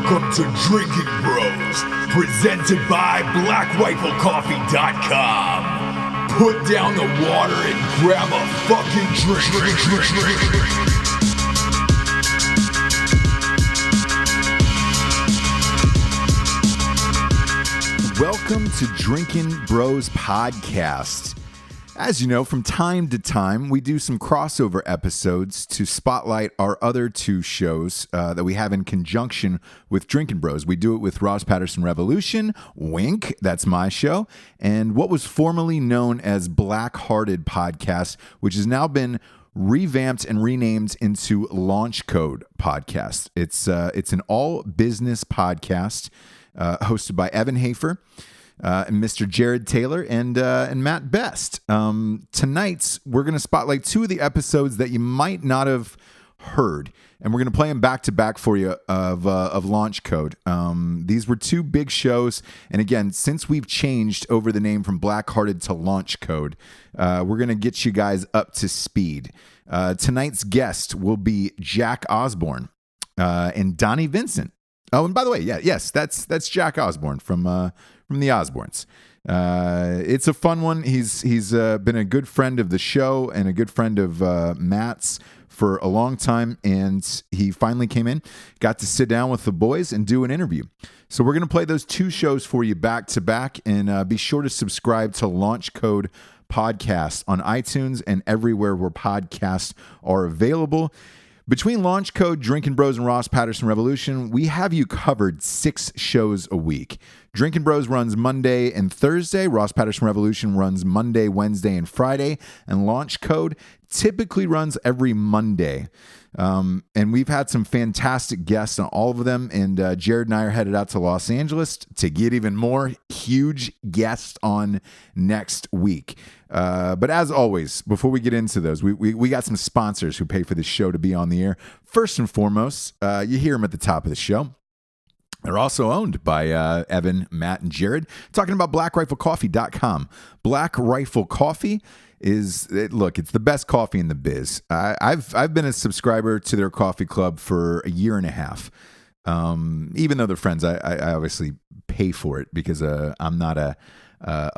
Welcome to Drinking Bros, presented by BlackRifleCoffee.com. Put down the water and grab a fucking drink. Welcome to Drinking Bros Podcast. As you know, from time to time, we do some crossover episodes to spotlight our other two shows that we have in conjunction with Drinking Bros. We do it with Ross Patterson Revolution, wink, that's my show, and what was formerly known as Black Hearted Podcast, which has now been revamped and renamed into Launch Code Podcast. It's an all business podcast hosted by Evan Hafer. And Mr. Jared Taylor and Matt Best. Tonight, we're going to spotlight two of the episodes that you might not have heard, and we're going to play them back to back for you of Launch Code. These were two big shows, and again, since we've changed over the name from Black Hearted to Launch Code, we're going to get you guys up to speed. Tonight's guest will be Jack Osbourne and Donnie Vincent. Oh, and by the way, yes, that's Jack Osbourne from the Osbournes. It's a fun one. He's been a good friend of the show and a good friend of Matt's for a long time, and he finally came in, got to sit down with the boys and do an interview. So we're going to play those two shows for you back to back, and be sure to subscribe to Launch Code Podcast on iTunes and everywhere where podcasts are available. Between Launch Code, Drinking Bros, and Ross Patterson Revolution, we have you covered 6 shows a week. Drinking Bros runs Monday and Thursday. Ross Patterson Revolution runs Monday, Wednesday, and Friday. And Launch Code typically runs every Monday. And we've had some fantastic guests on all of them. And Jared and I are headed out to Los Angeles to get even more huge guests on next week. But as always, before we get into those, we got some sponsors who pay for this show to be on the air. First and foremost, you hear them at the top of the show. They're also owned by Evan, Matt, and Jared. Talking about BlackRifleCoffee.com. Black Rifle Coffee it's the best coffee in the biz. I've been a subscriber to their coffee club for a year and a half. Even though they're friends, I obviously pay for it because I'm not a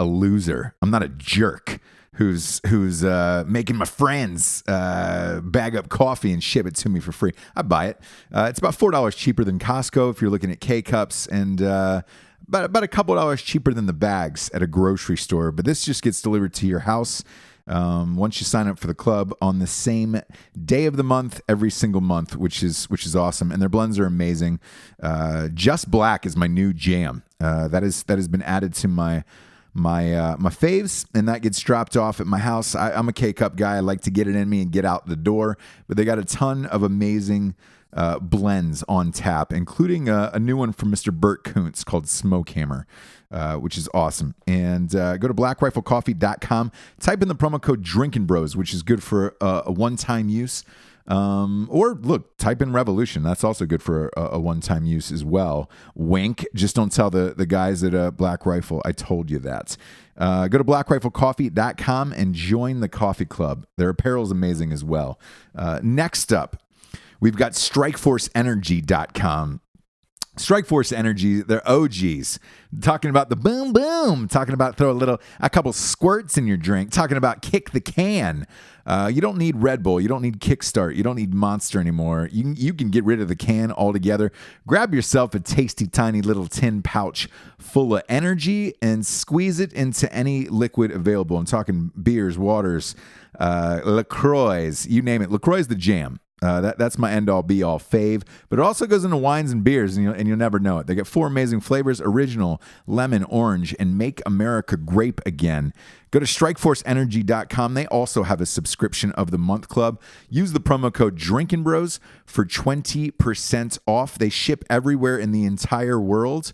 loser. I'm not a jerk who's making my friends bag up coffee and ship it to me for free. I buy it. It's about $4 cheaper than Costco if you're looking at K-Cups, and about a couple dollars cheaper than the bags at a grocery store. But this just gets delivered to your house once you sign up for the club on the same day of the month, every single month, which is awesome. And their blends are amazing. Just Black is my new jam. That has been added to my faves, and that gets dropped off at my house. I'm a K-Cup guy. I like to get it in me and get out the door, but they got a ton of amazing blends on tap, including a new one from Mr. Bert Koontz called Smoke Hammer, which is awesome. And go to BlackRifleCoffee.com, type in the promo code Drinking Bros, which is good for a one-time use. Or look, type in Revolution. That's also good for a one-time use as well. Wink. Just don't tell the guys at Black Rifle I told you that. Go to BlackRifleCoffee.com and join the coffee club. Their apparel is amazing as well. Next up, we've got StrikeForceEnergy.com. Strikeforce Energy, they're OGs. Talking about the boom boom. Talking about throw a couple squirts in your drink. Talking about kick the can. You don't need Red Bull. You don't need Kickstart. You don't need Monster anymore. You can get rid of the can altogether. Grab yourself a tasty, tiny little tin pouch full of energy and squeeze it into any liquid available. I'm talking beers, waters, LaCroix, you name it. LaCroix is the jam. That's my end-all, be-all fave. But it also goes into wines and beers, and you'll never know it. They got 4 amazing flavors: original, lemon, orange, and Make America Grape Again. Go to StrikeForceEnergy.com. They also have a subscription of the month club. Use the promo code Drinking Bros for 20% off. They ship everywhere in the entire world.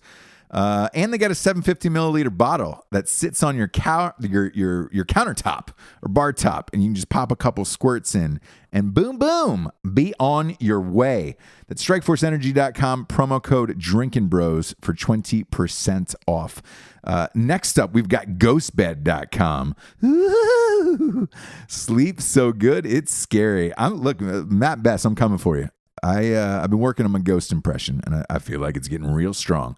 And they got a 750 milliliter bottle that sits on your countertop or bar top, and you can just pop a couple squirts in, and boom, boom, be on your way. That's StrikeForceEnergy.com, promo code Drinking Bros for 20% off. Next up, we've got GhostBed.com. Ooh, sleep so good, it's scary. Look, Matt Best, I'm coming for you. I've been working on my Ghost impression, and I feel like it's getting real strong.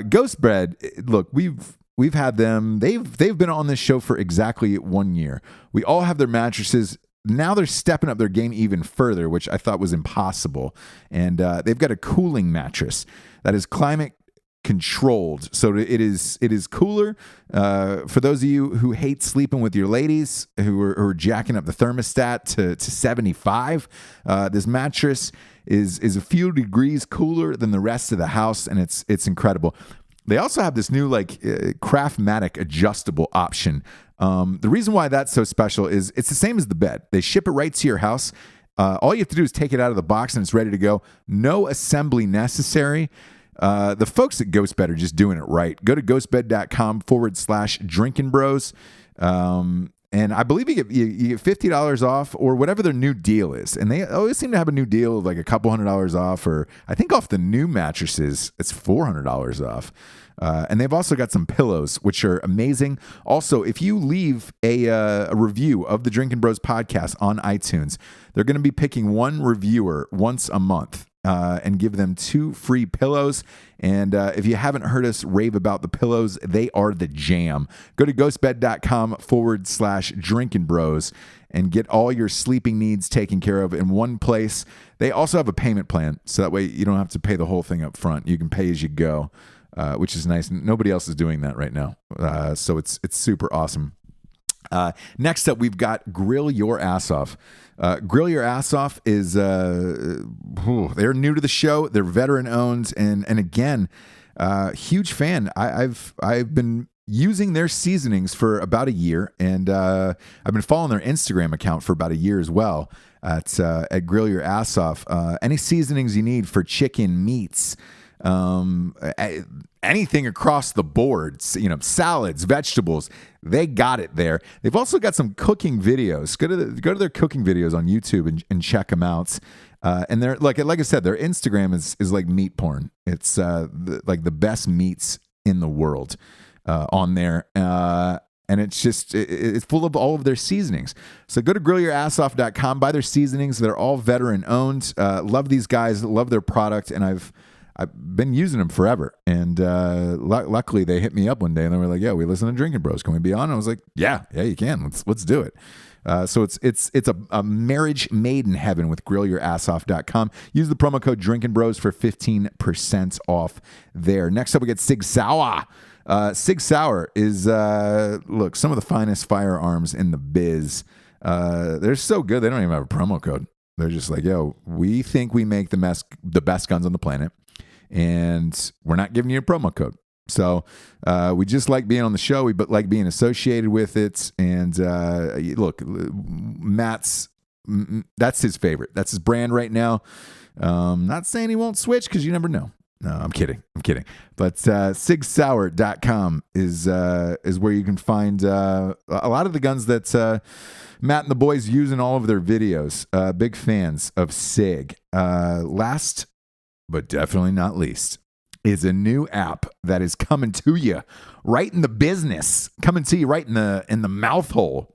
Ghost Bed, look, we've had them. They've been on this show for exactly 1 year. We all have their mattresses. Now they're stepping up their game even further, which I thought was impossible. And they've got a cooling mattress that is climate controlled, so it is cooler. For those of you who hate sleeping with your ladies, who are jacking up the thermostat to 75, this mattress is a few degrees cooler than the rest of the house, and it's incredible. They also have this new Craftmatic adjustable option. The reason why that's so special is it's the same as the bed. They ship it right to your house. All you have to do is take it out of the box and it's ready to go. No assembly necessary. The folks at GhostBed are just doing it right. Go to ghostbed.com/drinkingbros. And I believe you get $50 off or whatever their new deal is. And they always seem to have a new deal of like a couple $100 off, or I think off the new mattresses, it's $400 off. And they've also got some pillows, which are amazing. Also, if you leave a review of the Drinkin' Bros podcast on iTunes, they're going to be picking one reviewer once a month. And give them 2 free pillows. And if you haven't heard us rave about the pillows, they are the jam. Go to ghostbed.com/drinkingbros and get all your sleeping needs taken care of in one place. They also have a payment plan, so that way you don't have to pay the whole thing up front. You can pay as you go, which is nice. Nobody else is doing that right now. So it's super awesome. Next up, we've got Grill Your Ass Off. Grill Your Ass Off is they're new to the show. They're veteran owned, and again, huge fan. I've been using their seasonings for about a year, and I've been following their Instagram account for about a year as well. At Grill Your Ass Off, any seasonings you need for chicken, meats, anything across the board, salads, vegetables, they got it there. They've also got some cooking videos. Go to their cooking videos on YouTube and check them out. And they're like I said, their Instagram is like meat porn. It's like the best meats in the world on there. And it's full of all of their seasonings. So go to grillyourassoff.com, buy their seasonings. They're all veteran owned. Love these guys, love their product, and I've been using them forever. And luckily they hit me up one day and they were like, yeah, we listen to Drinkin' Bros. Can we be on? And I was like, yeah, you can. Let's do it. So it's a marriage made in heaven with grillyourassoff.com. Use the promo code Drinkin' Bros for 15% off there. Next up, we get Sig Sauer. Sig Sauer is, look, some of the finest firearms in the biz. They're so good, they don't even have a promo code. They're just like, yo, we think we make the best guns on the planet, and we're not giving you a promo code. So we just like being on the show. We like being associated with it. And look, Matt's, that's his favorite. That's his brand right now. Not saying he won't switch because you never know. No, I'm kidding. But sigsauer.com is where you can find a lot of the guns that Matt and the boys use in all of their videos. Big fans of Sig. Last but definitely not least is a new app that is coming to you right in the business, coming to you right in the mouth hole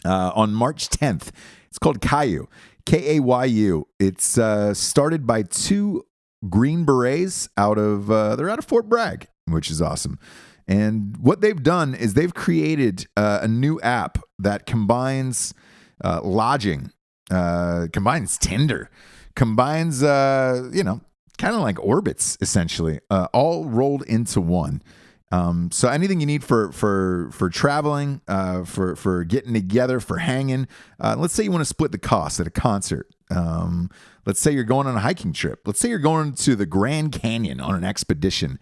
on March 10th. It's called Kayu, Kayu. It's started by 2 Green Berets they're out of Fort Bragg, which is awesome. And what they've done is they've created a new app that combines lodging, combines Tinder, combines, kind of like Orbitz, essentially, all rolled into one. So anything you need for traveling, for getting together, for hanging. Let's say you want to split the cost at a concert. Let's say you're going on a hiking trip. Let's say you're going to the Grand Canyon on an expedition.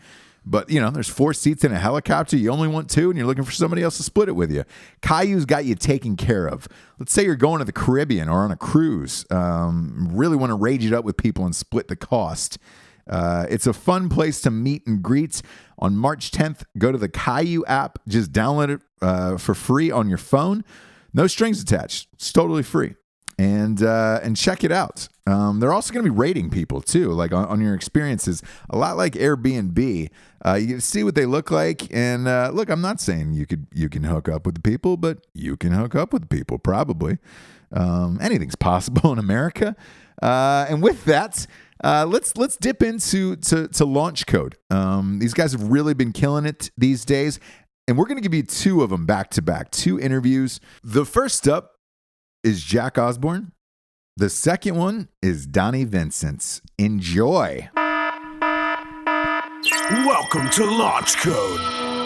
But, there's 4 seats in a helicopter. You only want 2, and you're looking for somebody else to split it with you. Kayu's got you taken care of. Let's say you're going to the Caribbean or on a cruise. Really want to rage it up with people and split the cost. It's a fun place to meet and greet. On March 10th, go to the Kayu app. Just download it for free on your phone. No strings attached. It's totally free. And check it out. They're also going to be rating people too, like on your experiences, a lot like Airbnb. You get to see what they look like. And look, I'm not saying you can hook up with the people, but you can hook up with the people probably. Anything's possible in America. And with that, let's dip into Launch Code. These guys have really been killing it these days, and we're going to give you two of them back to back, two interviews. The first up is Jack Osborne. The second one is Donnie Vincent. Enjoy. Welcome to Launch Code, a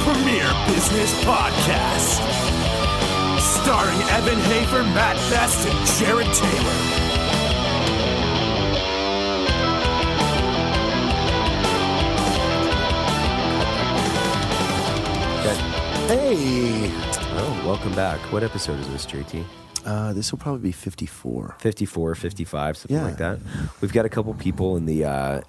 premier business podcast. Starring Evan Hafer, Matt Best, and Jared Taylor. Hey! Oh, welcome back. What episode is this, JT? This will probably be 54. 54, 55, something Yeah. like that. We've got a couple people in the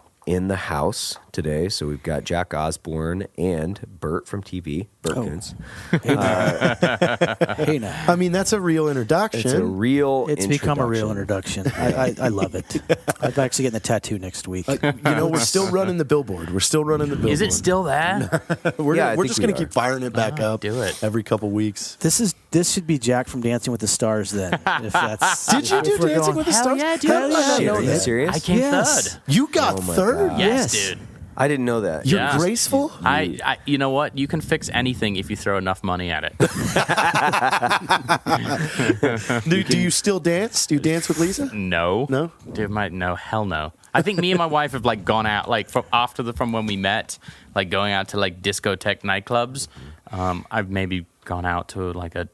house today. So we've got Jack Osborne and Bert from TV, Bert Coons. Hey now. I mean, that's a real introduction. It's a real It's become a real introduction. I love it. I'm actually getting the tattoo next week. We're still running the billboard. Is it still there? We're Yeah, I we're think just we going to are. keep firing it back up. do it. Every couple weeks. This should be Jack from Dancing with the Stars then. If that's, Did you if do we're Dancing going- with the Hell Stars? yeah, dude. How did I not Shit, know are you that? serious? I came Yes. third. You got Oh my third? God. Yes, Yes. dude. I didn't know that. You're Yeah. graceful? I, you know what? You can fix anything if you throw enough money at it. Do you still dance? Do you dance with Lisa? No. No? Dude, no, hell no. I think me and my wife have like gone out like from when we met, like going out to like discotheque nightclubs. I've maybe gone out to like a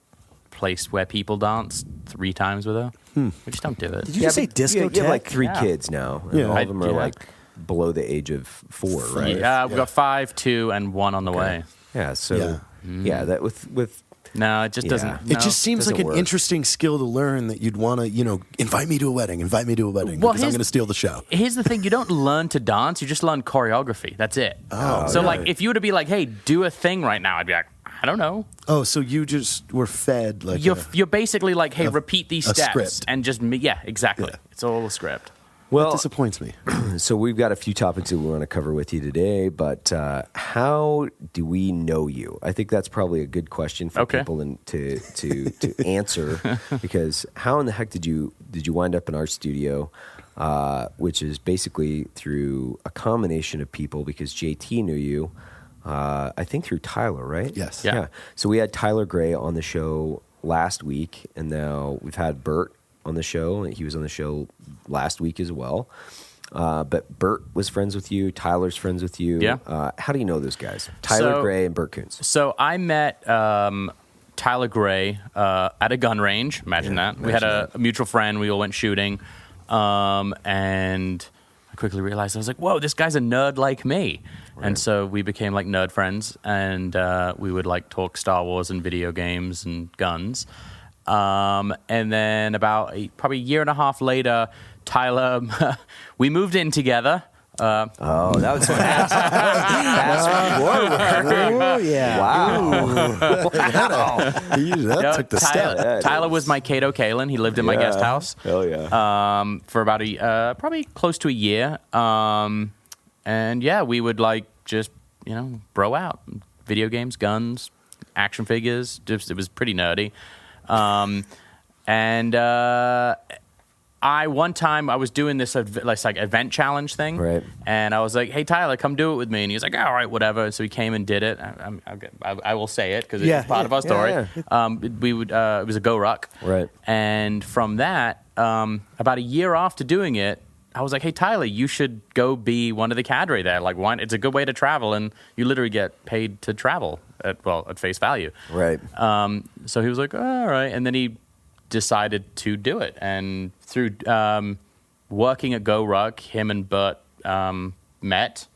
place where people dance 3 times with her. We just don't do it. Did you just say discotheque? You have like 3 Yeah. kids now. And Yeah. all of them are Yeah. like below the age of 4, right? We've got 5, 2, and 1 on the way. Yeah. So that with No, it just doesn't. Yeah. It just seems like doesn't an work. interesting skill to learn that you'd want to, invite me to a wedding. Invite me to a wedding Well, because I'm here's- going to steal the show. Here's the thing: you don't learn to dance; you just learn choreography. That's it. Oh, so really? like, if you were to be like, "Hey, do a thing right now," I'd be like, "I don't know." Oh, so you just were fed like You're basically like, "Hey, repeat these a steps," script. and just exactly. Yeah. It's all a script. that well, disappoints me. so we've got a few topics that we want to cover with you today, but how do we know you? I think that's probably a good question for Okay. people to answer, because how in the heck did you wind up in our studio, which is basically through a combination of people, because JT knew you, I think through Tyler, right? Yes. Yeah. So we had Tyler Gray on the show last week, and now we've had Bert on the show, and he was on the show last week as well. But Bert was friends with you. Tyler's friends with you. Yeah. How do you know those guys? Tyler So- Gray and Bert Coons. So I met Tyler Gray at a gun range. Imagine that. We had a mutual friend. We all went shooting, and I quickly realized I was like, "Whoa, this guy's a nerd like me." And so we became like nerd friends, and we would like talk Star Wars and video games and guns. And then about probably a year and a half later, Tyler, we moved in together. Oh, that was fast forward. Oh, yeah. Wow. That took the step. That Tyler is- was my Cato Kalin. He lived in my guest house. Hell yeah. For about probably close to a year. And yeah, we would like just, bro out. Video games, guns, action figures. Just, it was pretty nerdy. One time I was doing this like event challenge thing. Right. And I was like, "Hey, Tyler, come do it with me." And he was like, "All right, whatever." So he came and did it. I will say it because Yeah. it's part of our story. Yeah. It was a Go Ruck. Right. And from that, about a year after doing it, I was like, "Hey, Tyler, you should go be one of the cadre there. Like, why? It's a good way to travel, and you literally get paid to travel at face value." Right. So he was like, "All right," and then he decided to do it. And through working at Go Ruck, him and Bert met,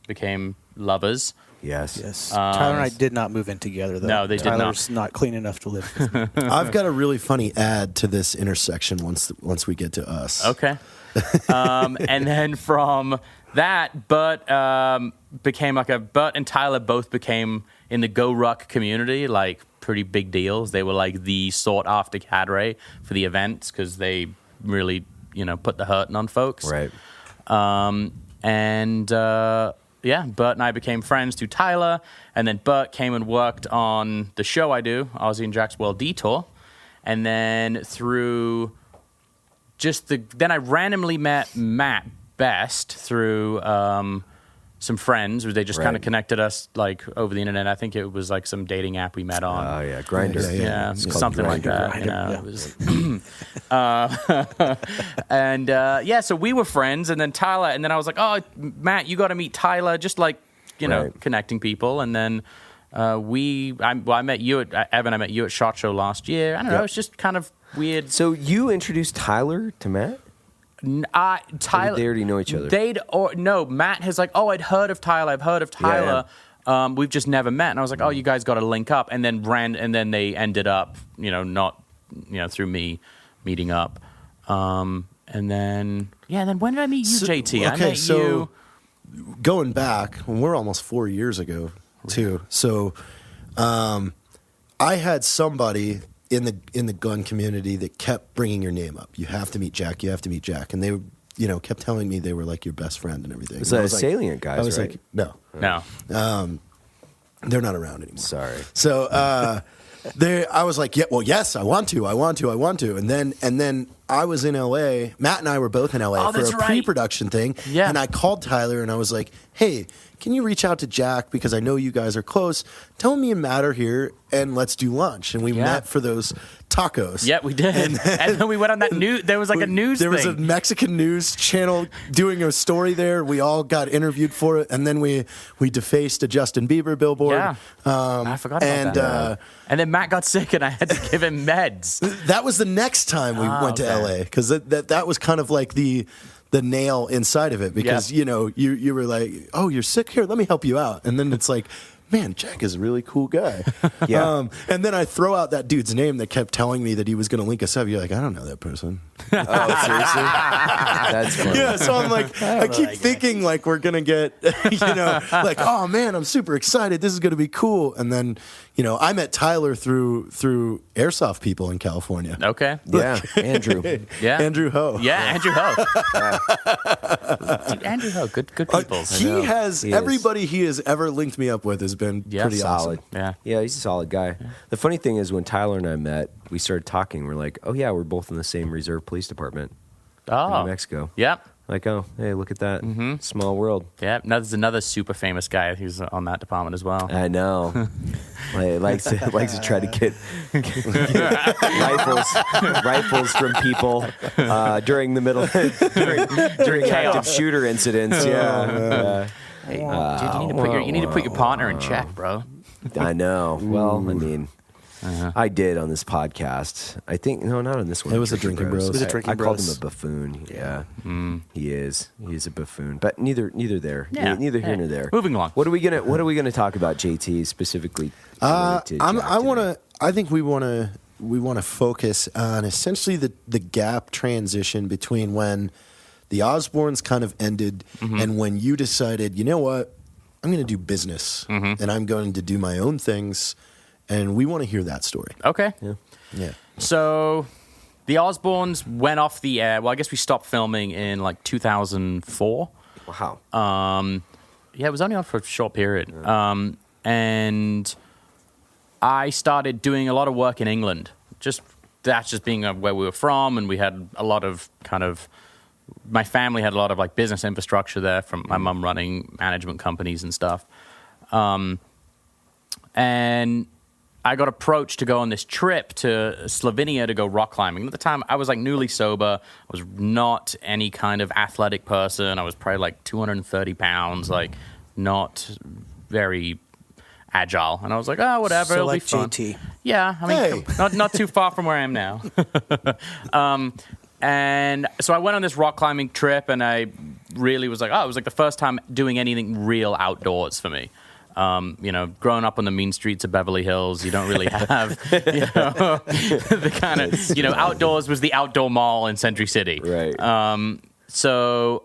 became lovers. Yes. Yes. Tyler and I did not move in together, though. No, they did not. Tyler's not clean enough to live with me. I've got a really funny ad to this intersection once we get to us. Okay. And then from that, Bert became Bert and Tyler both became in the Go Ruck community, like pretty big deals. They were like the sought after cadre for the events because they really, put the hurting on folks. Right. Bert and I became friends through Tyler, and then Bert came and worked on the show I do, Ozzy and Jack's World Detour, and then through then I randomly met Matt Best through some friends where they just kind of connected us like over the internet. I think it was like some dating app we met on. Oh yeah, Grindr. Yeah, something like that. You know, it was, so we were friends, and then Tyler, and then I was like, oh, Matt, you got to meet Tyler, just like, you know, connecting people. And then I met you at Evan. I met you at SHOT Show last year. I don't know. It's just kind of weird. So you introduced Tyler to Matt? Tyler, or did they already know each other? Matt has like, oh, I've heard of Tyler. Yeah. We've just never met. And I was like, oh, you guys got to link up. And then they ended up, not, through me meeting up. And then when did I meet you, JT? I met you. Going back, we're almost 4 years ago, too. So I had somebody in the gun community that kept bringing your name up. You have to meet Jack. You have to meet Jack. And they, kept telling me they were like your best friend and everything. It's like Salient guys, I was right? like, no. They're not around anymore. Sorry. So I was like, yes, I want to. And then I was in LA. Matt and I were both in LA for a pre-production thing. Yeah. And I called Tyler and I was like, hey, can you reach out to Jack because I know you guys are close? Tell me and Matt are here and let's do lunch. And we met for those tacos. Yeah, we did. And then we went on that news. There was like a news There thing. was a Mexican news channel doing a story there. We all got interviewed for it. And then we defaced a Justin Bieber billboard. Yeah. I forgot about that. And then Matt got sick and I had to give him meds. That was the next time we went to LA because that was kind of like the nail inside of it because, you were like, oh, you're sick? Here, let me help you out. And then it's like, man, Jack is a really cool guy. Yeah. And then I throw out that dude's name that kept telling me that he was going to link us up. You're like, I don't know that person. Oh, seriously? That's funny. Yeah, so I'm like, I keep thinking like we're going to get, like, oh man, I'm super excited. This is going to be cool. And then, I met Tyler through airsoft people in California. Okay. Yeah, Andrew. Yeah. Andrew Ho. Yeah, Andrew Ho. Dude, Andrew Ho, good people. Everybody he has ever linked me up with has been pretty solid. awesome. Yeah, he's a solid guy. Yeah. The funny thing is when Tyler and I met, we started talking. We're like, oh yeah, we're both in the same reserve police department in New Mexico. Yep. Like, oh, hey, look at that. Mm-hmm. Small world. Yeah, there's another super famous guy who's on that department as well. I know. likes to try to get rifles from people during the middle during active shooter incidents. Yeah. Hey, dude, you need to put your partner in check, bro. I know. Well, I mean. I did on this podcast. I think not on this one. It was a Drinking Bros. It was a Drinking I called Bros. him a buffoon. Yeah, he is. He's a buffoon. But neither there. Yeah. Neither here nor there. Moving along. What are we gonna talk about, JT, specifically? I think we want to focus on essentially the gap transition between when the Osbournes kind of ended and when you decided, you know what, I'm going to do business and I'm going to do my own things. And we want to hear that story. Okay. Yeah. So the Osbournes went off the air. Well, I guess we stopped filming in like 2004. Wow. Yeah, it was only on for a short period. And I started doing a lot of work in England. That's just being where we were from, and we had a lot of my family had a lot of like business infrastructure there from my mum running management companies and stuff. And I got approached to go on this trip to Slovenia to go rock climbing. At the time, I was like newly sober. I was not any kind of athletic person. I was probably like 230 pounds, like not very agile. And I was like, oh, whatever, it'll be fun. JT. Yeah, I mean, not too far from where I am now. And so I went on this rock climbing trip, and I really was like, it was like the first time doing anything real outdoors for me. Growing up on the mean streets of Beverly Hills, you don't really have, the kind of, outdoors was the outdoor mall in Century City. Right. So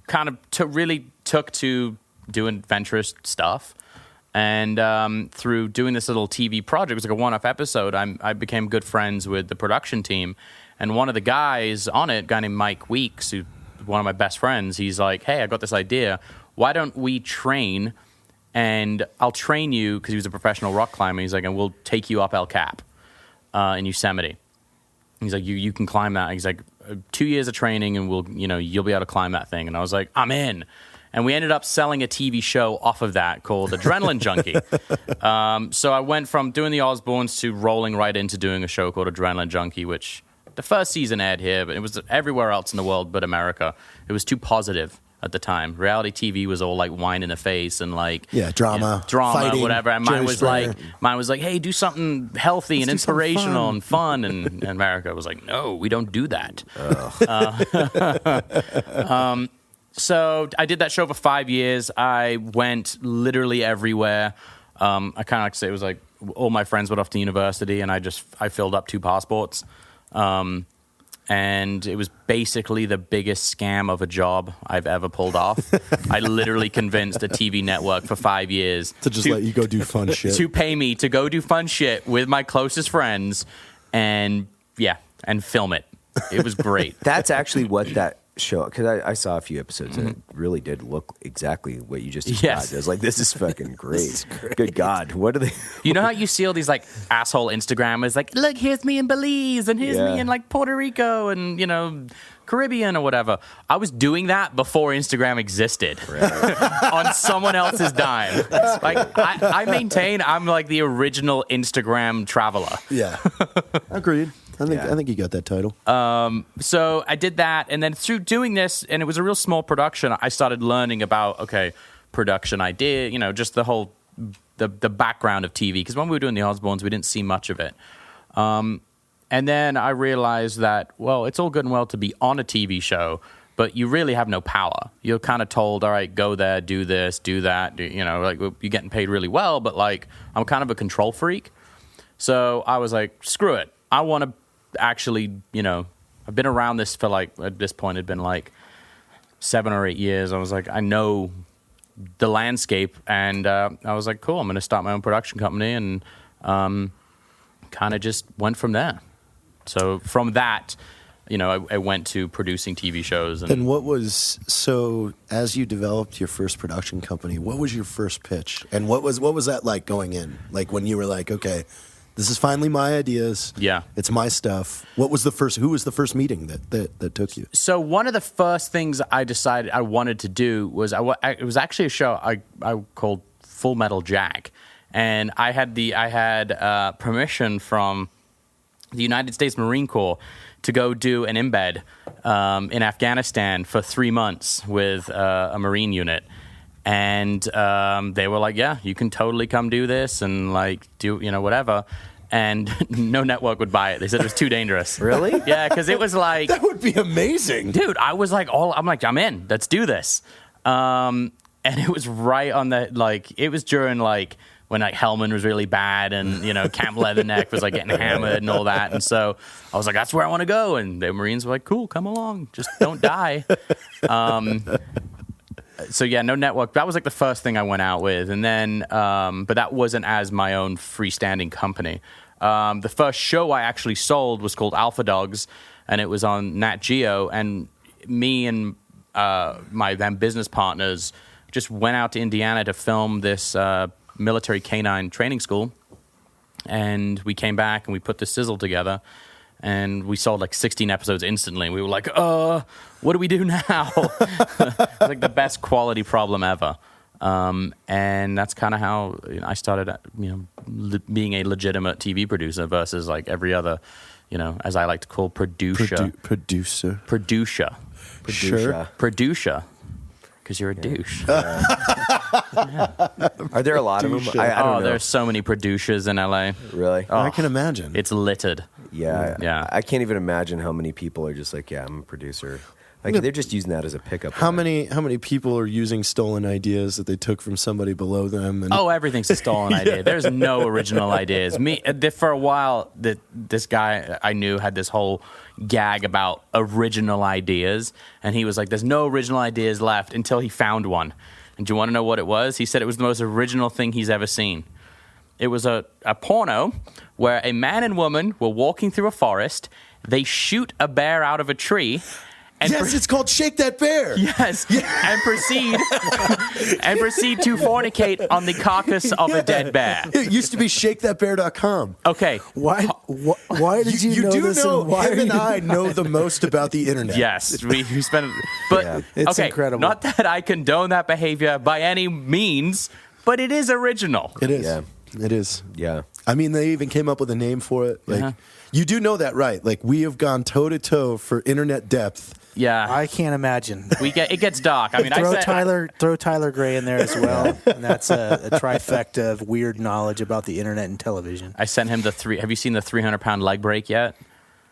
kind of took to doing adventurous stuff. And through doing this little TV project, it was like a one-off episode, I became good friends with the production team. And one of the guys on it, a guy named Mike Weeks, who's one of my best friends, he's like, hey, I got this idea. Why don't we train, and I'll train you, because he was a professional rock climber. He's like, and we'll take you up El Cap in Yosemite. He's like, you can climb that. He's like, 2 years of training, and you'll be able to climb that thing." And I was like, "I'm in." And we ended up selling a TV show off of that called Adrenaline Junkie. So I went from doing the Osbournes to rolling right into doing a show called Adrenaline Junkie, which the first season aired here, but it was everywhere else in the world but America. It was too positive at the time. Reality TV was all like wine in the face and like drama, fighting, whatever. And mine Jerry was like, hey, do something healthy and inspirational and fun. And America was like, no, we don't do that. So I did that show for 5 years. I went literally everywhere. I kind of like to say it was like all my friends went off to university, and I filled up 2 passports. And it was basically the biggest scam of a job I've ever pulled off. I literally convinced a TV network for 5 years to just let you go do fun shit. To pay me to go do fun shit with my closest friends and film it. It was great. That's actually what that show, because I saw a few episodes and it really did look exactly what you just described. Yes. I was like, this is fucking great. Good God, what are they? You know how you see all these like asshole Instagrammers like, look, here's me in Belize and here's me in like Puerto Rico and Caribbean or whatever. I was doing that before Instagram existed on someone else's dime. Like I maintain I'm like the original Instagram traveler. Yeah, agreed. I think you got that title. So I did that, and then through doing this, and it was a real small production, I started learning about production idea, just the whole the background of TV. Because when we were doing the Osbournes, we didn't see much of it. And then I realized that it's all good and well to be on a TV show, but you really have no power. You're kind of told, all right, go there, do this, do that. Like you're getting paid really well, but like I'm kind of a control freak. So I was like, screw it. I want to actually, I've been around this for like, at this point, it'd been like 7 or 8 years. I was like, I know the landscape, and I was like, cool, I'm going to start my own production company, and kind of just went from there. So from that, I went to producing TV shows. And as you developed your first production company, what was your first pitch? And what was that like going in? Like when you were like, okay, this is finally my ideas. Yeah. It's my stuff. Who was the first meeting that took you? So one of the first things I decided I wanted to do was, it was actually a show I called Full Metal Jack. And I had permission from the United States Marine Corps to go do an embed in Afghanistan for 3 months with a Marine unit. And they were like, yeah, you can totally come do this and like do, whatever. And no network would buy it. They said it was too dangerous. Really? Yeah, because it was like... That would be amazing. Dude, I was like, I'm in. Let's do this. And it was right on the, like, it was during like when like Hellman was really bad and, Camp Leatherneck was like getting hammered and all that. And so I was like, that's where I want to go. And the Marines were like, cool, come along. Just don't die. So yeah, no network. That was like the first thing I went out with, and then, but that wasn't as my own freestanding company. The first show I actually sold was called Alpha Dogs, and it was on Nat Geo. And me and my then business partners just went out to Indiana to film this military canine training school, and we came back and we put the sizzle together. And we sold like 16 episodes instantly. We were like, what do we do now? It was like the best quality problem ever. And that's kind of how I started, being a legitimate TV producer versus like every other, as I like to call producer. Producer. Because you're a douche. Are there a lot of them? I don't know. There's so many producers in LA. Really? I can imagine. It's littered. Yeah. I can't even imagine how many people are just like, yeah, I'm a producer. Like they're just using that as a pickup. How many people are using stolen ideas that they took from somebody below them? And everything's a stolen idea. There's no original ideas. For a while, this guy I knew had this whole gag about original ideas, and he was like, "There's no original ideas left," until he found one. And do you want to know what it was? He said it was the most original thing he's ever seen. It was a porno where a man and woman were walking through a forest. They shoot a bear out of a tree, Yes, it's called Shake That Bear. Yes, and proceed to fornicate on the carcass of a dead bear. It used to be ShakeThatBear.com. Okay. Why did you know do this? know and why him are and you- I know the most about the internet. Yes, we spend. But Yeah. It's okay, incredible. not that I condone that behavior by any means, but it is original. It is. Yeah. It is. Yeah. I mean, they even came up with a name for it. Like, Uh-huh. you do know that, right? Like, we have gone toe to toe for internet depth. Yeah, I can't imagine. it gets dark. I mean, throw I said, Tyler Gray in there as well, and that's a trifecta of weird knowledge about the internet and television. I sent him the three. Have you seen the 300-pound leg break yet?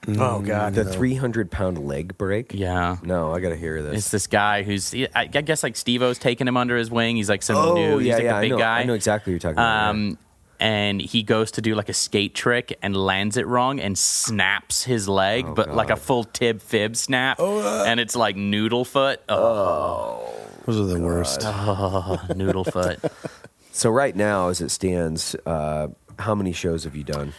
Oh God, The 300-pound leg break? Yeah. No, I got to hear this. It's this guy who's, I guess, like Steve-O's taking him under his wing. He's like some oh, new, he's yeah, like yeah. the big guy. I know exactly what you're talking about. yeah. And he goes to do like a skate trick and lands it wrong and snaps his leg, but like a full fib snap. And it's like noodle foot. Oh, Those are the worst. noodle foot. So right now, as it stands, how many shows have you done?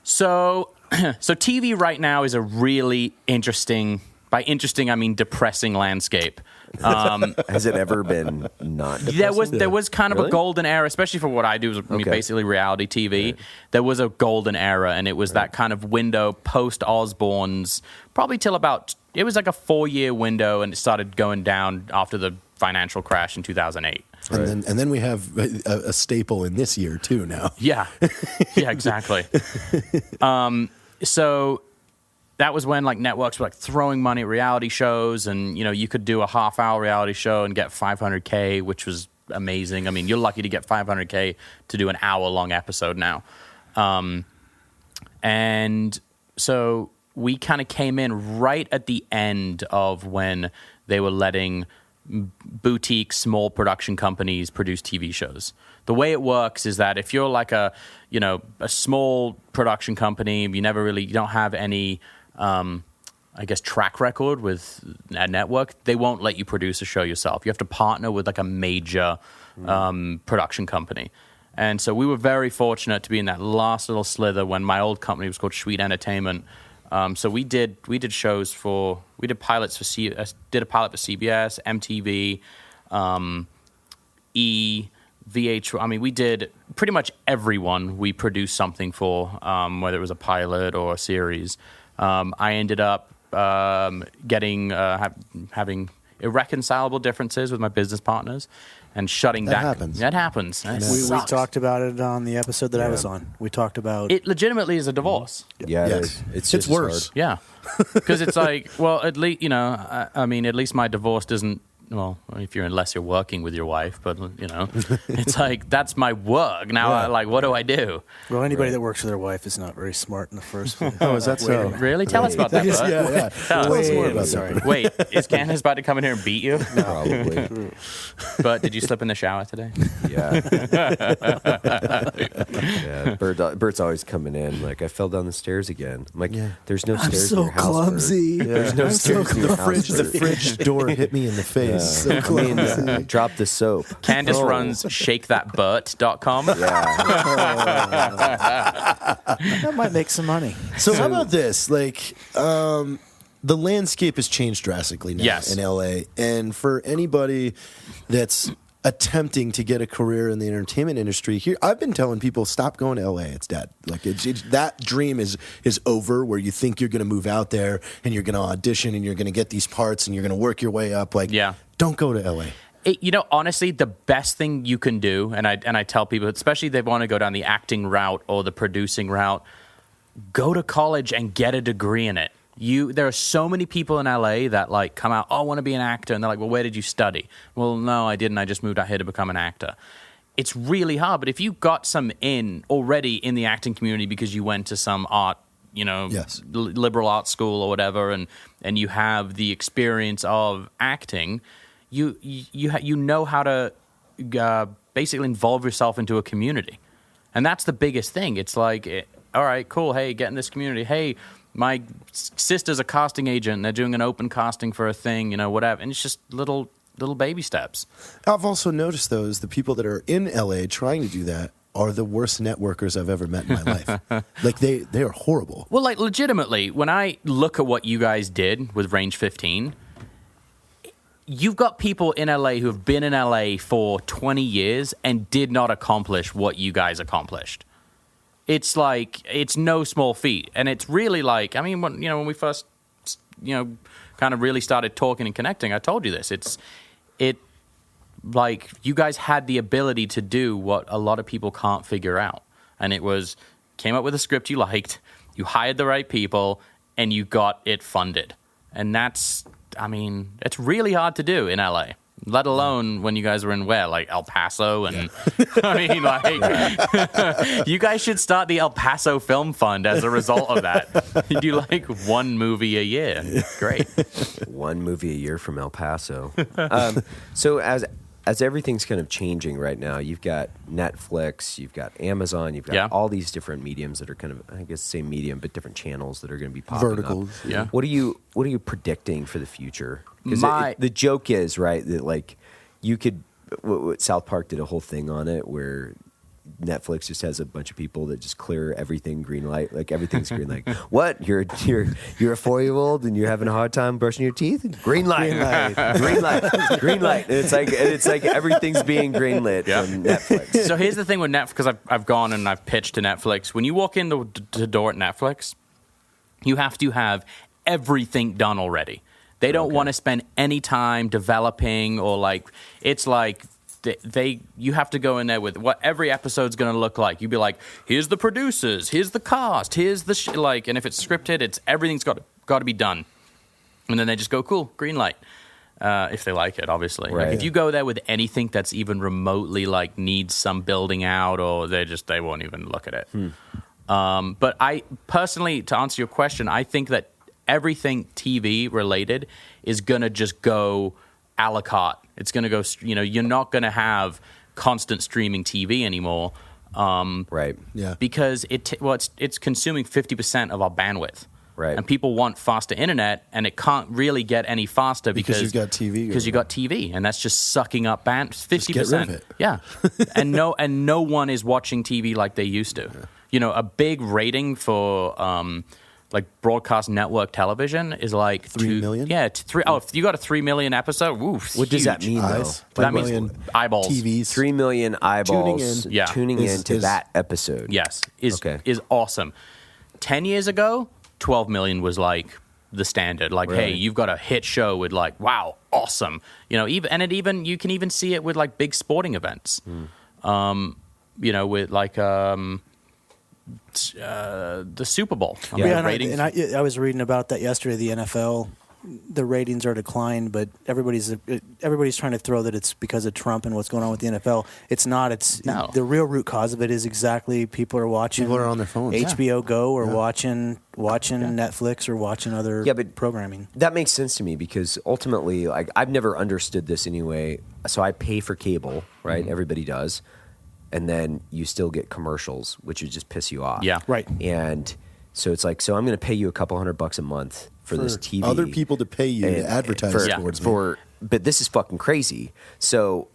So TV right now is a really interesting, by interesting, I mean depressing landscape. Has it ever been not depressing? There was kind of Really? a golden era, especially for what I do, I mean, Okay. basically reality TV. There was a golden era, and it was that kind of window post Osbourne's, probably till about, it was like a 4-year window, and it started going down after the financial crash in 2008. And then we have a staple in this year, too, now. Yeah, yeah, exactly. So that was when like networks were like throwing money at reality shows, and you could do a half-hour reality show and get $500K, which was amazing. I mean, you're lucky to get $500K to do an hour-long episode now. And so we kind of came in right at the end of when they were letting boutique small production companies produce TV shows. The way it works is that if you're like a small production company, you don't have any track record with a network, they won't let you produce a show yourself. You have to partner with like a major production company. And so we were very fortunate to be in that last little slither when my old company was called Sweet Entertainment. So we did pilots for did a pilot for CBS, MTV, VH. I mean, we did pretty much everyone we produced something for, whether it was a pilot or a series. I ended up having irreconcilable differences with my business partners and shutting That down. happens. That happens. That we sucks. talked about it on the episode that I was on. We talked about It legitimately is a divorce. Yeah, it Yes. is. It's It's just as worse. hard. Yeah, because it's like, well, at least I mean, at least my divorce doesn't. Well, unless you're working with your wife, but it's like that's my work now. What do I do? Well, anybody that works with their wife is not very smart in the first place. Oh, is that so? Really? Tell us about that. Bud. Yeah. Tell us more about sorry. that. Wait, is Candace about to come in here and beat you? Probably. But did you slip in the shower today? Yeah. Yeah. Bert's always coming in like, I fell down the stairs again. I'm like, there's no stairs in your house. Bert. There's no stairs in your house. The Bert. fridge door hit me in the face. So I mean, drop the soap. Candace Oh. runs shakethatburt.com. That might make some money. So how about this? Like, the landscape has changed drastically now Yes. in LA, and for anybody that's attempting to get a career in the entertainment industry here, I've been telling people, stop going to LA. It's dead. Like that dream is over, where you think you're going to move out there and you're going to audition and you're going to get these parts and you're going to work your way up. Like, Yeah. don't go to LA. Honestly, the best thing you can do, and I tell people, especially if they want to go down the acting route or the producing route, go to college and get a degree in it. There are so many people in LA that like come out, I want to be an actor, and they're like, well, where did you study? Well, no, I didn't. I just moved out here to become an actor. It's really hard, but if you got some already in the acting community because you went to some art, Yes. liberal arts school or whatever, and you have the experience of acting, you know how to basically involve yourself into a community, and that's the biggest thing. It's like, all right, cool. Hey, get in this community. Hey, my sister's a casting agent. And they're doing an open casting for a thing, whatever. And it's just little baby steps. I've also noticed, though, is the people that are in LA trying to do that are the worst networkers I've ever met in my life. Like they are horrible. Well, like legitimately, when I look at what you guys did with Range 15, you've got people in LA who have been in LA for 20 years and did not accomplish what you guys accomplished. It's like, it's no small feat. And it's really like, I mean, when we first, kind of really started talking and connecting, I told you this. Like, you guys had the ability to do what a lot of people can't figure out. And it was, came up with a script you liked, you hired the right people, and you got it funded. And that's, I mean, it's really hard to do in LA, let alone when you guys were in where, like El Paso, and I mean, like, you guys should start the El Paso Film Fund as a result of that. You do like one movie a year. Great. One movie a year from El Paso. So as everything's kind of changing right now, you've got Netflix, you've got Amazon, you've got all these different mediums that are kind of, I guess, same medium, but different channels that are going to be popping Verticals. up. Yeah. What are you predicting for the future? Because the joke is, right, that like you could, South Park did a whole thing on it where Netflix just has a bunch of people that just clear everything green light, like everything's green light. What? You're a 4-year-old and you're having a hard time brushing your teeth? Green light, green light, green light. And it's like everything's being green lit from Netflix. So here's the thing with Netflix, because I've gone and I've pitched to Netflix. When you walk in the door at Netflix, you have to have everything done already. They don't want to spend any time developing or like, it's like, you have to go in there with what every episode's going to look like. You'd be like, here's the producers, here's the cast, here's the like, and if it's scripted, everything's got to be done. And then they just go, cool, green light, if they like it, obviously. Right. Like, if you go there with anything that's even remotely like needs some building out, or they won't even look at it. But I personally, to answer your question, I think that everything TV related is going to just go a la carte. It's going to go, you're not going to have constant streaming TV anymore. Right. Yeah. Because it's consuming 50% of our bandwidth. Right. And people want faster internet, and it can't really get any faster because you've got TV. Because you got TV, and that's just sucking up 50%. Get rid of it. Yeah. and no one is watching TV like they used to. Yeah. A big rating for like broadcast network television is like 3 million? Yeah, 3. Oh, if you got a 3 million episode, What does that mean, though? Eyes. That 3 means million eyeballs. TVs. 3 million eyeballs tuning Is- into is- that episode. Yes, is awesome. 10 years ago, 12 million was like the standard. Like, hey, you've got a hit show with like, wow, awesome. Even you can even see it with like big sporting events. With like the Super Bowl. I was reading about that yesterday. The NFL, the ratings are declined, but everybody's trying to throw that it's because of Trump and what's going on with the NFL. It's not. No. The real root cause of it is exactly people are watching. People are on their phones. HBO Go or watching Netflix or watching other programming. That makes sense to me because ultimately, like, I've never understood this anyway. So I pay for cable, right? Mm-hmm. Everybody does. And then you still get commercials, which would just piss you off. Yeah. Right. And so it's like, so I'm going to pay you a couple $100 a month for this TV. Other people to pay you to advertise towards me. But this is fucking crazy. So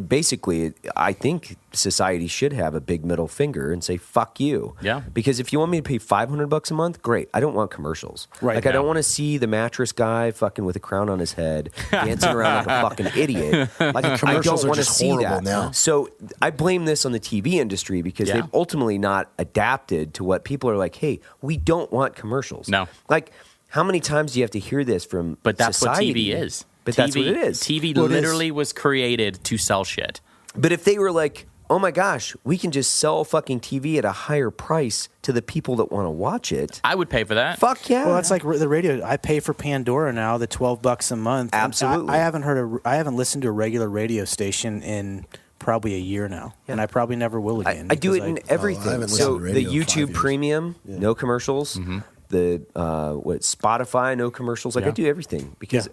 basically, I think society should have a big middle finger and say, fuck you. Yeah. Because if you want me to pay $500 a month, great. I don't want commercials. Right. Like, I don't want to see the mattress guy fucking with a crown on his head dancing around like a fucking idiot. Like, I Commercials don't are want to just see horrible that. now. So I blame this on the TV industry because they've ultimately not adapted to what people are like, hey, we don't want commercials. No. Like, how many times do you have to hear this from But that's society? what TV is. But that's what it is. TV Well, it literally was created to sell shit. But if they were like, oh my gosh, we can just sell fucking TV at a higher price to the people that want to watch it. I would pay for that. Fuck yeah. Well, that's like the radio. I pay for Pandora now, the $12 a month. Absolutely. I haven't listened to a regular radio station in probably a year now, and I probably never will again. I do it in I everything. haven't So listened to the radio in 5 YouTube years. Premium, no commercials. Mm-hmm. The Spotify, no commercials. Like, I do everything because. Yeah.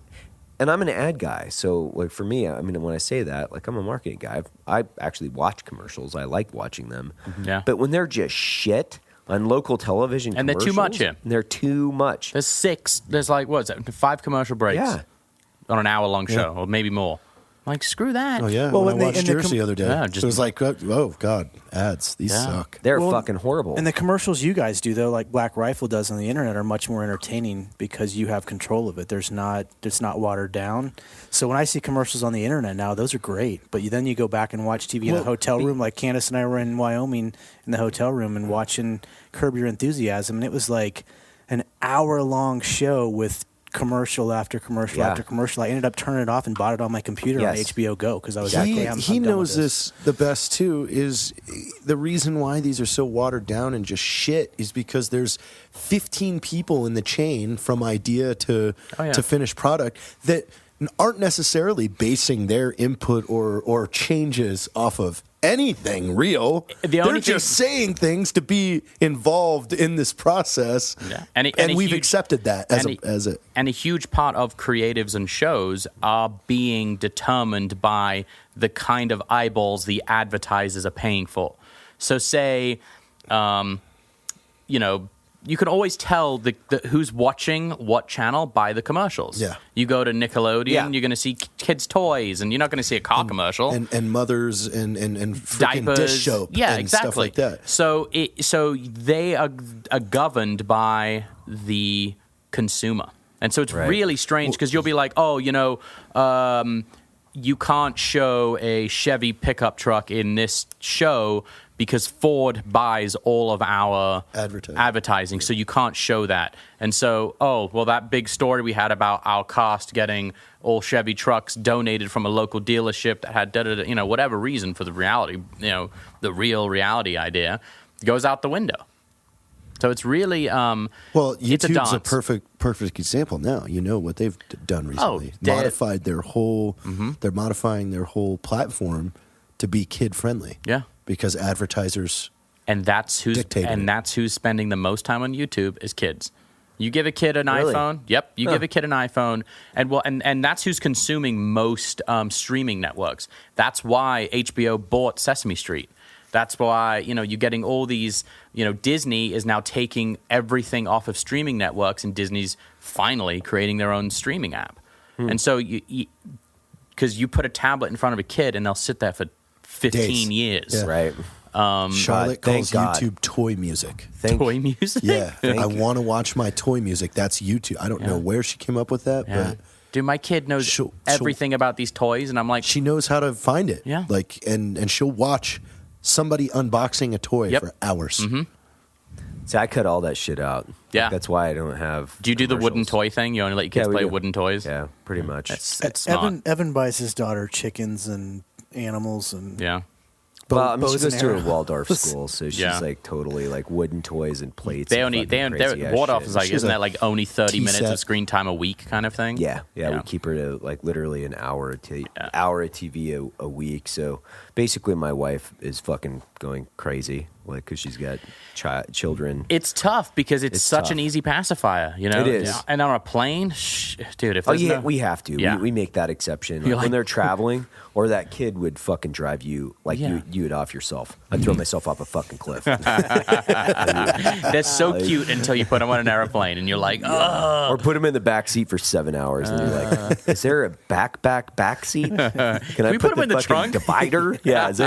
And I'm an ad guy, so like for me, I mean, when I say that, like I'm a marketing guy. I actually watch commercials. I like watching them. Yeah. But when they're just shit on local television, And they're too much, commercials, They're too much. There's 5 commercial breaks Yeah. on an hour-long show, or maybe more. Like, screw that. Oh yeah. Well, when when I they- watched in the yours com- the other day, Yeah, it just- was like, oh god, ads. These Yeah. suck. They're Well, fucking horrible. And the commercials you guys do, though, like Black Rifle does on the internet, are much more entertaining because you have control of it. It's not watered down. So when I see commercials on the internet now, those are great. But then you go back and watch TV in a hotel room, like Candace and I were in Wyoming in the hotel room and watching Curb Your Enthusiasm, and it was like an hour-long show with commercial after commercial Yeah. after commercial. I ended up turning it off and bought it on my computer on Yes. HBO Go because I was He like, hey, I'm done knows with this the best too. Is the reason why these are so watered down and just shit is because there's 15 people in the chain from idea to finished product that aren't necessarily basing their input or changes off of anything real. The only They're just saying things to be involved in this process, Yeah. and a we've huge- accepted that as a And a huge part of creatives and shows are being determined by the kind of eyeballs the advertisers are paying for. So say, you can always tell who's watching what channel by the commercials. Yeah. You go to Nickelodeon, Yeah. you're going to see kids' toys, and you're not going to see a car commercial. and mothers and freaking Diapers, dish soap, yeah, and exactly. stuff like that. So they are governed by the consumer, and so it's Right. really strange because you'll be like, you can't show a Chevy pickup truck in this show because Ford buys all of our advertising, so you can't show that. And so, that big story we had about our cast getting all Chevy trucks donated from a local dealership that had whatever reason for the reality, the real reality idea goes out the window. So it's really Well, it's a YouTube's a dance. perfect example now. You know what they've done recently. Modified their whole they're modifying their whole platform to be kid friendly. Yeah. Because advertisers And that's who's dictating it. spending the most time on YouTube is kids. You give a kid an Really? iPhone. Yep, you give a kid an iPhone, and that's who's consuming most streaming networks. That's why HBO bought Sesame Street. That's why you're getting all these. Disney is now taking everything off of streaming networks, and Disney's finally creating their own streaming app. And so because you put a tablet in front of a kid, and they'll sit there for 15 Days. years. Yeah. Right. Charlotte thank calls God. YouTube toy music. Toy music. Yeah, I want to watch my toy music. That's YouTube. I don't know where she came up with that, Yeah. but Dude, my kid knows She'll- everything about these toys, and I'm like, she knows how to find it. Yeah. Like and she'll watch somebody unboxing a toy Yep. for hours. See, I cut all that shit out. Yeah. That's why I don't have. do you do the wooden commercials. toy thing? You only let your kids Yeah, we play do. wooden toys? Yeah, pretty much. It's smart. Evan buys his daughter chickens and animals and Yeah. Well, I mean, she bows goes and to a arrows. Waldorf school, so she's Yeah. like totally like wooden toys and plates. They and only, fucking crazy-ass Waldorf shit. is like, She's isn't a that like only 30 minutes T-set. of screen time a week kind of thing? Yeah, we keep her to like literally an hour hour of TV a week. So basically, my wife is fucking going crazy, like because she's got children. It's tough because it's such tough. an easy pacifier, It is. Yeah. And on a plane, dude, if Oh there's yeah, no- we have to. Yeah. We make that exception. You're Like, when like- they're traveling, or that kid would fucking drive you like Yeah. you'd off yourself. I'd throw myself off a fucking cliff. That's so cute until you put them on an airplane and you're like, oh. Or put him in the back seat for 7 hours, and you're like, "Is there a back seat? Can I we put him in the fucking trunk?" divider? Yeah, is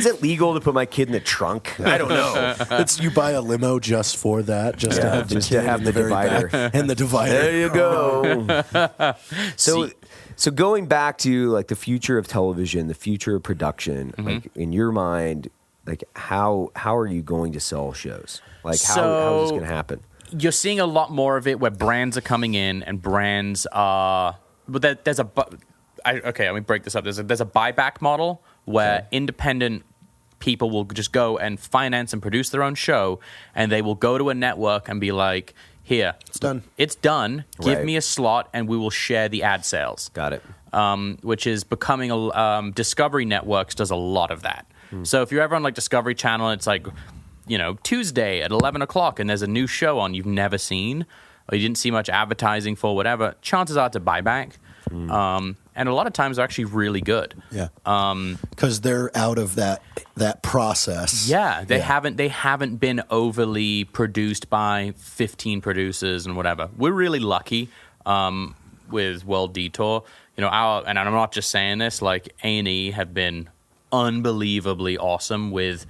it legal to put my kid in the trunk? I don't know. It's you buy a limo just for that, just to Yeah, have the just to kid have in the very divider. back and the divider. There you go. So going back to like the future of television, the future of production, like in your mind, like how are you going to sell shows? Like how is this going to happen? You're seeing a lot more of it where brands are coming in and brands are. But there's a. Okay, let me break this up. There's a buyback model where independent people will just go and finance and produce their own show, and they will go to a network and be like, "Here, It's done. It's done. Give Right. me a slot, and we will share the ad sales." Got it. Which is becoming a Discovery Networks does a lot of that. So if you're ever on like Discovery Channel, it's like Tuesday at 11 o'clock, and there's a new show on you've never seen, or you didn't see much advertising for, whatever. Chances are to buy back, and a lot of times they're actually really good. Yeah. Because they're out of that process. Yeah, they haven't been overly produced by 15 producers and whatever. We're really lucky with World Detour. and I'm not just saying this, like A&E have been unbelievably awesome with,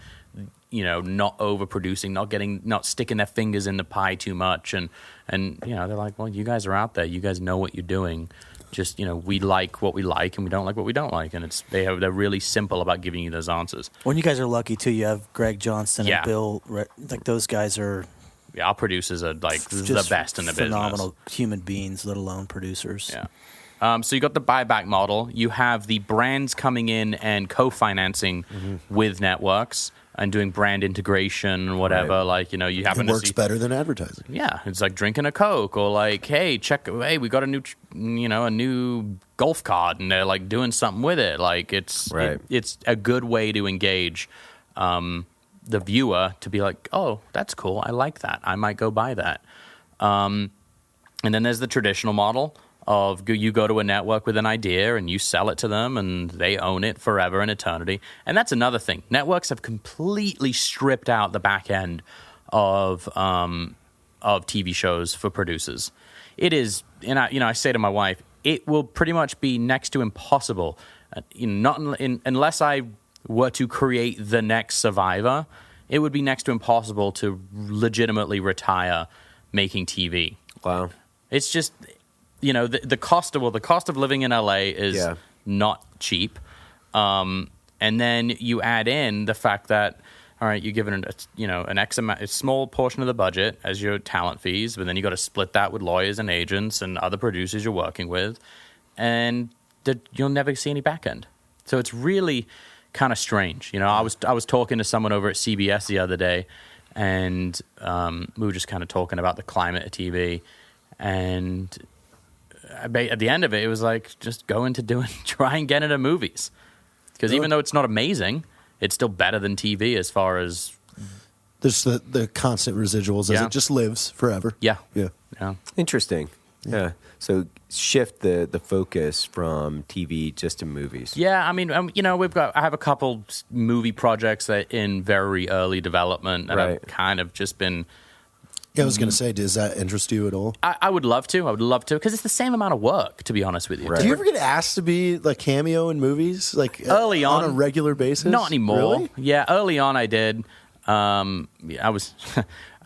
not overproducing, not sticking their fingers in the pie too much, and they're like, well, you guys are out there, you guys know what you're doing. Just we like what we like, and we don't like what we don't like, and they're really simple about giving you those answers. When you guys are lucky too, you have Greg Johnston and Bill. Like those guys are. Yeah, our producers are like the best in the phenomenal business. Human beings, let alone producers. Yeah. So you got the buyback model. You have the brands coming in and co-financing with networks and doing brand integration and whatever. Right. Like, you happen It works better than advertising. Yeah, it's like drinking a Coke, or like, hey, we got a new golf cart, and they're like doing something with it. Like it's a good way to engage the viewer to be like, oh, that's cool, I like that, I might go buy that. And then there's the traditional model of you go to a network with an idea and you sell it to them and they own it forever and eternity. And that's another thing. Networks have completely stripped out the back end of TV shows for producers. It is, and I say to my wife, it will pretty much be next to impossible, unless I were to create the next Survivor, it would be next to impossible to legitimately retire making TV. Wow. It's just, the cost of living in LA is not cheap. And then you add in the fact that, all right, you're given an X amount, a small portion of the budget as your talent fees, but then you got to split that with lawyers and agents and other producers you're working with, and you'll never see any back end. So it's really kind of strange. I was talking to someone over at CBS the other day, and we were just kind of talking about the climate of TV, and at the end of it was like, just go into try and get into movies, because even though it's not amazing, it's still better than TV as far as there's the constant residuals as it just lives forever. Yeah. Interesting. Yeah. So shift the focus from TV just to movies. Yeah, I mean, I have a couple movie projects that in very early development that have kind of just been. Yeah, I was going to say, does that interest you at all? I would love to. Because it's the same amount of work, to be honest with you. Right. Do you ever get asked to be like cameo in movies, like early on a regular basis? Not anymore. Really? Yeah, early on I did. I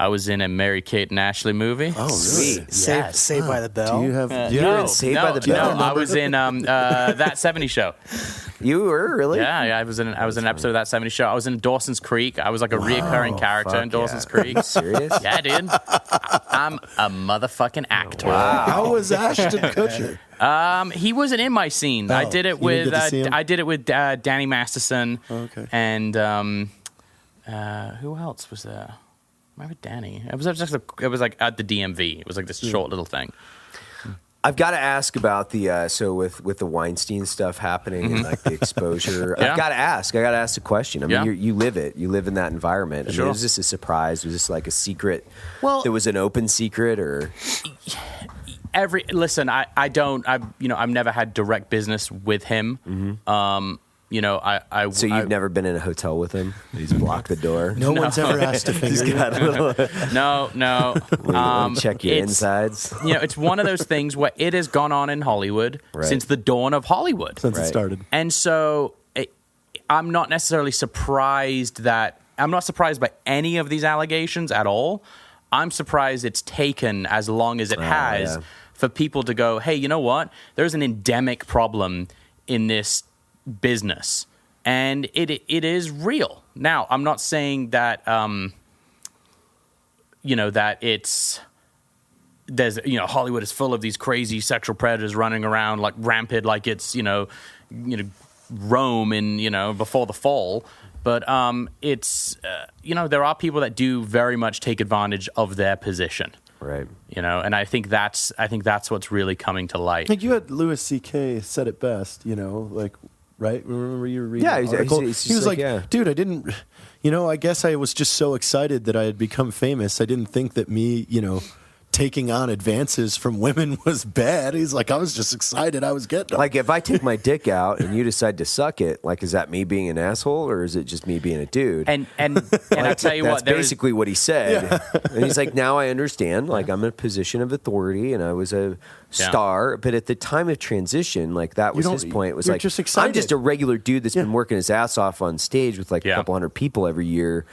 was in a Mary Kate and Ashley movie. Oh, really? Yes. Saved by the Bell. Do you have? You were in Saved by the Bell? No, I was in That 70s Show. You were really? Yeah, I was in an episode of That 70s Show. I was in Dawson's Creek. I was like a reoccurring character in Dawson's Creek. Are you serious? Yeah, dude. I'm a motherfucking actor. Wow. How was Ashton Kutcher? He wasn't in my scene. Oh, I did it you didn't with get to see him? Danny Masterson. Oh, okay. And who else was there? Maybe Danny. It was like at the DMV. It was like this short little thing. I've got to ask about the so with the Weinstein stuff happening and like the exposure. Yeah. I got to ask a question. I mean, Yeah. you live it. You live in that environment. I Sure. mean, was this a surprise? Was this like a secret? Well- it was an open secret, or Listen, I've never had direct business with him. Mm-hmm. So you've never been in a hotel with him? He's blocked the door. No one's ever asked to finger you. No. Check your it's- insides. It's one of those things where it has gone on in Hollywood Right. since the dawn of Hollywood. Since it Right. started. And so I'm not necessarily surprised by any of these allegations at all. I'm surprised it's taken as long as it has yeah. for people to go, hey, you know what? There's an endemic problem in this business, and it is real. Now, I'm not saying that that it's Hollywood is full of these crazy sexual predators running around like rampant, like it's Rome in before the fall. But it's there are people that do very much take advantage of their position. Right. And I think that's what's really coming to light. Like you had Louis C.K. said it best, right? Remember you were reading Yeah, the article? he's He was like, yeah. dude, I didn't, I guess I was just so excited that I had become famous. I didn't think that me, taking on advances from women was bad. He's like, I was just excited I was getting them. Like, if I take my dick out and you decide to suck it, like, is that me being an asshole or is it just me being a dude? And I tell you That's what, there is basically what he said. And he's like, now I understand. Like, I'm in a position of authority and I was a star. But at the time of transition, like, that was his point. Was you're like, just excited. I'm just a regular dude that's been working his ass off on stage with like a couple hundred people every year.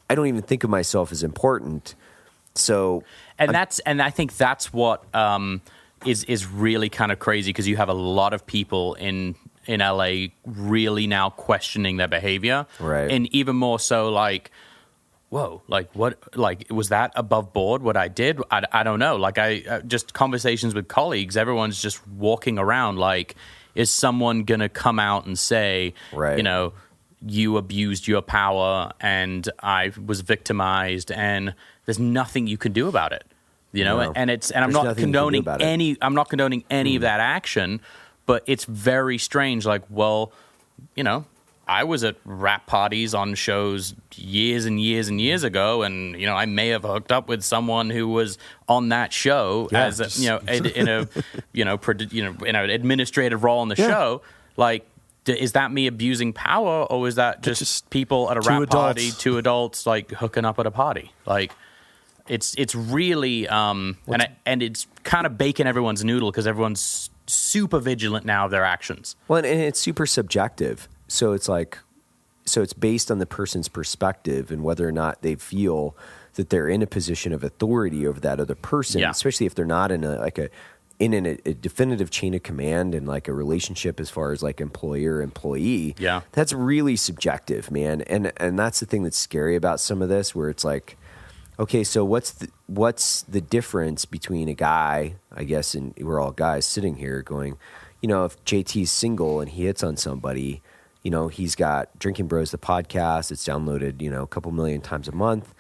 I don't even think of myself as important. So, and I think that's what is really kind of crazy, because you have a lot of people in LA really now questioning their behavior, right? And even more so, like, whoa, like what, like was that above board what I did? I don't know. Like I just conversations with colleagues, everyone's just walking around like, is someone gonna come out and say, right, you know, you abused your power and I was victimized and there's nothing you can do about it, you know. No. And I'm not condoning any of that action, but it's very strange. Like, well, you know, I was at rap parties on shows years and years and years ago, and you know, I may have hooked up with someone who was on that show as a, you know, in a in an administrative role on the show. Like, is that me abusing power, or is that just people at a rap party, two adults like hooking up at a party? Like, it's really and it's kind of baking everyone's noodle because everyone's super vigilant now of their actions. Well, and it's super subjective. So it's like, so it's based on the person's perspective and whether or not they feel that they're in a position of authority over that other person, especially if they're not in a definitive chain of command and like a relationship as far as like employer employee. Yeah, that's really subjective, man. And that's the thing that's scary about some of this, where it's like, okay, so what's the difference between a guy, I guess, and we're all guys sitting here going, you know, if JT's single and he hits on somebody, you know, he's got Drinking Bros, the podcast. It's downloaded, you know, a couple million times a month.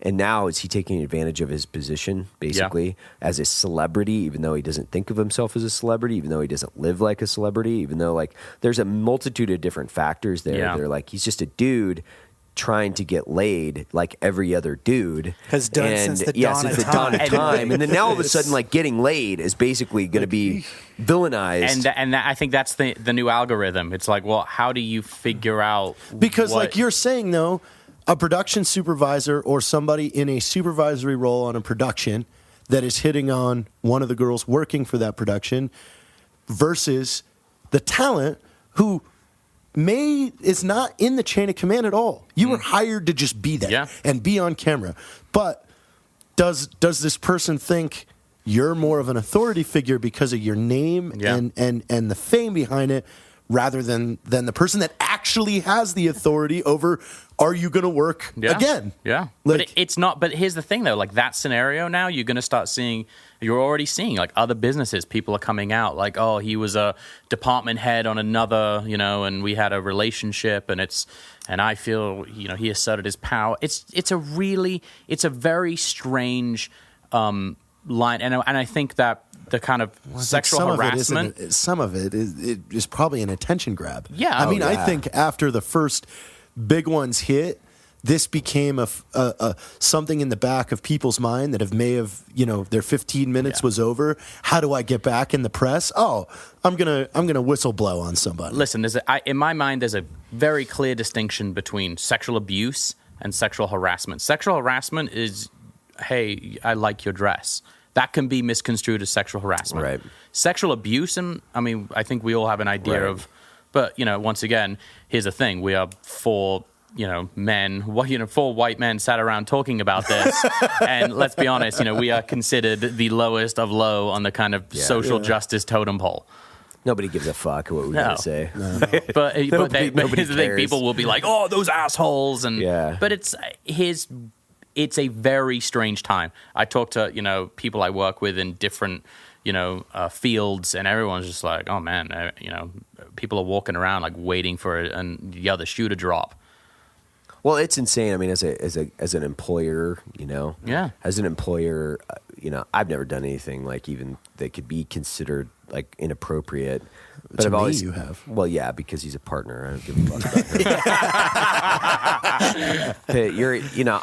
And now is he taking advantage of his position, basically, as a celebrity, even though he doesn't think of himself as a celebrity, even though he doesn't live like a celebrity, even though, like, there's a multitude of different factors there. Yeah. They're like, he's just a dude trying to get laid like every other dude. Has done since the dawn of time. And then now all of a sudden, like, getting laid is basically going to be villainized. And I think that's the new algorithm. It's like, well, how do you figure out? Because like you're saying, though, a production supervisor or somebody in a supervisory role on a production that is hitting on one of the girls working for that production versus the talent who is not in the chain of command at all. You were hired to just be there and be on camera. But does this person think you're more of an authority figure because of your name and the fame behind it, rather than the person that actually has the authority over, are you going to work again? Yeah. Like, but it's not. But here's the thing, though. Like, that scenario now, you're going to start seeing, you're already seeing, like, other businesses, people are coming out, like, oh, he was a department head on another, you know, and we had a relationship, and I feel, you know, he asserted his power. It's a very strange line. And I think that the kind of sexual harassment. Some of it is probably an attention grab. Yeah. I mean, I think after the first big ones hit, this became a something in the back of people's mind that may have, you know, their 15 minutes was over. How do I get back in the press? Oh, I'm gonna whistle blow on somebody. Listen, in my mind, there's a very clear distinction between sexual abuse and sexual harassment. Sexual harassment is, hey, I like your dress. That can be misconstrued as sexual harassment. Right. Sexual abuse, and I mean, I think we all have an idea of, but, you know, once again, here's the thing: we are four white men sat around talking about this, and let's be honest, you know, we are considered the lowest of low on the kind of social justice totem pole. Nobody gives a fuck what we're going to say. No. But here's the thing: people will be like, "Oh, those assholes," and but it's a very strange time. I talk to, you know, people I work with in different, you know, fields, and everyone's just like, oh man, you know, people are walking around like waiting for the other shoe to drop. Well, it's insane. I mean, as an employer, you know, as an employer, you know, I've never done anything like even that could be considered like inappropriate. But I've always, you have. Well, yeah, because he's a partner. I don't give a fuck about him. But you know,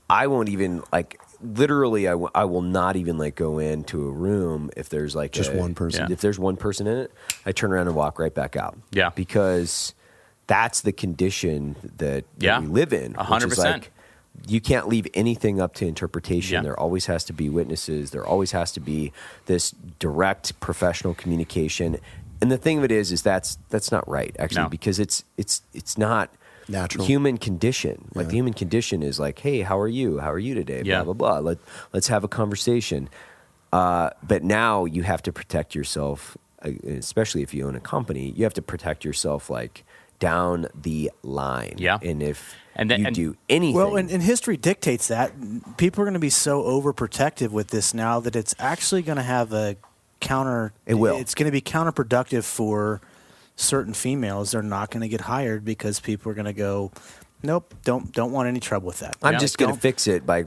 I won't even, like, literally, I will not even like go into a room if there's like Just one person. Yeah. If there's one person in it, I turn around and walk right back out. Yeah. Because that's the condition that Yeah. we live in. 100%. Which is like, you can't leave anything up to interpretation. Yeah. There always has to be witnesses. There always has to be this direct professional communication. And the thing of it is that's not right, actually, No. because it's not Natural. human condition. Like the human condition is like, hey, how are you? How are you today? Yeah. Blah blah blah. Let's have a conversation. But now you have to protect yourself, especially if you own a company. You have to protect yourself like down the line. Yeah. And if And then- you and- do anything, Well, and history dictates that. People are going to be so overprotective with this now that it's actually going to have a counter. It will. It's going to be counterproductive for certain females. They're not going to get hired because people are going to go, nope, don't want any trouble with that. I'm Yeah. just going to Don't- fix it by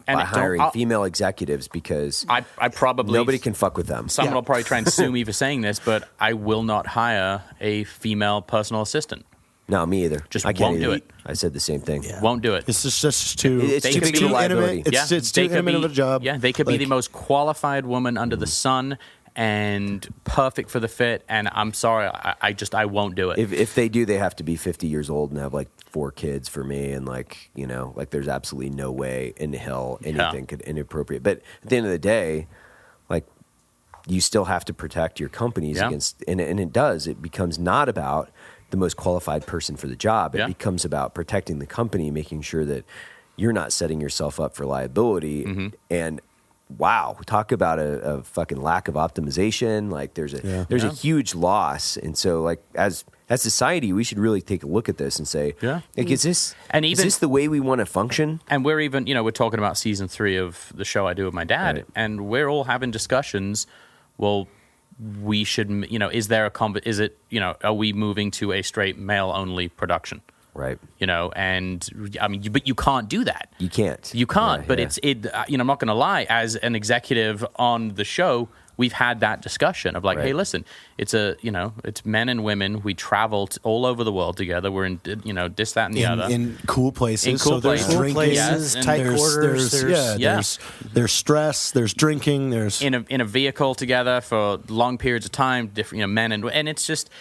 And hiring I'll- female executives because I probably nobody can fuck with them. Someone Yeah. will probably try and sue me for saying this, but I will not hire a female personal assistant. No, me either. Just I can't won't do either. it. I said the same thing. Yeah. Won't do it. It's just too. It's They too could big be of a too liability. intimate. It's they too could intimate of a job. Yeah, they could be Like- the most qualified woman under the sun and perfect for the fit. And I'm sorry, I won't do it. If they do, they have to be 50 years old and have like 4 kids for me, and like like there's absolutely no way in hell anything could inappropriate. But at the end of the day, like you still have to protect your companies Yeah. against, and it does. It becomes not about the most qualified person for the job. It Yeah. becomes about protecting the company, making sure that you're not setting yourself up for liability. Mm-hmm. And wow, talk about a fucking lack of optimization. Like there's a huge loss. And so like as society, we should really take a look at this and say, Yeah. like, is this And is the way we want to function? And we're even, we're talking about season 3 of the show I do with my dad, Right. and we're all having discussions. Well, we should, is there is it, are we moving to a straight male only production? Right. And I mean, but you can't do that. You can't. You can't. Yeah, but yeah. I'm not going to lie. As an executive on the show, we've had that discussion of like, Right. hey, listen, it's it's men and women. We travel all over the world together. We're in, this, that, and the other. in cool places. In cool so there's places. drinking, Places, Yes, tight quarters, there's stress, there's drinking, there's in a vehicle together for long periods of time, different men and it's just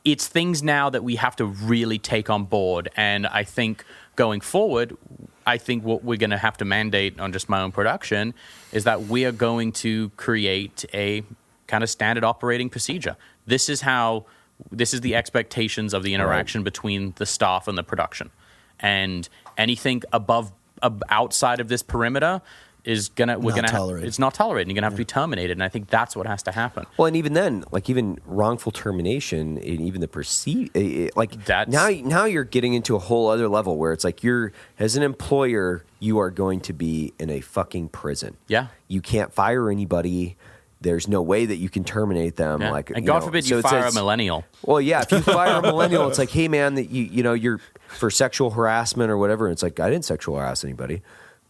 it's things now that we have to really take on board. And I think going forward, I think what we're going to have to mandate on just my own production is that we are going to create a kind of standard operating procedure. This is the expectations of the interaction between the staff and the production, and anything outside of this perimeter is tolerated. it's not tolerated. You're gonna have to be terminated, and I think that's what has to happen. Well, and even then, like even wrongful termination, and even the That's- now you're getting into a whole other level where it's like you're as an employer, you are going to be in a fucking prison. Yeah. You can't fire anybody. There's no way that you can terminate them. Yeah. Like, and God forbid so you it's- fire a it's- millennial. Well, yeah, if you fire a millennial, it's like, hey man, that you're for sexual harassment or whatever. It's like I didn't sexual harass anybody.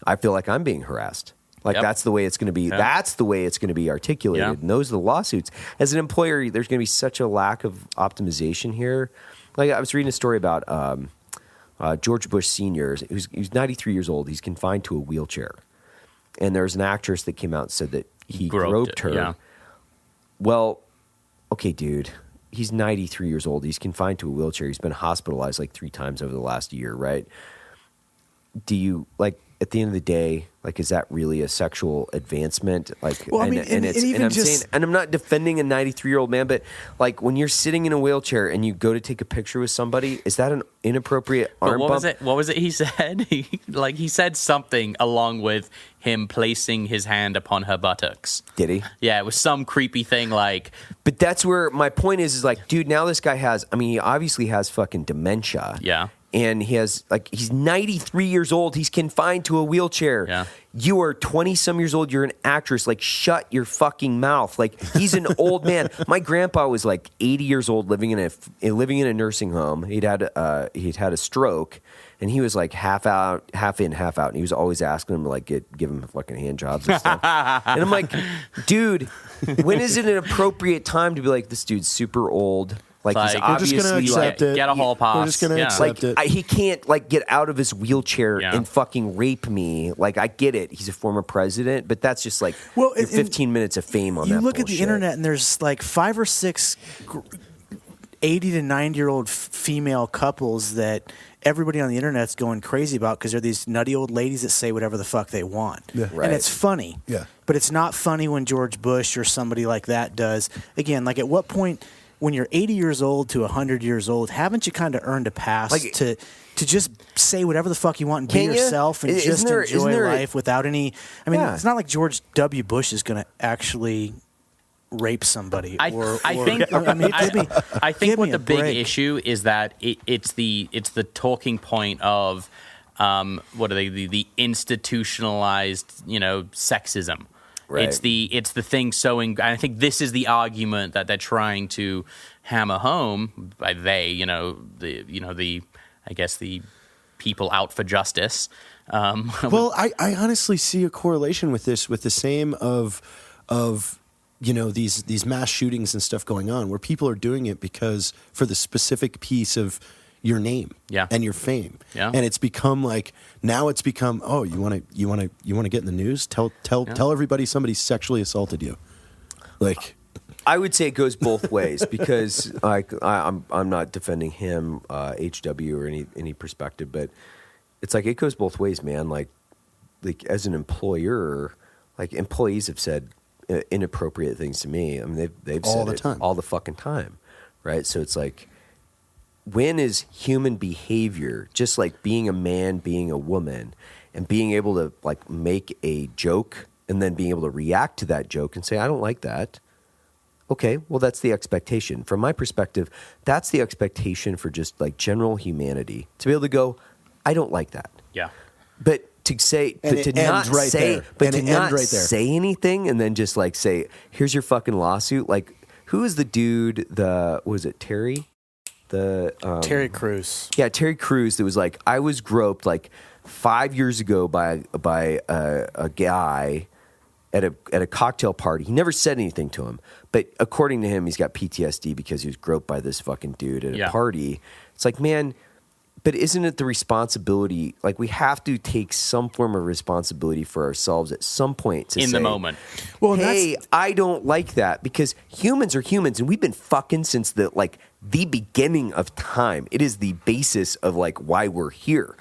I feel like I'm being harassed. Like Yep. that's the way it's going to be. Yeah. That's the way it's going to be articulated. Yeah. And those are the lawsuits. As an employer, there's going to be such a lack of optimization here. Like I was reading a story about George Bush Sr. He's 93 years old. He's confined to a wheelchair, and there's an actress that came out and said that he groped her. Yeah. Well, okay, dude. He's 93 years old. He's confined to a wheelchair. He's been hospitalized like 3 times over the last year, right? Do you, like, at the end of the day, like, is that really a sexual advancement? Like, Well, I mean, and even I'm just- saying, and I'm not defending a 93-year-old man, but like when you're sitting in a wheelchair and you go to take a picture with somebody, is that an inappropriate But arm what bump? was it? What was it he said? He said something along with him placing his hand upon her buttocks. Did he? Yeah, it was some creepy thing like, But that's where my point is like, dude, now this guy has, I mean, he obviously has fucking dementia. Yeah. And he has, like, he's 93 years old. He's confined to a wheelchair. Yeah. You are 20-some years old. You're an actress. Like, shut your fucking mouth. Like, he's an old man. My grandpa was, like, 80 years old living in a nursing home. He'd had a stroke. And he was like half out, half in, half out. And he was always asking him to like give him fucking hand jobs and stuff. And I'm like, dude, when is it an appropriate time to be like, this dude's super old? Like, It's he's like, we're just obviously going to accept it. get a hall pass. We're just going to Yeah. accept it. he can't like get out of his wheelchair Yeah. and fucking rape me. Like, I get it. He's a former president, but that's just like Well, your and 15 minutes of fame on you that look at the bullshit. internet and there's like 5 or 6 80 to 90-year-old female couples that everybody on the internet's going crazy about because they're these nutty old ladies that say whatever the fuck they want. Yeah. Right. And it's funny. Yeah. But it's not funny when George Bush or somebody like that does. Again, like at what point when you're 80 years old to 100 years old, haven't you kind of earned a pass Like- to just say whatever the fuck you want and be Can ya? yourself and Isn't just there- enjoy isn't there a- life without any I mean, Yeah. it's not like George W. Bush is going to actually rape somebody. I think I mean, give me- I think give what me the a big break. issue is that it's the talking point of what are they the institutionalized sexism. Right. It's the thing sowing. I think this is the argument that they're trying to hammer home by the I guess the people out for justice. Well, I honestly see a correlation with this, with the same of these mass shootings and stuff going on, where people are doing it because for the specific piece of your name and your fame, and it's become like now it's become you want to get in the news, tell everybody somebody sexually assaulted you, like. I would say it goes both ways because I'm not defending him, HW or any perspective, but it's like it goes both ways, man. Like as an employer, like employees have said inappropriate things to me. I mean, they've All said the it time. all the fucking time, right? So it's like, when is human behavior, just like being a man, being a woman, and being able to like make a joke and then being able to react to that joke and say, I don't like that. Okay, well, that's the expectation. From my perspective, that's the expectation for just like general humanity, to be able to go, I don't like that. Yeah. But to say, And but to it not ends right say, there. but And to it ends not right there. say anything, and then just like say, here's your fucking lawsuit. Like, who is the dude? Was it Terry? Terry Crews. Yeah, Terry Crews. That was like, I was groped like 5 years ago by a guy at a cocktail party. He never said anything to him, but according to him, he's got PTSD because he was groped by this fucking dude at a party. It's like, man, but isn't it the responsibility? Like, we have to take some form of responsibility for ourselves at some point to In say, the moment. Well, and hey, I don't like that, because humans are humans, and we've been fucking since the beginning of time. It is the basis of like why we're here.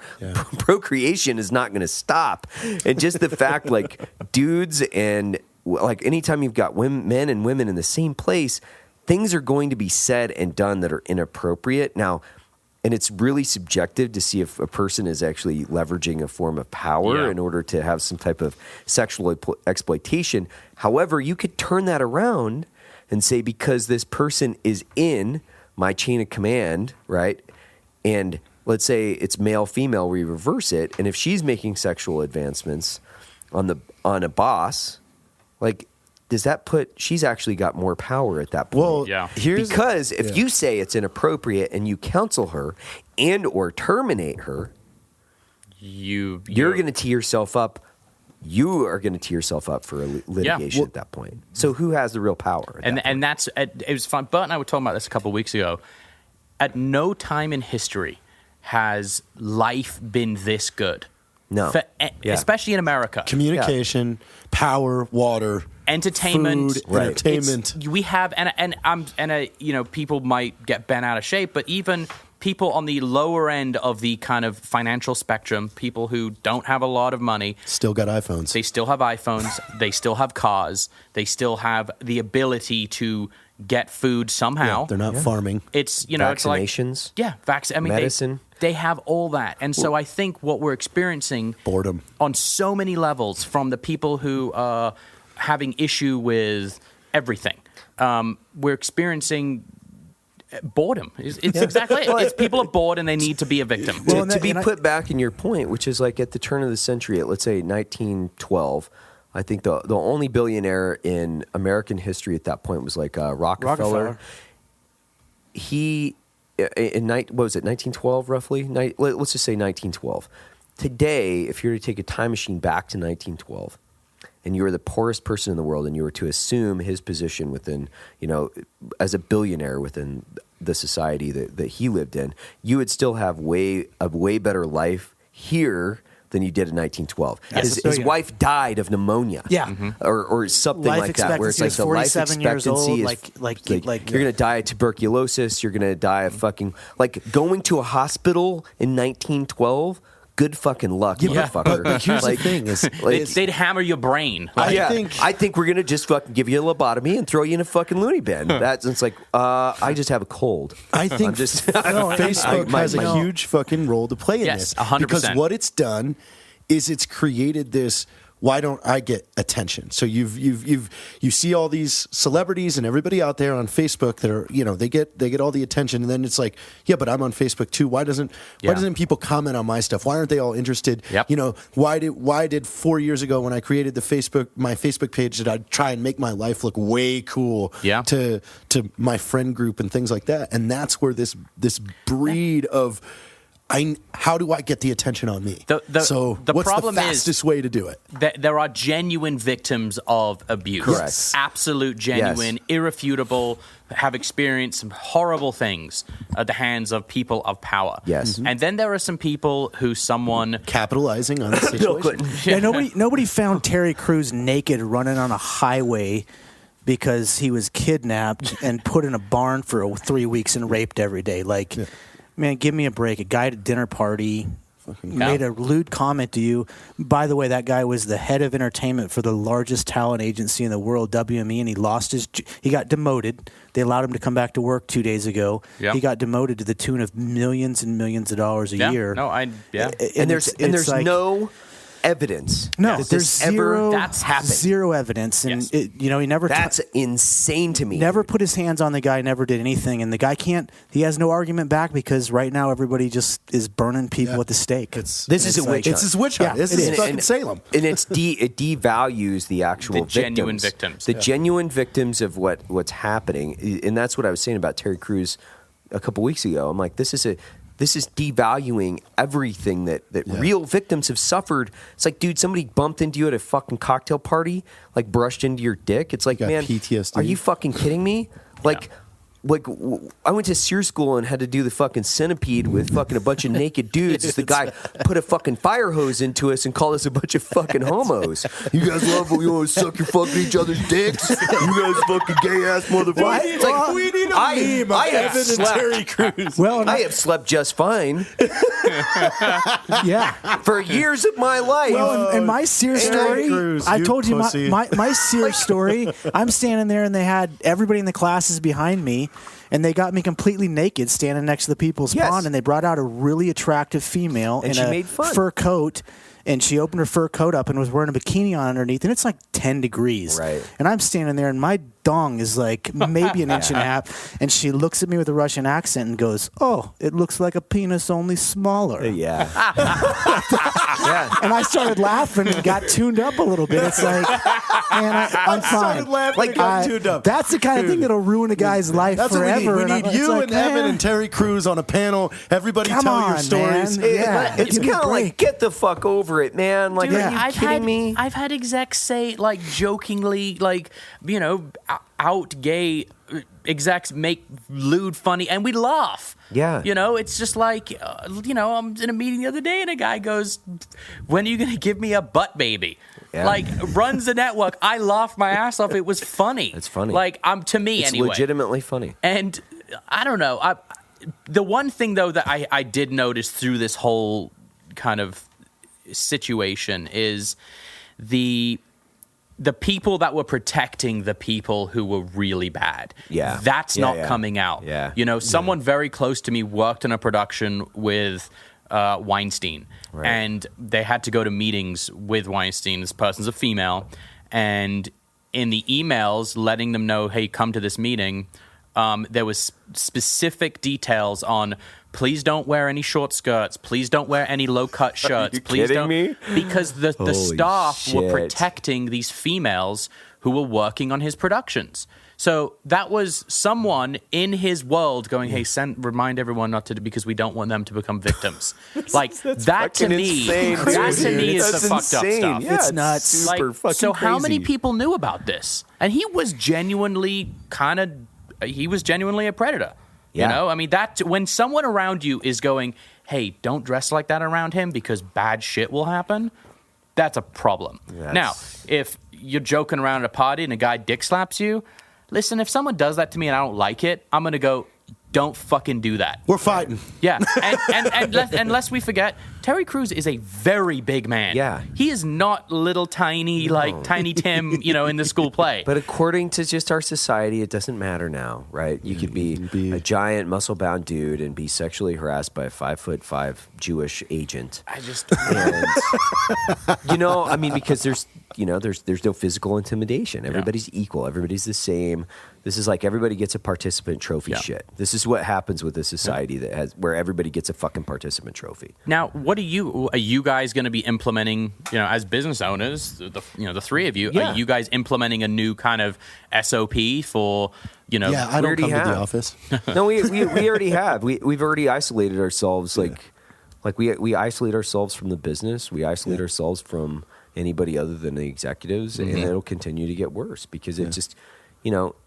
Procreation is not going to stop, and just the fact like dudes and like anytime you've got men and women in the same place, things are going to be said and done that are inappropriate. Now, and it's really subjective to see if a person is actually leveraging a form of power in order to have some type of sexual exploitation. However, you could turn that around and say, because this person is in my chain of command, right? And let's say it's male, female, we reverse it. And if she's making sexual advancements on a boss, like, does that put, she's actually got more power at that point? Well, Yeah. Because if you say it's inappropriate and you counsel her and or terminate her, you're going to tee yourself up. You are going to tee yourself up for a litigation at that point. So who has the real power? And that's it was fun. Bert and I were talking about this a couple of weeks ago. At no time in history has life been this good. No. Especially in America. Communication, power, water, Entertainment, food, entertainment. We have, people might get bent out of shape, but even people on the lower end of the kind of financial spectrum, people who don't have a lot of money, Still got iPhones. they still have iPhones, they still have cars, they still have the ability to get food somehow. They're not farming. It's it's like Vaccinations. medicine. They have all that, and so I think what we're experiencing Boredom. on so many levels, from the people who are having issue with everything, we're experiencing boredom. It's exactly it. It's people are bored and they need to be a victim. Well, To be put back in your point, which is like at the turn of the century, let's say 1912, I think the only billionaire in American history at that point was like Rockefeller. He, what was it, 1912 roughly? Let's just say 1912. Today, if you were to take a time machine back to 1912, and you were the poorest person in the world, and you were to assume his position within, as a billionaire within the society that he lived in, you would still have a way better life here than you did in 1912. His wife died of pneumonia. Yeah. Or something Life like that, where it's like the life 47 years expectancy old, is like you're going to die of tuberculosis, you're going to die of fucking, like going to a hospital in 1912, good fucking luck, motherfucker. But here's the thing is, They'd hammer your brain. I think we're going to just fucking give you a lobotomy and throw you in a fucking loony bin. It's like, I just have a cold. I think Facebook has a huge fucking role to play in Yes, this. 100%. Because what it's done is it's created this. Why don't I get attention? So you see all these celebrities and everybody out there on Facebook that are, they get all the attention, and then it's like, yeah, but I'm on Facebook too. Why doesn't people comment on my stuff? Why aren't they all interested? Yep. Why did 4 years ago when I created my Facebook page, did I try and make my life look way cool to my friend group and things like that? And that's where this breed of how do I get the attention on me? What's problem the fastest way to do it? There are genuine victims of abuse. Correct. Absolute, genuine, irrefutable, have experienced some horrible things at the hands of people of power. Yes. And then there are some people who someone... Capitalizing on the situation. Yeah, nobody found Terry Crews naked running on a highway because he was kidnapped and put in a barn for 3 weeks and raped every day. Man, give me a break. A guy at a dinner party made a lewd comment to you. By the way, that guy was the head of entertainment for the largest talent agency in the world, WME, and he got demoted. They allowed him to come back to work 2 days ago. Yep. He got demoted to the tune of millions and millions of dollars a year. And there's no evidence. No, that there's zero. That's happened. Zero evidence, and Yes. he never. That's insane to me. Never put his hands on the guy. Never did anything, and the guy can't. He has no argument back because right now everybody just is burning people at the stake. This is a witch hunt. It's his witch hunt. This is fucking Salem. And it devalues the actual genuine victims. The genuine victims of what's happening. And that's what I was saying about Terry Crews a couple weeks ago. I'm like, this is devaluing everything that real victims have suffered. It's like, dude, somebody bumped into you at a fucking cocktail party, like brushed into your dick. It's like, man, PTSD. are you fucking kidding me? I went to Sears School and had to do the fucking centipede with fucking a bunch of naked dudes. As the guy put a fucking fire hose into us and called us a bunch of fucking homos. You guys love when you want to suck your fucking each other's dicks? You guys fucking gay ass motherfuckers. It's like, we need a meme of Evan and Terry Crews. I have slept just fine. Yeah. For years of my life. Well, and my Sears story, Crews, I told you pussy. my Sears story, I'm standing there and they had everybody in the classes behind me, and they got me completely naked standing next to the people's pond, and they brought out a really attractive female And in she a made fun. fur coat. And she opened her fur coat up and was wearing a bikini on underneath, and it's like 10 degrees. Right. And I'm standing there, and my dong is like maybe an inch and a half. And she looks at me with a Russian accent and goes, "Oh, it looks like a penis, only smaller." Yeah. And I started laughing and got tuned up a little bit. It's like, man, I'm fine. tuned up. That's the kind of thing that'll ruin a guy's life That's forever. what we need. We need It's you like, and Evan man, and Terry Crews on a panel. Everybody Come tell your on, stories. man. Yeah. It's Give me a kind of like, break. get the fuck over it, man. Like, Dude, are you kidding me? I've had execs say, like, jokingly, like, out gay execs make lewd funny, and we laugh. Yeah. It's just like, I'm in a meeting the other day, and a guy goes, "When are you going to give me a butt baby?" Yeah. Like, runs the network. I laughed my ass off. It was funny. It's funny. Like, to me, It's anyway. legitimately funny. And I don't know. The one thing, though, that I did notice through this whole kind of situation is the people that were protecting the people who were really bad. Yeah. That's Yeah, not yeah. coming out. Yeah. Someone very close to me worked in a production with Weinstein. Right. And they had to go to meetings with Weinstein. This person's a female. And in the emails letting them know, hey, come to this meeting, there was specific details on, please don't wear any short skirts. Please don't wear any low-cut shirts. you Please kidding don't, me? because the Holy staff were shit. protecting these females who were working on his productions. So that was someone in his world going, "Hey, remind everyone not to do because we don't want them to become victims." Like that to fucking me, insane, that to dude. me is That's the fucked up insane. stuff. Yeah, It's nuts. super fucking So how many crazy. people knew about this? And he was genuinely a predator. Yeah. You know, I mean, that when someone around you is going, "Hey, don't dress like that around him because bad shit will happen," that's a problem. Now, if you're joking around at a party and a guy dick slaps you, listen, if someone does that to me and I don't like it, I'm going to go, don't fucking do that. We're fighting. Yeah. And lest we forget, Terry Crews is a very big man. Yeah. He is not little tiny, like Tiny Tim, in the school play. But according to just our society, it doesn't matter now, right? You could be a giant, muscle-bound dude and be sexually harassed by a 5'5" Jewish agent. I just... And I mean, because there's no physical intimidation. Everybody's equal. Everybody's the same. This is like everybody gets a participant trophy shit. This is what happens with a society where everybody gets a fucking participant trophy. Now, what are you guys going to be implementing, as business owners, the three of you, Yeah. are you guys implementing a new kind of SOP for, Yeah, I don't already come to have. the office. No, we already have. We've already isolated ourselves. Like we isolate ourselves from the business. We isolate ourselves from anybody other than the executives, and it'll continue to get worse because it just,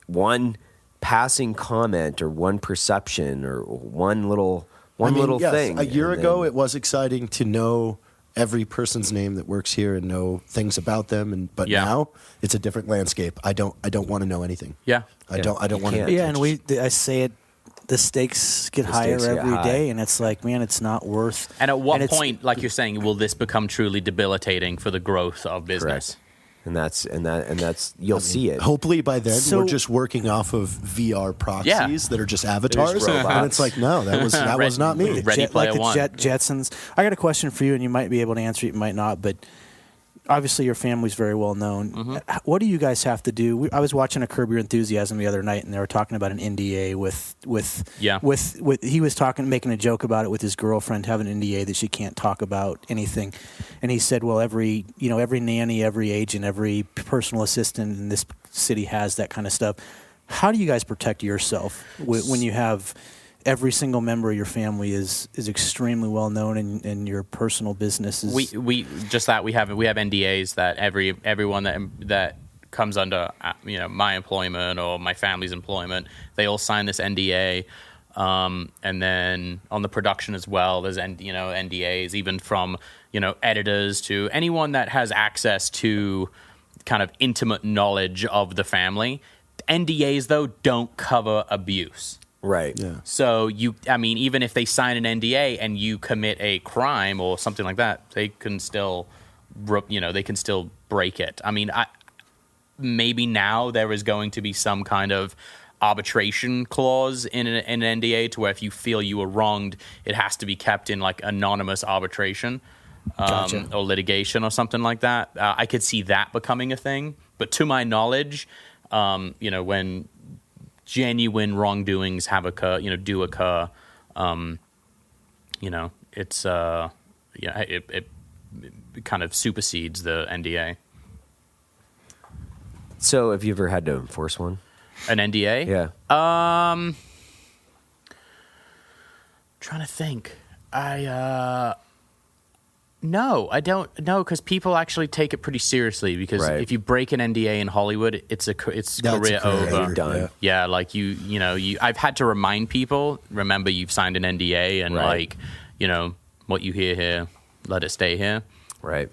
one passing comment or one perception or one little Yes, thing. a year and ago, then- it was exciting to know every person's name that works here and know things about them. But Yeah. now it's a different landscape. I don't want to know anything. Yeah. I don't want to. can't. Yeah, and I say it. The stakes get higher stakes get every high. day, and it's like, man, it's not worth. And at what it's- point, like you're saying, will this become truly debilitating for the growth of business? Correct. And that's you'll see it. Hopefully by then So- we're just working off of VR proxies that are just avatars, robots. and it's like, no, that was not me. Ready Player like the One. Jetsons. I got a question for you, and you might be able to answer it, you might not, but obviously your family's very well known. Mm-hmm. What do you guys have to do? I was watching a Curb Your Enthusiasm the other night, and they were talking about an NDA with he was making a joke about it with his girlfriend having an NDA that she can't talk about anything, and he said, well, every nanny, every agent, every personal assistant in this city has that kind of stuff. How do you guys protect yourself when you have every single member of your family is extremely well known and your personal business is We have NDAs that everyone that comes under my employment or my family's employment, they all sign this NDA, and then on the production as well, there's NDAs even from editors to anyone that has access to kind of intimate knowledge of the family. NDAs though don't cover abuse. Right. Yeah. So even if they sign an NDA and you commit a crime or something like that, they can still, break it. I mean, maybe now there is going to be some kind of arbitration clause in an NDA to where if you feel you were wronged, it has to be kept in like anonymous arbitration Gotcha. or litigation or something like that. I could see that becoming a thing. But to my knowledge, when genuine wrongdoings do occur, it's it kind of supersedes the NDA. So, have you ever had to enforce one? An NDA? Yeah. Trying to think. No, I don't know because people actually take it pretty seriously because Right. if you break an NDA in Hollywood, it's career over. Done. Yeah, like I've had to remind people, remember you've signed an NDA and Right. what you hear here, let it stay here. Right.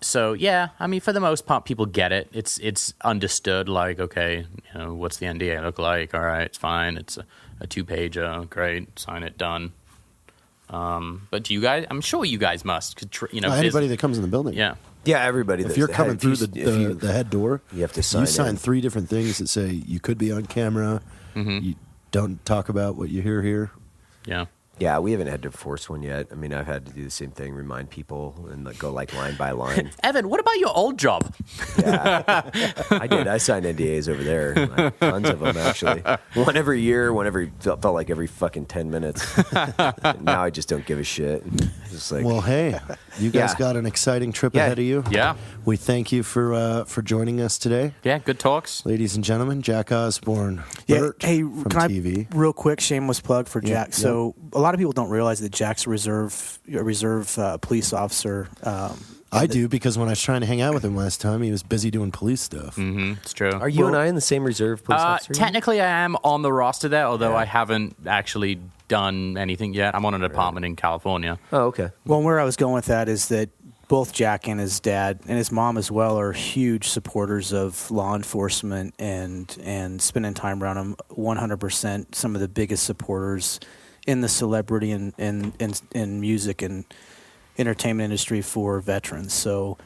So yeah, I mean for the most part people get it. It's understood like, okay, what's the NDA look like? All right, it's fine. It's a 2-pager. Great. Sign it, done. But do you guys? I'm sure you guys must. Anybody that comes in the building. Yeah. Yeah, everybody. If you're coming through the head door, you have to you sign in. 3 different things that say you could be on camera. Mm-hmm. You don't talk about what you hear here. Yeah. Yeah, we haven't had to force one yet. I mean, I've had to do the same thing, remind people and go like line by line. Evan, what about your old job? Yeah, I did. I signed NDAs over there, like, tons of them actually. One every year, felt like every fucking 10 minutes. Now I just don't give a shit. Just like, Well, hey, you guys Yeah. got an exciting trip Yeah. ahead of you. Yeah. We thank you for joining us today. Yeah, good talks. Ladies and gentlemen, Jack Osborne, Yeah. Bert Hey, from can TV. I real quick shameless plug for Yeah, Jack? So a lot of people don't realize that Jack's a reserve police officer. I do, because when I was trying to hang out with him last time, he was busy doing police stuff. It's true. are you and I in the same reserve police officer? Technically, I am on the roster there, although I haven't actually done anything yet. I'm on an apartment in California. Oh, okay. Well, where I was going with that is that both Jack and his dad and his mom as well are huge supporters of law enforcement and spending time around them. 100%, some of the biggest supporters in the celebrity and music and entertainment industry for veterans. So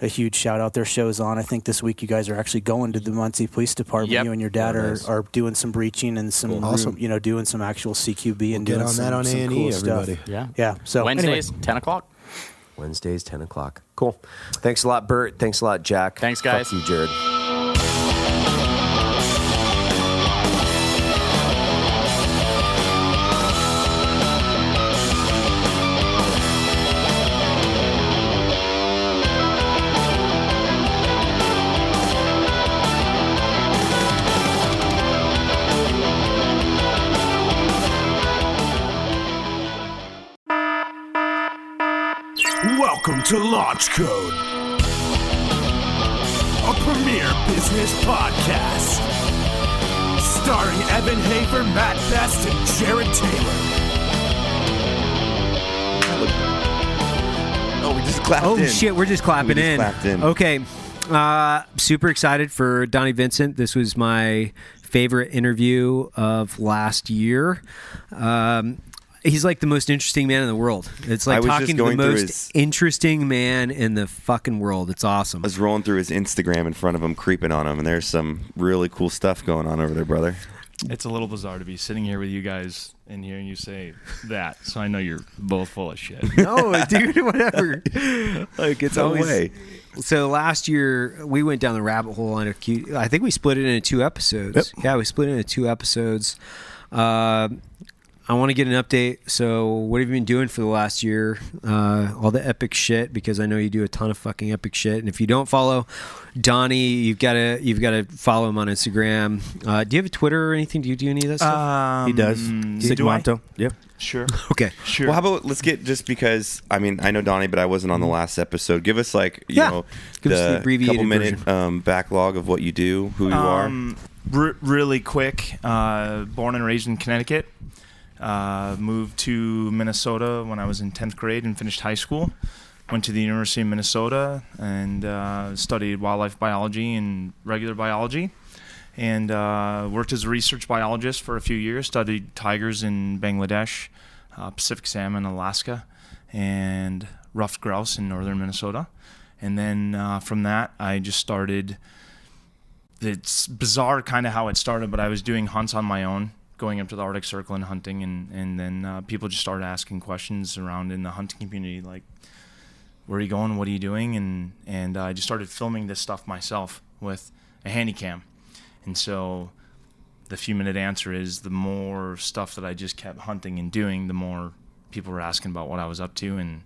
a huge shout out. Their show's on. I think this week you guys are actually going to the Muncie Police Department. Yep. You and your dad nice. are doing some breaching and some Awesome. doing some actual CQB and Get doing on some, that on some A&E, cool stuff. everybody. Yeah. Yeah. So Wednesdays, anyway. 10 o'clock. Wednesdays, 10 o'clock. Cool. Thanks a lot, Bert. Thanks a lot, Jack. Thanks, guys. Fuck you, Jared. Welcome to Launch Code, a premier business podcast. Starring Evan Hafer, Matt Best, and Jared Taylor. Oh, we just clapped Oh in. shit, we're just clapping We just in. clapped in. Okay. Super excited for Donnie Vincent. This was my favorite interview of last year. He's like the most interesting man in the world. It's I like was just talking to the going through most his- interesting man in the fucking world. It's awesome. I was rolling through his Instagram in front of him, creeping on him, and there's some really cool stuff going on over there, brother. It's a little bizarre to be sitting here with you guys and hearing you say that. So I know you're both full of shit. No, dude, whatever. Like it's No always. way. So last year we went down the rabbit hole on I think we split it into 2 episodes. Yeah, we split it into 2 episodes. I want to get an update. So what have you been doing for the last year? All the epic shit, because I know you do a ton of fucking epic shit. And if you don't follow Donnie, you've got to follow him on Instagram. Do you have a Twitter or anything? Do you do any of that stuff? He does. Sigmonto. Yeah. Sure. Okay. Sure. Well, how about let's get, just because I mean I know Donnie, but I wasn't on the last episode. Give us like you Yeah. know Give us the the abbreviated couple-minute backlog of what you do, who you are. Really quick. Born and raised in Connecticut. Moved to Minnesota when I was in 10th grade and finished high school. Went to the University of Minnesota and studied wildlife biology and regular biology. And worked as a research biologist for a few years. Studied tigers in Bangladesh, Pacific salmon in Alaska, and ruffed grouse in northern Minnesota. And then from that, I just started. It's bizarre kind of how it started, but I was doing hunts on my own, going up to the Arctic Circle and hunting, and then people just started asking questions around in the hunting community, like, where are you going, what are you doing? And I just started filming this stuff myself with a handy cam. And so the few-minute answer is the more stuff that I just kept hunting and doing, the more people were asking about what I was up to. And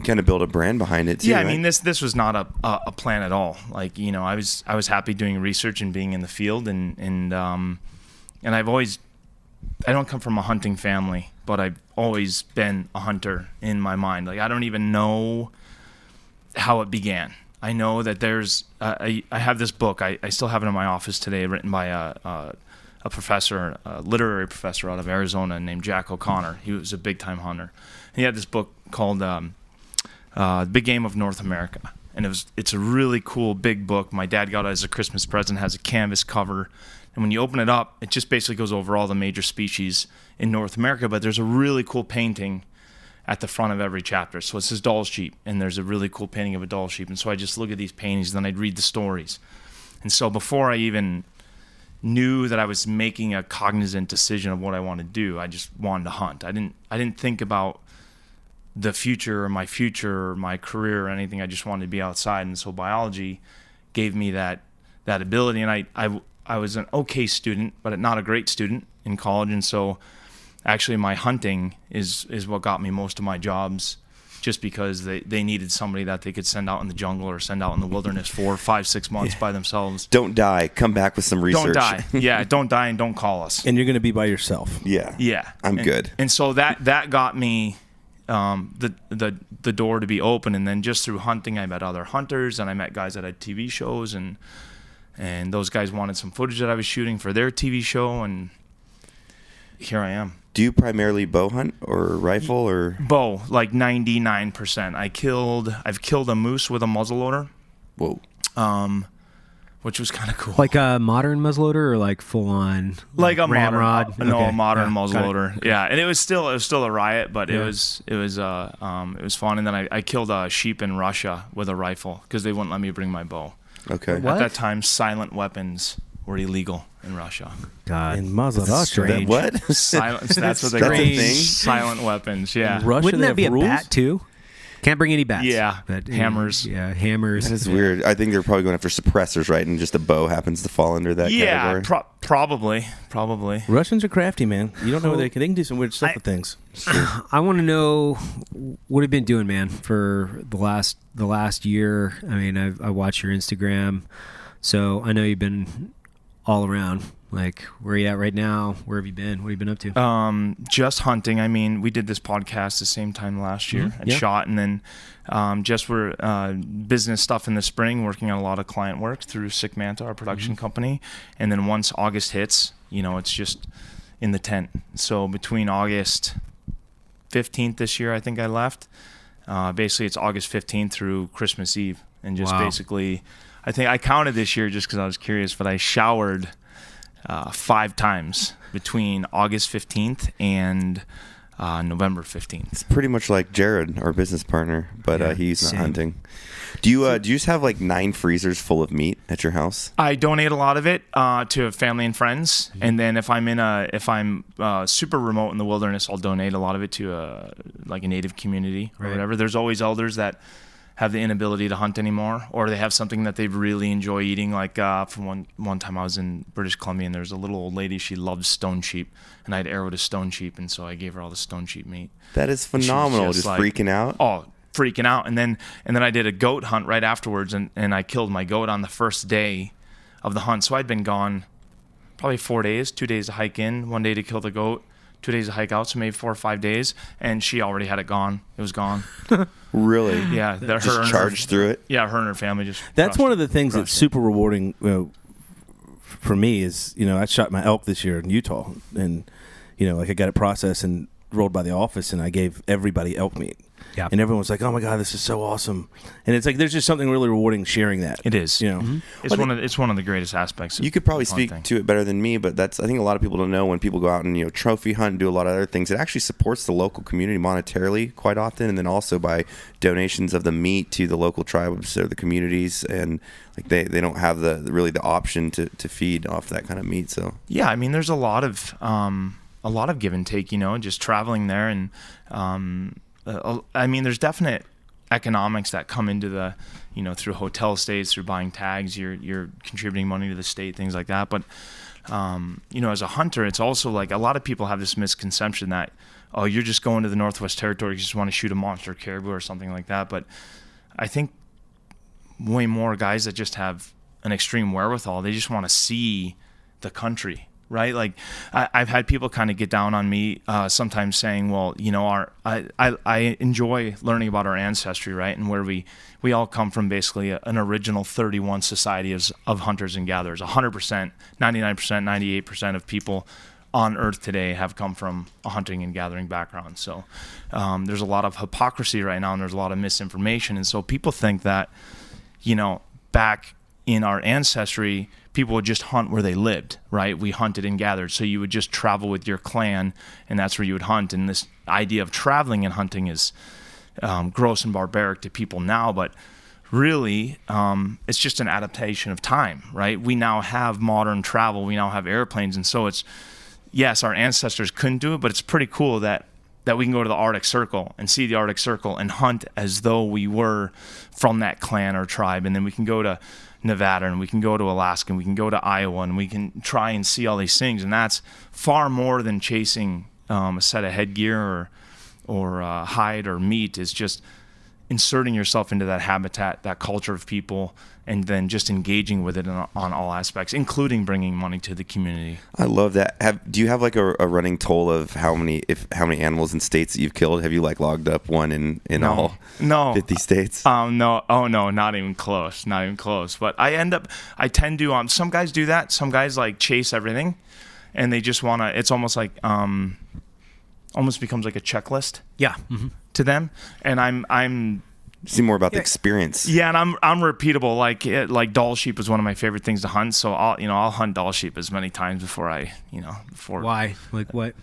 Kind of build a brand behind it too. yeah, I right? mean, this was not a plan at all. Like, you know, I was happy doing research and being in the field, and I've always, I don't come from a hunting family, but I've always been a hunter in my mind. Like, I don't even know how it began. I know that there's I have this book. I still have it in my office today, written by a professor, a literary professor out of Arizona named Jack O'Connor. He was a big time hunter. He had this book called The Big Game of North America, and it's a really cool big book. My dad got it as a Christmas present. It has a canvas cover, and when you open it up, it just basically goes over all the major species in North America. But there's a really cool painting at the front of every chapter. So it says Dall sheep, and there's a really cool painting of a Dall sheep. And so I just look at these paintings, and then I'd read the stories. And so before I even knew that I was making a cognizant decision of what I wanted to do. I just wanted to hunt. I didn't think about the future or my career or anything. I just wanted to be outside. And so biology gave me that ability. And I was an okay student, but not a great student in college. And so actually my hunting is what got me most of my jobs, just because they needed somebody that they could send out in the jungle or send out in the wilderness for 5-6 months by themselves. Don't die. Come back with some research. Don't die. Yeah, don't die and don't call us. And you're going to be by yourself. Yeah. Yeah. I'm good. And so that got me the door to be open. And then just through hunting, I met other hunters, and I met guys that had TV shows, and those guys wanted some footage that I was shooting for their TV show, and here I am. Do you primarily bow hunt or rifle or bow? Like 99%. I've killed a moose with a muzzleloader. Whoa. Which was kind of cool. Like a modern muzzleloader or like full on like a ramrod? A modern muzzleloader. Yeah, and it was still a riot, but it was fun. And then I killed a sheep in Russia with a rifle because they wouldn't let me bring my bow. Okay. At that time, silent weapons were illegal in Russia. God. In Russia. What? Silent. That's what they That's call a thing? silent weapons. Yeah. In Russia, Wouldn't they that have be a rules? bat too? Can't bring any bats. Yeah. But, Hammers. Yeah, hammers. That is weird. I think they're probably going after suppressors, right? And just a bow happens to fall under that Yeah, category. probably. Russians are crafty, man. You don't know they can do some weird stuff with things. I want to know what have you been doing, man, for the last year. I mean, I watch your Instagram, so I know you've been all around. Like, where are you at right now? Where have you been? What have you been up to? Just hunting. I mean, we did this podcast the same time last year and shot, and then just were business stuff in the spring, working on a lot of client work through Sick Manta, our production company. And then once August hits, it's just in the tent. So between August 15th this year, I think I left. Basically, it's August 15th through Christmas Eve. And just basically, I think I counted this year just because I was curious, but I showered 5 times between August 15th and November 15th. It's pretty much like Jared, our business partner, but he's not hunting. Do you just have like 9 freezers full of meat at your house? I donate a lot of it to family and friends, and then if I'm super remote in the wilderness, I'll donate a lot of it to a native community or whatever. There's always elders that have the inability to hunt anymore, or they have something that they really enjoy eating. Like from one time I was in British Columbia, and there's a little old lady, she loves stone sheep, and I'd arrowed a stone sheep, and so I gave her all the stone sheep meat. That is phenomenal. Just freaking out. Oh, freaking out. And then I did a goat hunt right afterwards, and I killed my goat on the first day of the hunt. So I'd been gone probably 4 days, 2 days to hike in, 1 day to kill the goat, 2 days to hike out, so maybe 4 or 5 days, and she already had it gone. It was gone. Really? Yeah. Just charged through it? Yeah, her and her family just That's one of the things that's super rewarding for me is, I shot my elk this year in Utah, and, I got it processed and rolled by the office, and I gave everybody elk meat. Yeah. And everyone was like, "Oh my God, this is so awesome!" And it's like there's just something really rewarding sharing that. It is. It's one of the greatest aspects. You could probably speak to it better than me, but I think a lot of people don't know when people go out and trophy hunt and do a lot of other things. It actually supports the local community monetarily quite often, and then also by donations of the meat to the local tribes or the communities, and like they don't have the option to feed off that kind of meat. So yeah, I mean, there's a lot of give and take. Just traveling there and. I mean, there's definite economics that come into the, through hotel stays, through buying tags, you're contributing money to the state, things like that. But, as a hunter, it's also like a lot of people have this misconception that, oh, you're just going to the Northwest Territories, you just want to shoot a monster caribou or something like that. But I think way more guys that just have an extreme wherewithal, they just want to see the country. Right, like I've had people kind of get down on me sometimes saying, "Well, I enjoy learning about our ancestry, right, and where we all come from. Basically, an original 31 society of hunters and gatherers. 100%, 99%, 98% of people on Earth today have come from a hunting and gathering background. So there's a lot of hypocrisy right now, and there's a lot of misinformation, and so people think that, back in our ancestry, people would just hunt where they lived, right? We hunted and gathered. So you would just travel with your clan, and that's where you would hunt. And this idea of traveling and hunting is gross and barbaric to people now. But really, it's just an adaptation of time, right? We now have modern travel. We now have airplanes. And so it's, yes, our ancestors couldn't do it, but it's pretty cool that we can go to the Arctic Circle and see the Arctic Circle and hunt as though we were from that clan or tribe. And then we can go to Nevada and we can go to Alaska and we can go to Iowa and we can try and see all these things. And that's far more than chasing a set of headgear or hide or meat. Is just inserting yourself into that habitat, that culture of people, and then just engaging with it on all aspects, including bringing money to the community. I love that. Do you have like a running toll of how many animals and states that you've killed? Have you like logged up one in all 50 states? No. Oh no, not even close. Not even close. But I tend to, some guys do that. Some guys like chase everything and they just want to, it's almost like, almost becomes like a checklist. Yeah. To them. And I'm see more about the experience. Yeah, and I'm repeatable. Like Dall sheep is one of my favorite things to hunt. So I'll hunt Dall sheep as many times before Why? Like what?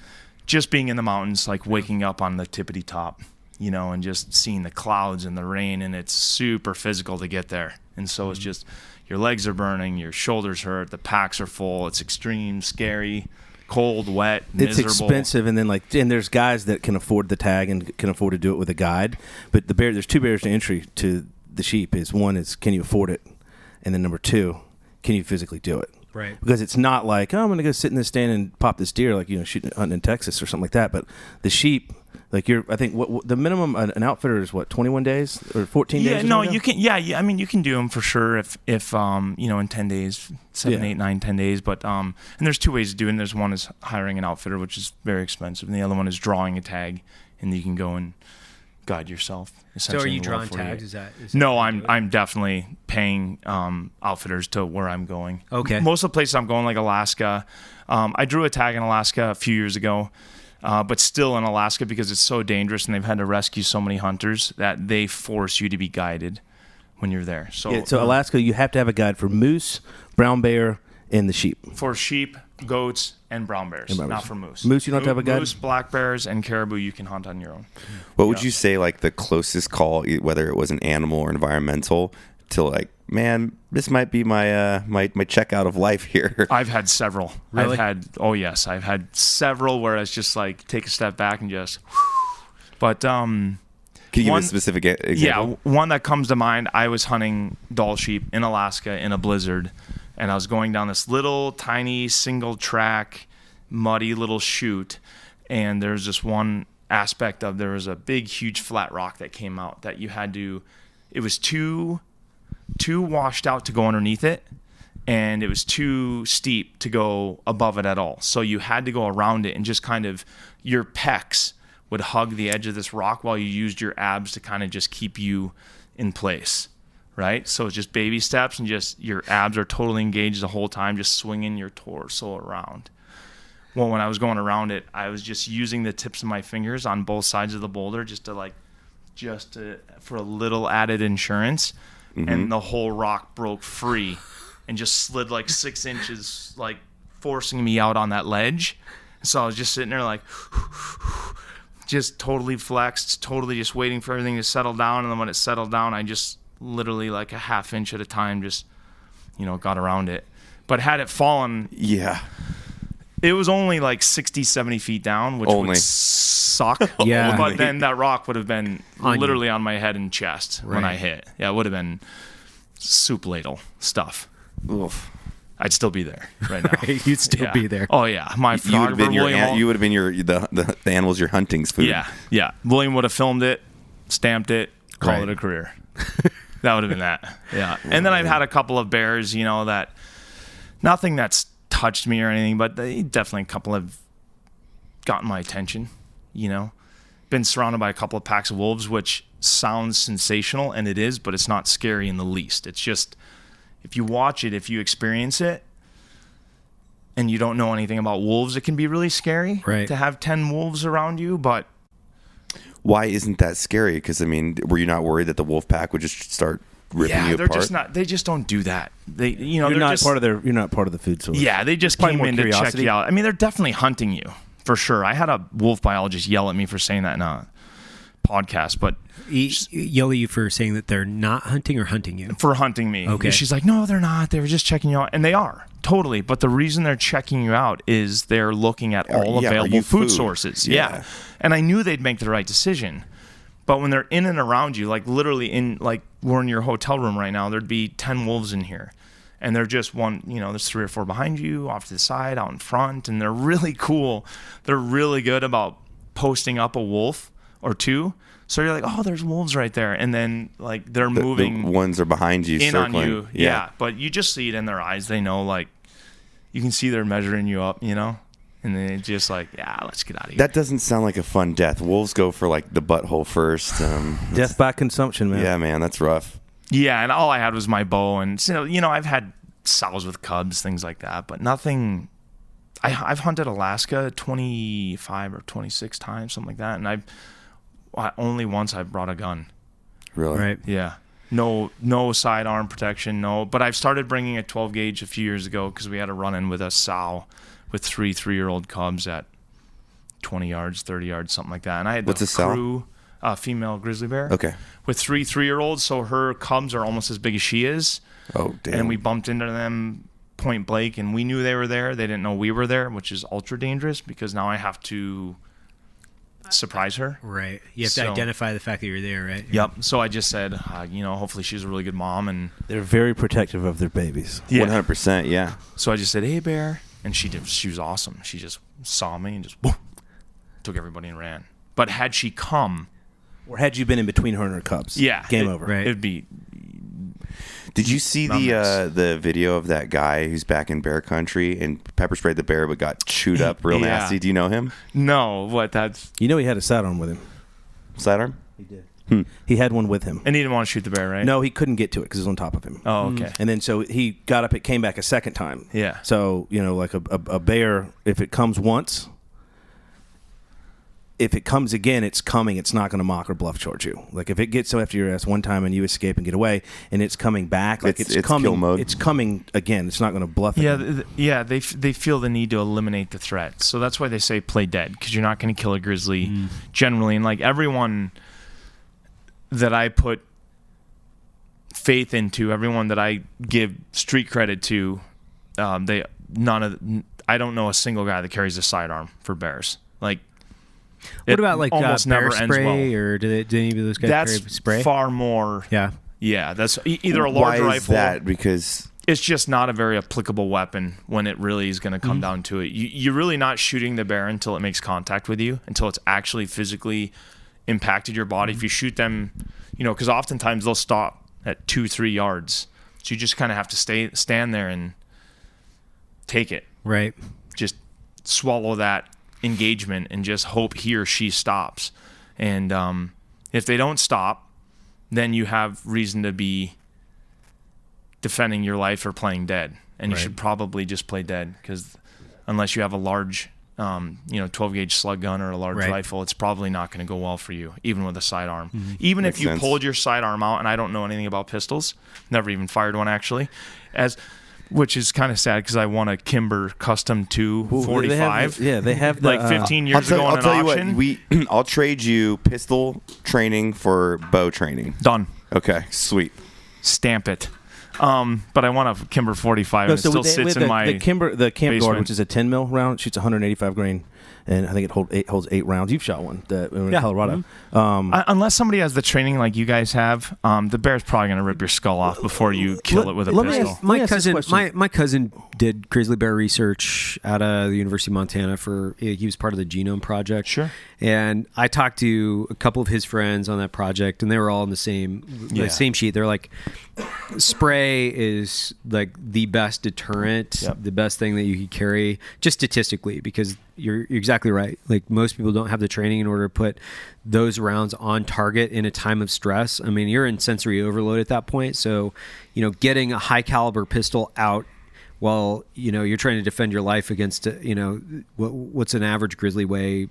Just being in the mountains, like waking up on the tippity top, and just seeing the clouds and the rain, and it's super physical to get there. And so it's just your legs are burning, your shoulders hurt, the packs are full. It's extreme, scary, cold, wet, miserable. It's expensive, and then and there's guys that can afford the tag and can afford to do it with a guide. But there's two barriers to entry to the sheep. One is can you afford it, and then number two, can you physically do it? Right. Because it's not like I'm going to go sit in this stand and pop this deer like shooting hunting in Texas or something like that. But the sheep, like I think what the minimum an outfitter is 21 days or 14 days. Yeah, no, you can. Yeah, I mean you can do them for sure if in 10 days, 7, 8, 9, 10 days. But and there's two ways to do it. And there's one is hiring an outfitter, which is very expensive, and the other one is drawing a tag, and you can go and guide yourself. So are you drawing tags? Is that no, I'm definitely paying outfitters to where I'm going. Okay. Most of the places I'm going, like Alaska, I drew a tag in Alaska a few years ago. But still in Alaska, because it's so dangerous and they've had to rescue so many hunters, that they force you to be guided when you're there. So Alaska, you have to have a guide for moose, brown bear, and the sheep. For sheep, goats, and brown bears, not for moose. Moose, you don't have to have a guide? Moose, black bears, and caribou, you can hunt on your own. What would you say like the closest call, whether it was an animal or environmental, to like, man, this might be my my checkout of life here? I've had several. Really? I've had several where it's just like take a step back and just. But can you give a specific example? Yeah, one that comes to mind. I was hunting Dall sheep in Alaska in a blizzard, and I was going down this little tiny single track, muddy little chute, and there's this one aspect of there was a big huge flat rock that came out that you had to. It was too washed out to go underneath it, and it was too steep to go above it at all. So you had to go around it, and just kind of your pecs would hug the edge of this rock while you used your abs to kind of just keep you in place, right? So it's just baby steps, and just your abs are totally engaged the whole time, just swinging your torso around. Well, when I was going around it, I was just using the tips of my fingers on both sides of the boulder just for a little added insurance. Mm-hmm. And the whole rock broke free and just slid like 6 inches, like forcing me out on that ledge. So I was just sitting there like just totally flexed, totally just waiting for everything to settle down. And then when it settled down, I just literally like a half inch at a time just, got around it. But had it fallen... Yeah. It was only like 60, 70 feet down, which would suck. Yeah. But then that rock would have been literally on my head and chest when I hit. Yeah, it would have been soup ladle stuff. Oof. I'd still be there right now. You'd still be there. Oh, yeah. My photographer, you would have been the animals you're hunting's food. Yeah. William would have filmed it, stamped it, called it a career. That would have been that. Yeah. And then I've had a couple of bears, that nothing that's touched me or anything, but they definitely a couple have gotten my attention, been surrounded by a couple of packs of wolves, which sounds sensational, and it is, but it's not scary in the least. It's just, if you watch it, if you experience it and you don't know anything about wolves, it can be really scary to have 10 wolves around you. But why isn't that scary? Because were you not worried that the wolf pack would just start ripping you they're apart? just not. They just don't do that. You're not part of the food source. Yeah, they just came in to check you out. They're definitely hunting you for sure. I had a wolf biologist yell at me for saying that in a podcast, but yell at you for saying that they're not hunting or hunting you? for hunting me. Okay. She's like, no, they're not. They were just checking you out. And they are, totally. But the reason they're checking you out is they're looking at all yeah, are available you food food? sources. Yeah. Yeah. And I knew they'd make the right decision. But when they're in and around you, like literally in, like we're in your hotel room right now, there'd be 10 wolves in here. And they're just one, there's 3 or 4 behind you, off to the side, out in front. And they're really cool. They're really good about posting up a wolf or two. So you're like, oh, there's wolves right there. And then like they're moving. The ones are behind you, in circling. on you. Yeah. But you just see it in their eyes. They know, like, you can see they're measuring you up, And then it's just like, yeah, let's get out of here. That doesn't sound like a fun death. Wolves go for like the butthole first. Death by consumption, man. Yeah, man, that's rough. Yeah, and all I had was my bow. And, I've had sows with cubs, things like that. But nothing. I've hunted Alaska 25 or 26 times, something like that. And only once I brought a gun. Really? Right. Yeah. No sidearm protection, no. But I've started bringing a 12 gauge a few years ago because we had a run-in with a sow with 3-year-old cubs at 20 yards, 30 yards, something like that. And I had What's a sow? crew, female grizzly bear. Okay. With 3-year-olds, so her cubs are almost as big as she is. Oh, damn. And we bumped into them point blank, and we knew they were there. They didn't know we were there, which is ultra dangerous because now I have to surprise her. Right. You have to identify the fact that you're there, right? Yep. So I just said, hopefully she's a really good mom, and They're very protective of their babies. 100%, yeah. So I just said, "Hey, bear," and she was awesome. She just saw me and just whoop, took everybody and ran. But had she come, Or had you been in between her and her cubs? Game over. Right. it'd be. Did you see the video of that guy who's back in bear country and pepper sprayed the bear but got chewed up real Yeah. nasty? Do you know him? No, what? That's You know he had a sidearm with him. Sidearm? He did. He had one with him. and he didn't want to shoot the bear, right? No, he couldn't get to it because it was on top of him. Oh, okay. And then so he got up, it came back a second time. Yeah. So, like a bear, if it comes once, if it comes again, it's coming. It's not going to mock or bluff towards you. Like if it gets so after your ass one time and you escape and get away, and it's coming back, like it's coming. kill mode. It's coming again. It's not going to bluff. Yeah, again. they feel the need to eliminate the threat. So that's why they say play dead, because you're not going to kill a grizzly generally. And like everyone that I put faith into, everyone that I give street credit to, I don't know a single guy that carries a sidearm for bears. Like. What about like almost bear never ends spray, well. or do any of those guys That's carry spray? far more. Yeah. Yeah, that's either a large Why rifle. is that? Because It's just not a very applicable weapon when it really is going to come down to it. You're really not shooting the bear until it makes contact with you, until it's actually physically impacted your body. If you shoot them, because oftentimes they'll stop at 2-3 yards. So you just kind of have to stand there and take it. Right. Just swallow that engagement and just hope he or she stops. And if they don't stop, then you have reason to be defending your life or playing dead. And you should probably just play dead, because unless you have a large 12 gauge slug gun or a large rifle, it's probably not going to go well for you, even with a sidearm. Even Makes if you sense. pulled your sidearm out, and I don't know anything about pistols, never even fired one actually, which is kind of sad because I won a Kimber Custom 245. They have the, like 15 years ago on an auction. What, I'll trade you pistol training for bow training. Done. Okay, sweet. Stamp it. But I want a Kimber 45, and it still sits in my the Camp Guard, basement. which is a 10 mil round, shoots 185 grain, and I think it holds 8 rounds. You've shot one in Colorado. Unless somebody has the training like you guys have, the bear's probably going to rip your skull off before you kill it with a pistol. My cousin did grizzly bear research out of the University of Montana. He was part of the Genome Project. Sure. And I talked to a couple of his friends on that project, and they were all on the same sheet. They're like, spray is like the best deterrent, the best thing that you could carry, just statistically, because you're exactly right. Like most people don't have the training in order to put those rounds on target in a time of stress. I mean, you're in sensory overload at that point. So, getting a high caliber pistol out while, you're trying to defend your life against, what's an average grizzly weigh?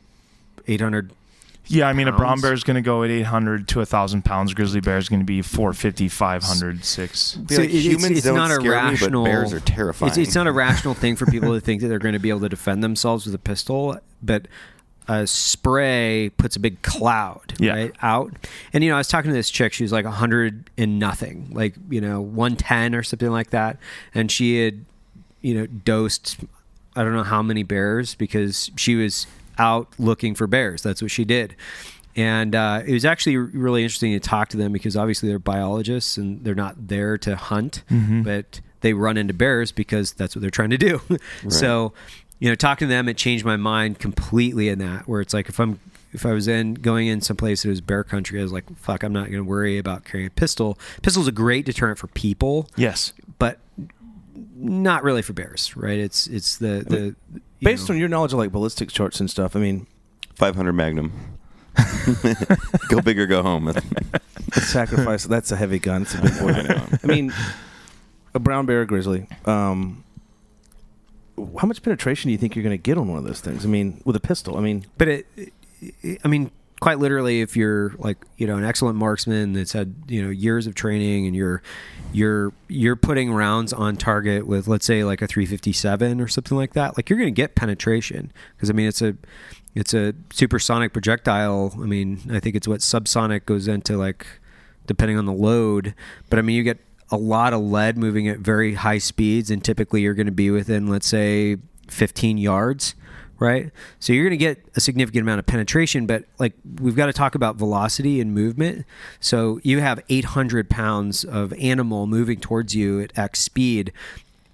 800. Yeah, I mean, pounds? a brown bear is going to go at 800 to 1,000 pounds. Grizzly bear is going to be 450, 500, 6. So humans don't not a scare rational. me, but bears are terrifying. It's not a rational thing for people to think that they're going to be able to defend themselves with a pistol. But a spray puts a big cloud right out. And I was talking to this chick. She was like 100 and nothing, like 110 or something like that. And she had dosed I don't know how many bears because she was out looking for bears. That's what she did. And it was actually really interesting to talk to them because obviously they're biologists and they're not there to hunt, but they run into bears because that's what they're trying to do. Right. So, talking to them, it changed my mind completely in that, where it's like if I was going in someplace that was bear country, I was like, fuck, I'm not going to worry about carrying a pistol. Pistol's a great deterrent for people. Yes. But not really for bears, right? It's the based on your knowledge of like ballistic charts and stuff, 500 Magnum. Go big or go home. Sacrifice. That's a heavy gun. It's a big boy. A brown bear, grizzly. How much penetration do you think you're going to get on one of those things? With a pistol. But quite literally, if you're like an excellent marksman that's had years of training and you're putting rounds on target with, let's say, like a 357 or something like that, like you're going to get penetration because it's a supersonic projectile. I think it's what subsonic goes into, like, depending on the load. But you get a lot of lead moving at very high speeds, and typically you're going to be within, let's say, 15 yards, right? So you're going to get a significant amount of penetration, but like we've got to talk about velocity and movement. So you have 800 pounds of animal moving towards you at X speed,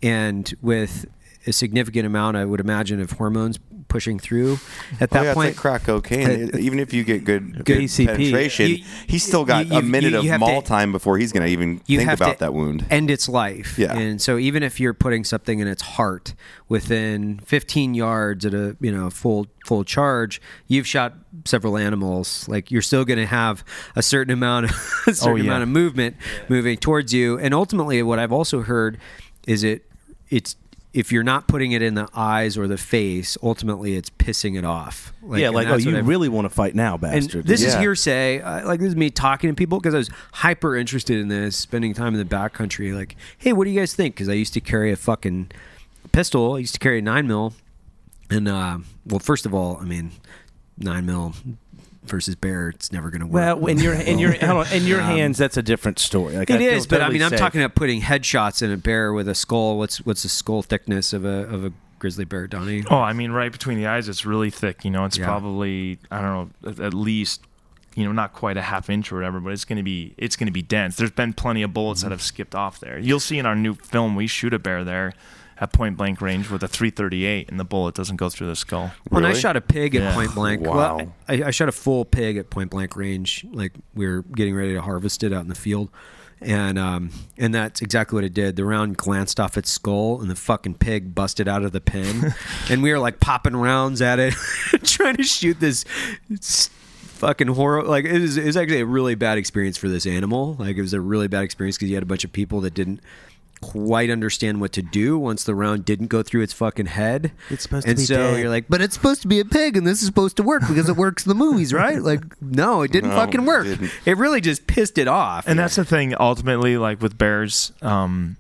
and with a significant amount, I would imagine, of hormones pushing through at that point. It's like crack cocaine. Even if you get good ACP, penetration, he's still got a minute of maul time before he's going to even think about that wound. End its life. Yeah. And so even if you're putting something in its heart within 15 yards at a full charge, you've shot several animals. Like, you're still going to have a certain amount of movement moving towards you. And ultimately, what I've also heard is it's if you're not putting it in the eyes or the face, ultimately it's pissing it off. You really want to fight now, bastard. And this is hearsay. This is me talking to people because I was hyper interested in this, spending time in the backcountry. Like, hey, what do you guys think? Because I used to carry a fucking pistol. I used to carry a 9mm. And, first of all, 9mm versus bear, it's never going to work. Well, in your hands, that's a different story. Like, it is, but I'm talking about putting headshots in a bear with a skull. What's the skull thickness of a grizzly bear, Donnie? Oh, right between the eyes, it's really thick. It's probably, I don't know, at least, not quite a half inch or whatever, but it's gonna be dense. There's been plenty of bullets that have skipped off there. You'll see in our new film, we shoot a bear there at point blank range with a .338, and the bullet doesn't go through the skull. When I shot a pig at point blank, wow. Well, I shot a full pig at point blank range. Like, we were getting ready to harvest it out in the field, and that's exactly what it did. The round glanced off its skull, and the fucking pig busted out of the pen, and we were like popping rounds at it, trying to shoot this fucking horror. Like, it was actually a really bad experience for this animal. Like, it was a really bad experience because you had a bunch of people that didn't quite understand what to do once the round didn't go through its fucking head. It's supposed to be dead. And so you're like, but it's supposed to be a pig, and this is supposed to work because it works in the movies, right? Like, no, it didn't fucking work. It really just pissed it off. And that's the thing, ultimately, like with bears, the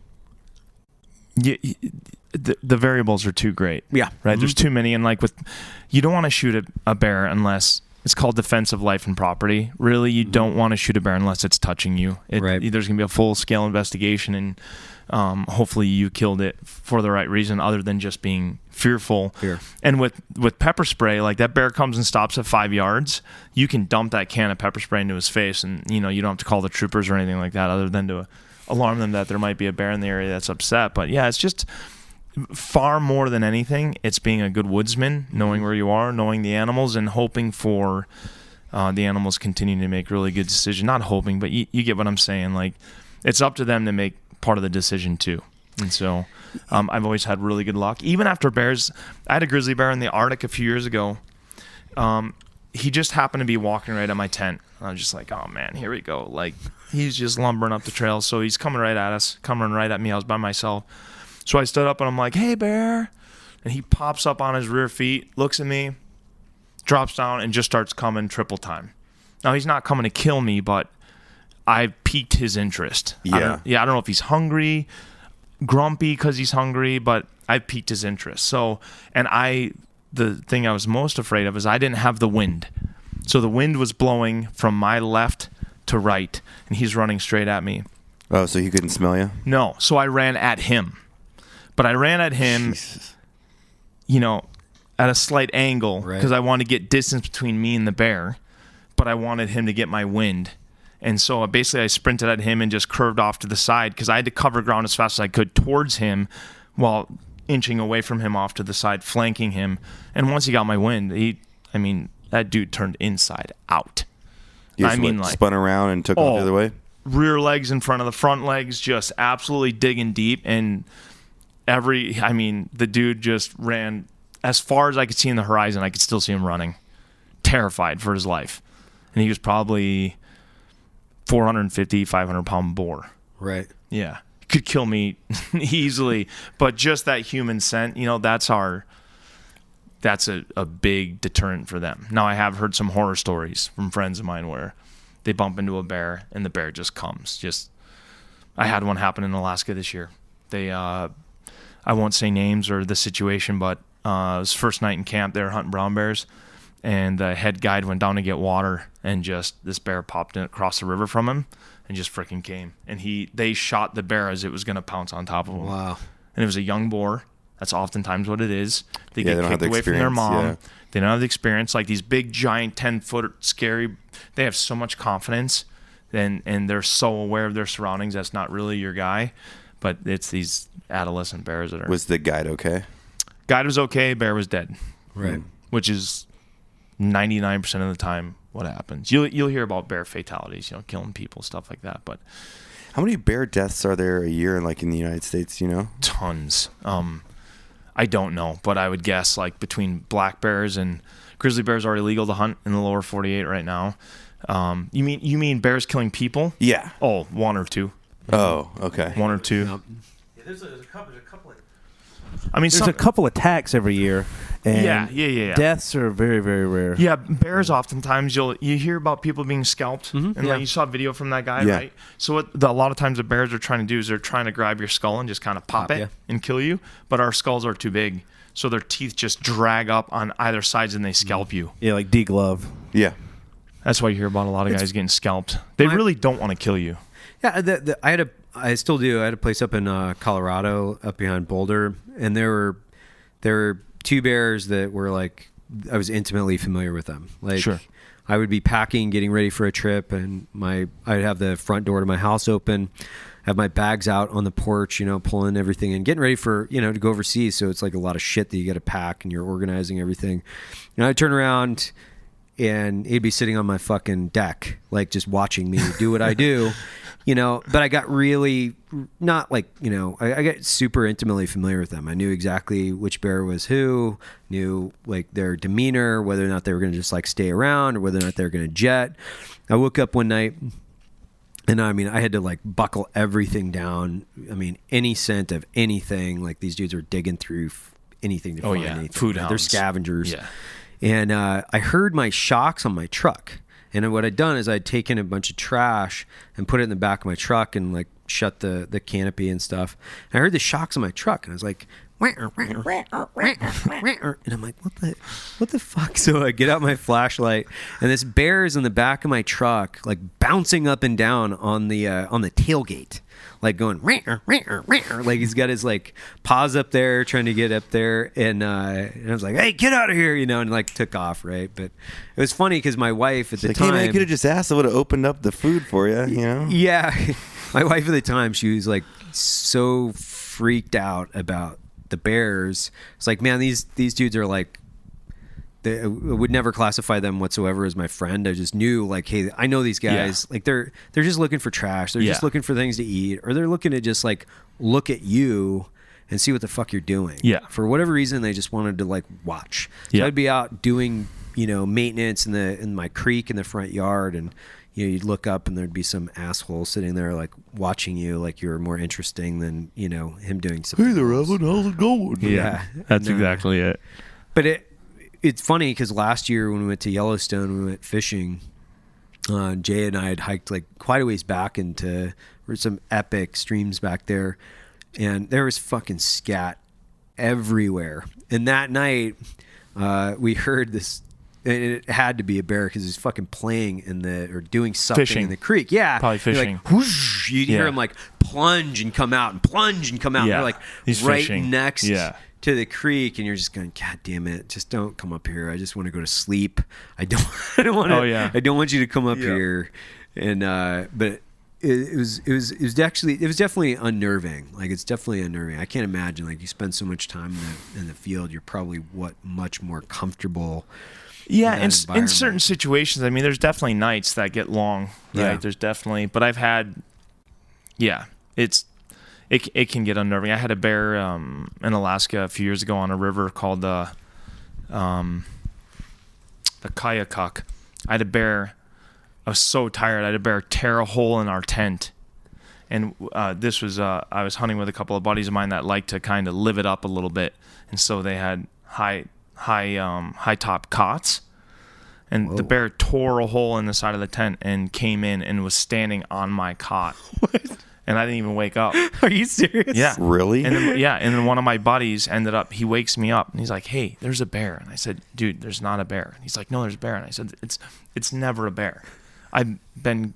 variables are too great. Yeah. Right? There's too many, and you don't want to shoot a bear unless it's called defense of life and property. Really, you don't want to shoot a bear unless it's touching you. There's going to be a full-scale investigation, and hopefully you killed it for the right reason other than just being fearful. And with pepper spray, like, that bear comes and stops at 5 yards, you can dump that can of pepper spray into his face, and you don't have to call the troopers or anything like that other than to alarm them that there might be a bear in the area that's upset. But yeah, it's just far more than anything, it's being a good woodsman, knowing where you are, knowing the animals, and hoping for the animals continuing to make really good decisions. Not hoping, but you get what I'm saying. Like, it's up to them to make part of the decision too. And so I've always had really good luck. Even after bears, I had a grizzly bear in the Arctic a few years ago. He just happened to be walking right at my tent. I was just like, oh man, here we go. Like, he's just lumbering up the trail. So he's coming right at us, coming right at me. I was by myself. So I stood up and I'm like, hey, bear. And he pops up on his rear feet, looks at me, drops down, and just starts coming triple time. Now, he's not coming to kill me, but I piqued his interest. Yeah. I don't know if he's hungry, grumpy because he's hungry, but I piqued his interest. So, and I the thing I was most afraid of is I didn't have the wind. So the wind was blowing from my left to right, and he's running straight at me. Oh, so he couldn't smell you? No, so I ran at him. But I ran at him, at a slight angle because I wanted to get distance between me and the bear, but I wanted him to get my wind. And so basically I sprinted at him and just curved off to the side because I had to cover ground as fast as I could towards him while inching away from him off to the side, flanking him. And once he got my wind, that dude turned inside out. Spun around and took off the other way? Rear legs in front of the front legs, just absolutely digging deep. And the dude just ran as far as I could see in the horizon. I could still see him running, terrified for his life. And he was probably 450, 500-pound boar. Right. Yeah. Could kill me easily. But just that human scent, that's a big deterrent for them. Now, I have heard some horror stories from friends of mine where they bump into a bear and the bear just comes. I had one happen in Alaska this year. I won't say names or the situation, but it was first night in camp. They were hunting brown bears, and the head guide went down to get water, and just this bear popped in across the river from him and just freaking came. And they shot the bear as it was going to pounce on top of him. Wow. And it was a young boar. That's oftentimes what it is. They get they don't kicked have the away from their mom. Yeah. They don't have the experience. Like these big, giant, 10-foot, scary, they have so much confidence, and they're so aware of their surroundings. That's not really your guy. But it's these adolescent bears that are... Was the guide okay? Guide was okay. Bear was dead. Right. Which is 99% of the time what happens. You'll hear about bear fatalities, killing people, stuff like that. But how many bear deaths are there a year in the United States, Tons. I don't know, but I would guess between black bears and grizzly bears are illegal to hunt in the lower 48 right now. You mean bears killing people? Yeah. Oh, one or two. Oh, okay. One or two. Yeah, there's a couple. There's a couple attacks every year. And yeah. Deaths are very, very rare. Yeah, bears oftentimes you hear about people being scalped, and you saw a video from that guy, right? So a lot of times the bears are trying to do is they're trying to grab your skull and just kind of pop it and kill you, but our skulls are too big, so their teeth just drag up on either sides and they scalp you. Yeah, like D-Glove. Yeah. That's why you hear about a lot of guys getting scalped. They really don't want to kill you. Yeah, I still do. I had a place up in Colorado, up behind Boulder, and there were two bears that were I was intimately familiar with them. Sure. I would be packing, getting ready for a trip, and I'd have the front door to my house open, have my bags out on the porch, pulling everything in, getting ready for, to go overseas. So it's a lot of shit that you got to pack, and you're organizing everything. And I'd turn around, and he'd be sitting on my fucking deck, just watching me do what I do. But I got really not I got super intimately familiar with them. I knew exactly which bear was who, knew their demeanor, whether or not they were going to just stay around or whether or not they were going to jet. I woke up one night and I had to buckle everything down. Any scent of anything, these dudes are digging through anything to find anything. Food hounds. They're scavengers. Yeah. And I heard my shocks on my truck. And what I'd done is I'd taken a bunch of trash and put it in the back of my truck and shut the canopy and stuff. And I heard the shocks on my truck and I was like, and I'm like, what the fuck? So I get out my flashlight and this bear is in the back of my truck, bouncing up and down on the tailgate. Going he's got his paws up there trying to get up there, and I was like, hey, get out of here, and took off, right? But it was funny because my wife at the time, hey, man, I could have just asked. I would have opened up the food for you, Yeah, my wife at the time, she was so freaked out about the bears. It's man, these dudes are I would never classify them whatsoever as my friend. I just knew hey, I know these guys. They're just looking for trash. They're just looking for things to eat, or they're looking to just look at you and see what the fuck you're doing. Yeah. For whatever reason, they just wanted to watch. So I'd be out doing maintenance in my creek in the front yard, and you'd look up and there'd be some asshole sitting there watching you you were more interesting than him doing something. Hey there, Evan, how's it going? Yeah, that's exactly it. But it's funny because last year when we went to Yellowstone, we went fishing. Jay and I had hiked quite a ways back into some epic streams back there, and there was fucking scat everywhere. And that night, we heard this. And it had to be a bear because he's fucking playing or doing something Fishing. in the creek. Yeah, Probably You're fishing. Like, whoosh, you hear Yeah. him like plunge and come out and plunge and come out. Yeah. They're like He's right fishing. next Yeah. to the creek, and you're just going, God damn it! Just don't come up here. I just want to go to sleep. I don't want to. Oh, yeah. I don't want you to come up here. And but it was definitely unnerving. Like, it's definitely unnerving. I can't imagine, like, you spend so much time in the field. You're probably much more comfortable. Yeah, in in that environment. certain situations, I mean, there's definitely nights that get long, right? Yeah. There's definitely, but I've had, it can get unnerving. I had a bear in Alaska a few years ago on a river called the Kayakuk. I had a bear. I was so tired. I had a bear tear a hole in our tent, and this was I was hunting with a couple of buddies of mine that like to kind of live it up a little bit, and so they had high top cots, and the bear tore a hole in the side of the tent and came in and was standing on my cot. What? And I didn't even wake up. Are you serious? Yeah. Really? And then one of my buddies he wakes me up and he's like, "Hey, there's a bear." And I said, "Dude, there's not a bear." And he's like, "No, there's a bear." And I said, It's never a bear. I've been,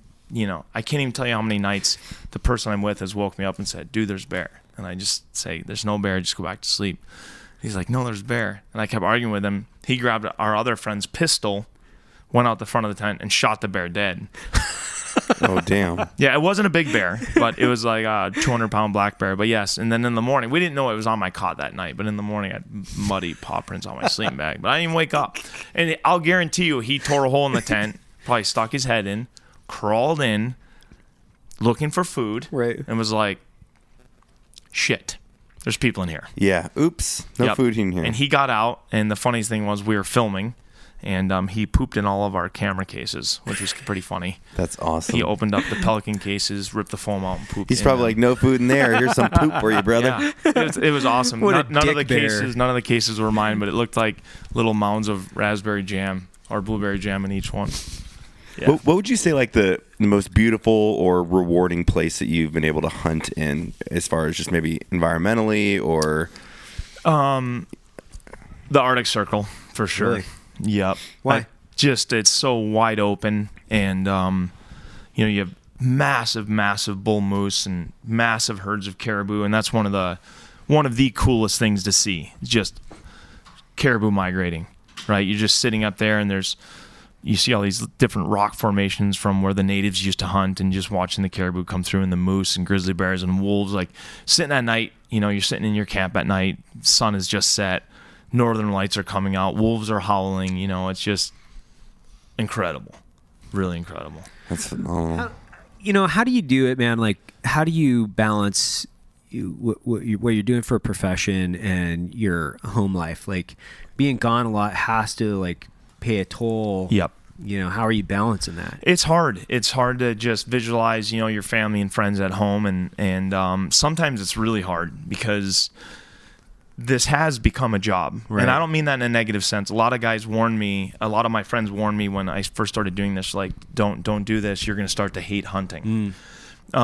I can't even tell you how many nights the person I'm with has woke me up and said, "Dude, there's a bear." And I just say, "There's no bear, just go back to sleep." He's like, "No, there's a bear." And I kept arguing with him. He grabbed our other friend's pistol, went out the front of the tent, and shot the bear dead. Oh, damn. Yeah, it wasn't a big bear, but it was like a 200-pound black bear. But yes, and then in the morning, we didn't know it was on my cot that night, but in the morning, I had muddy paw prints on my sleeping bag. But I didn't even wake up. And I'll guarantee you, he tore a hole in the tent, probably stuck his head in, crawled in, looking for food, right, and was like, "Shit, there's people in here." Yeah. Oops. No Yep. food in here. And he got out, and the funniest thing was we were filming, and he pooped in all of our camera cases, which was pretty funny. That's awesome. He opened up the Pelican cases, ripped the foam out, and pooped. He's in probably them. like, "No food in there. Here's some poop for you, brother." Yeah. It was awesome. What a None of the dick bear. cases were mine, but it looked like little mounds of raspberry jam or blueberry jam in each one. Yeah. What would you say, like, the most beautiful or rewarding place that you've been able to hunt in, as far as just maybe environmentally or? The Arctic Circle, for sure. Really? Yep. Why? It's so wide open, and you have massive bull moose and massive herds of caribou, and that's one of the coolest things to see. Just caribou migrating, right? You're just sitting up there, and you see all these different rock formations from where the natives used to hunt, and just watching the caribou come through, and the moose and grizzly bears and wolves. Like, sitting at night, you're sitting in your camp at night, sun is just set, northern lights are coming out, wolves are howling, it's just incredible. Really incredible. That's phenomenal. How do you do it, man? Like, how do you balance what you're doing for a profession and your home life? Like, being gone a lot has to, like, pay a toll. Yep. How are you balancing that? It's hard. It's hard to just visualize, your family and friends at home, and sometimes it's really hard because this has become a job. Right. And I don't mean that in a negative sense. A lot of guys warned me, a lot of my friends warned me when I first started doing this, like, don't do this. You're going to start to hate hunting.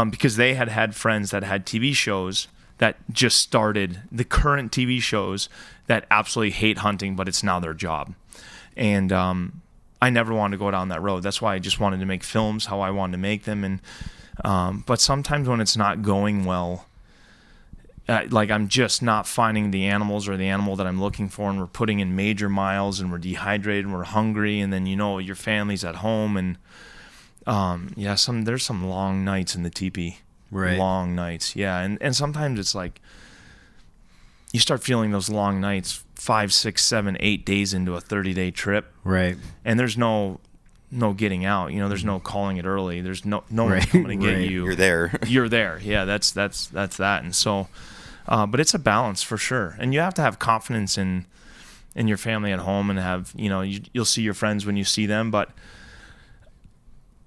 Because they had friends that had TV shows that just started, the current TV shows that absolutely hate hunting, but it's now their job. And I never wanted to go down that road. That's why I just wanted to make films how I wanted to make them. And but sometimes when it's not going well, like, I'm just not finding the animals or the animal that I'm looking for, and we're putting in major miles, and we're dehydrated, and we're hungry, and then your family's at home, and there's some long nights in the teepee. Right. Long nights, yeah, and sometimes it's like you start feeling those long nights 5, 6, 7, 8 days into a 30-day trip. Right. And there's no getting out. There's no calling it early. There's no one Right, coming to get right. you. You're there. You're there. Yeah, that's that. And so, but it's a balance for sure. And you have to have confidence in your family at home, and have you'll see your friends when you see them.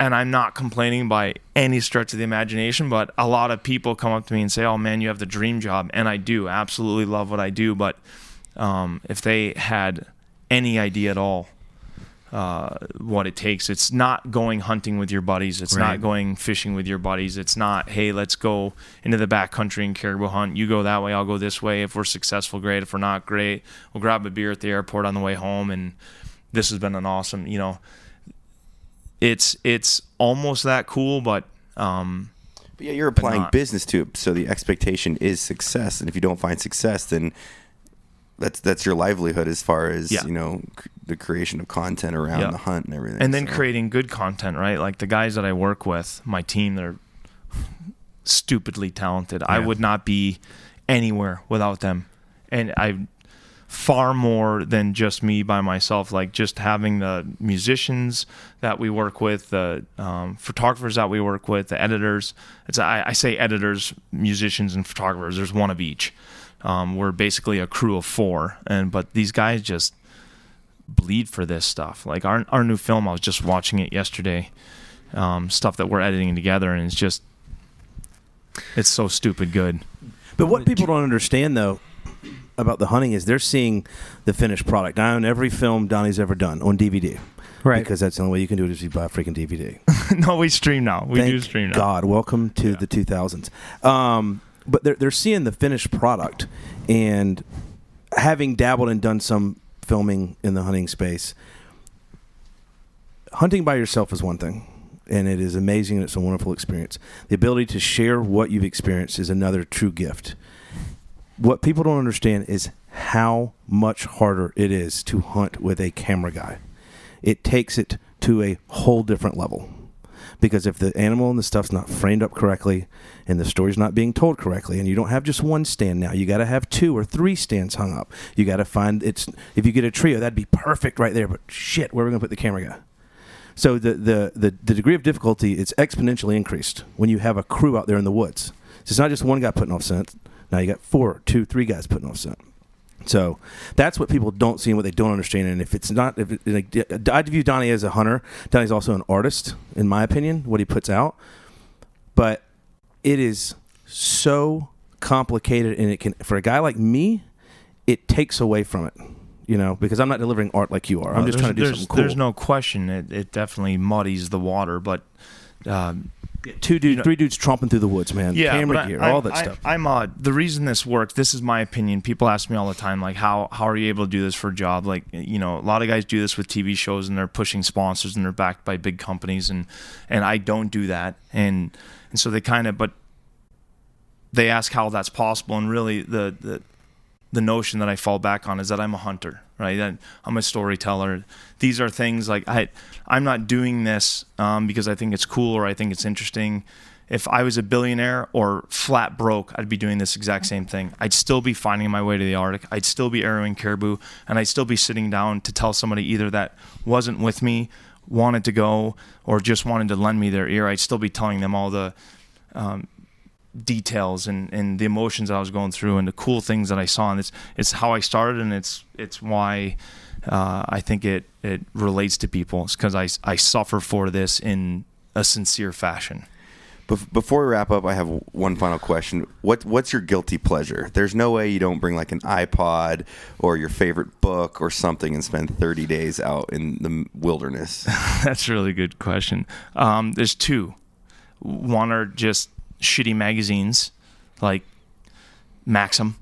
And I'm not complaining by any stretch of the imagination, but a lot of people come up to me and say, "Oh man, you have the dream job," and I do absolutely love what I do. But if they had any idea at all what it takes. It's not going hunting with your buddies. It's not going fishing with your buddies. It's not, hey, let's go into the backcountry and caribou hunt. You go that way, I'll go this way. If we're successful, great. If we're not, great. We'll grab a beer at the airport on the way home, and this has been an awesome, it's almost that cool, but yeah, you're applying business to it, so the expectation is success, and if you don't find success, then that's your livelihood as far as the creation of content around the hunt and everything, and then creating good content, right? Like the guys that I work with, my team, they're stupidly talented. I would not be anywhere without them, and I far more than just me by myself. Like just having the musicians that we work with, the photographers that we work with, the editors. I say editors, musicians, and photographers. There's one of each. We're basically a crew of 4, but these guys just bleed for this stuff. Like our new film, I was just watching it yesterday. Stuff that we're editing together, and it's so stupid good. But what people don't understand though about the hunting is they're seeing the finished product. I own every film Donnie's ever done on DVD. Right. Because that's the only way you can do it is you buy a freaking DVD. No, we stream now. We do stream now. God, welcome to the 2000s. But they're seeing the finished product, and having dabbled and done some filming in the hunting space, hunting by yourself is one thing, and it is amazing and it's a wonderful experience. The ability to share what you've experienced is another true gift. What people don't understand is how much harder it is to hunt with a camera guy. It takes it to a whole different level. Because if the animal and the stuff's not framed up correctly and the story's not being told correctly, and you don't have just one stand now, you got to have 2 or 3 stands hung up. You got to find if you get a trio, that'd be perfect right there. But shit, where are we going to put the camera guy? So the degree of difficulty is exponentially increased when you have a crew out there in the woods. So it's not just one guy putting off scent. Now you got 4, 2, 3 guys putting off scent. So that's what people don't see and what they don't understand. And if it's not, I view Donnie as a hunter. Donnie's also an artist, in my opinion, what he puts out. But it is so complicated, and it can, for a guy like me, it takes away from it. Because I'm not delivering art like you are. I'm just trying to do something cool. There's no question. It definitely muddies the water, but 3 dudes tromping through the woods, man. Yeah, camera gear, all that stuff. The reason this works. This is my opinion. People ask me all the time, like, how are you able to do this for a job? Like, a lot of guys do this with TV shows, and they're pushing sponsors, and they're backed by big companies, and I don't do that, and so but they ask how that's possible, and really the notion that I fall back on is that I'm a hunter, right? I'm a storyteller. These are things like I'm not doing this because I think it's cool or I think it's interesting. If I was a billionaire or flat broke, I'd be doing this exact same thing. I'd still be finding my way to the Arctic. I'd still be arrowing caribou, and I'd still be sitting down to tell somebody either that wasn't with me, wanted to go, or just wanted to lend me their ear. I'd still be telling them all the details and the emotions I was going through and the cool things that I saw, and it's how I started, and it's why I think it relates to people. It's because I suffer for this in a sincere fashion. Before we wrap up, I have one final question. What's your guilty pleasure? There's no way you don't bring like an iPod or your favorite book or something and spend 30 days out in the wilderness. That's a really good question. There's 2. One are just shitty magazines like Maxim.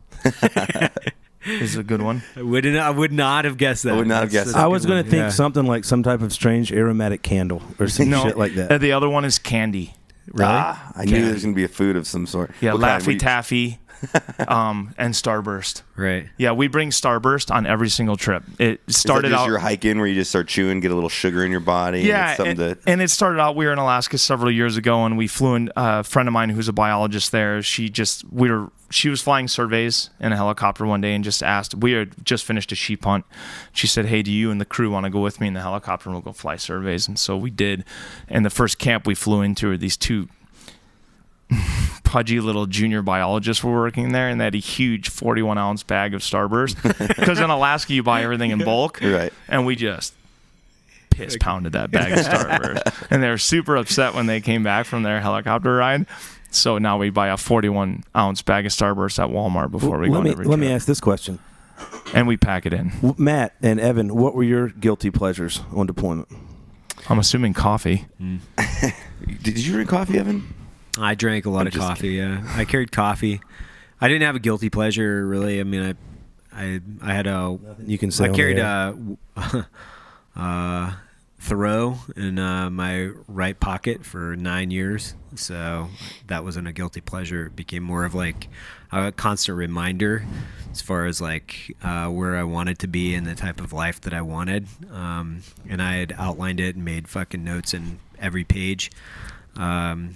Is a good one. I would not have guessed that. I would not have guessed that. I was going to think something like some type of strange aromatic candle or some shit like that. The other one is candy. Really? I knew there was going to be a food of some sort. Yeah, Laffy Taffy and Starburst. Right. Yeah, we bring Starburst on every single trip. It started is that just out your hike in where you just start chewing, get a little sugar in your body. Yeah, and it started out. We were in Alaska several years ago, and we flew in. A friend of mine who's a biologist there. She was flying surveys in a helicopter one day and just asked. We had just finished a sheep hunt. She said, "Hey, do you and the crew want to go with me in the helicopter and we'll go fly surveys?" And so we did. And the first camp we flew into are these 2 pudgy little junior biologists were working there, and they had a huge 41-ounce bag of Starburst because in Alaska you buy everything in bulk, right? And we just piss pounded that bag of Starburst, and they were super upset when they came back from their helicopter ride. So now we buy a 41-ounce bag of Starburst at Walmart before we go on every trip. Let me ask this question: and we pack it in. Matt and Evan, what were your guilty pleasures on deployment? I'm assuming coffee. Did you drink coffee, Evan? I drank a lot of coffee. Yeah, I carried coffee. I didn't have a guilty pleasure really. I mean, I had a. You can say I carried Thoreau in my right pocket for 9 years, so that wasn't a guilty pleasure. It became more of like a constant reminder as far as like where I wanted to be and the type of life that I wanted. And I had outlined it and made fucking notes in every page. Thoreau.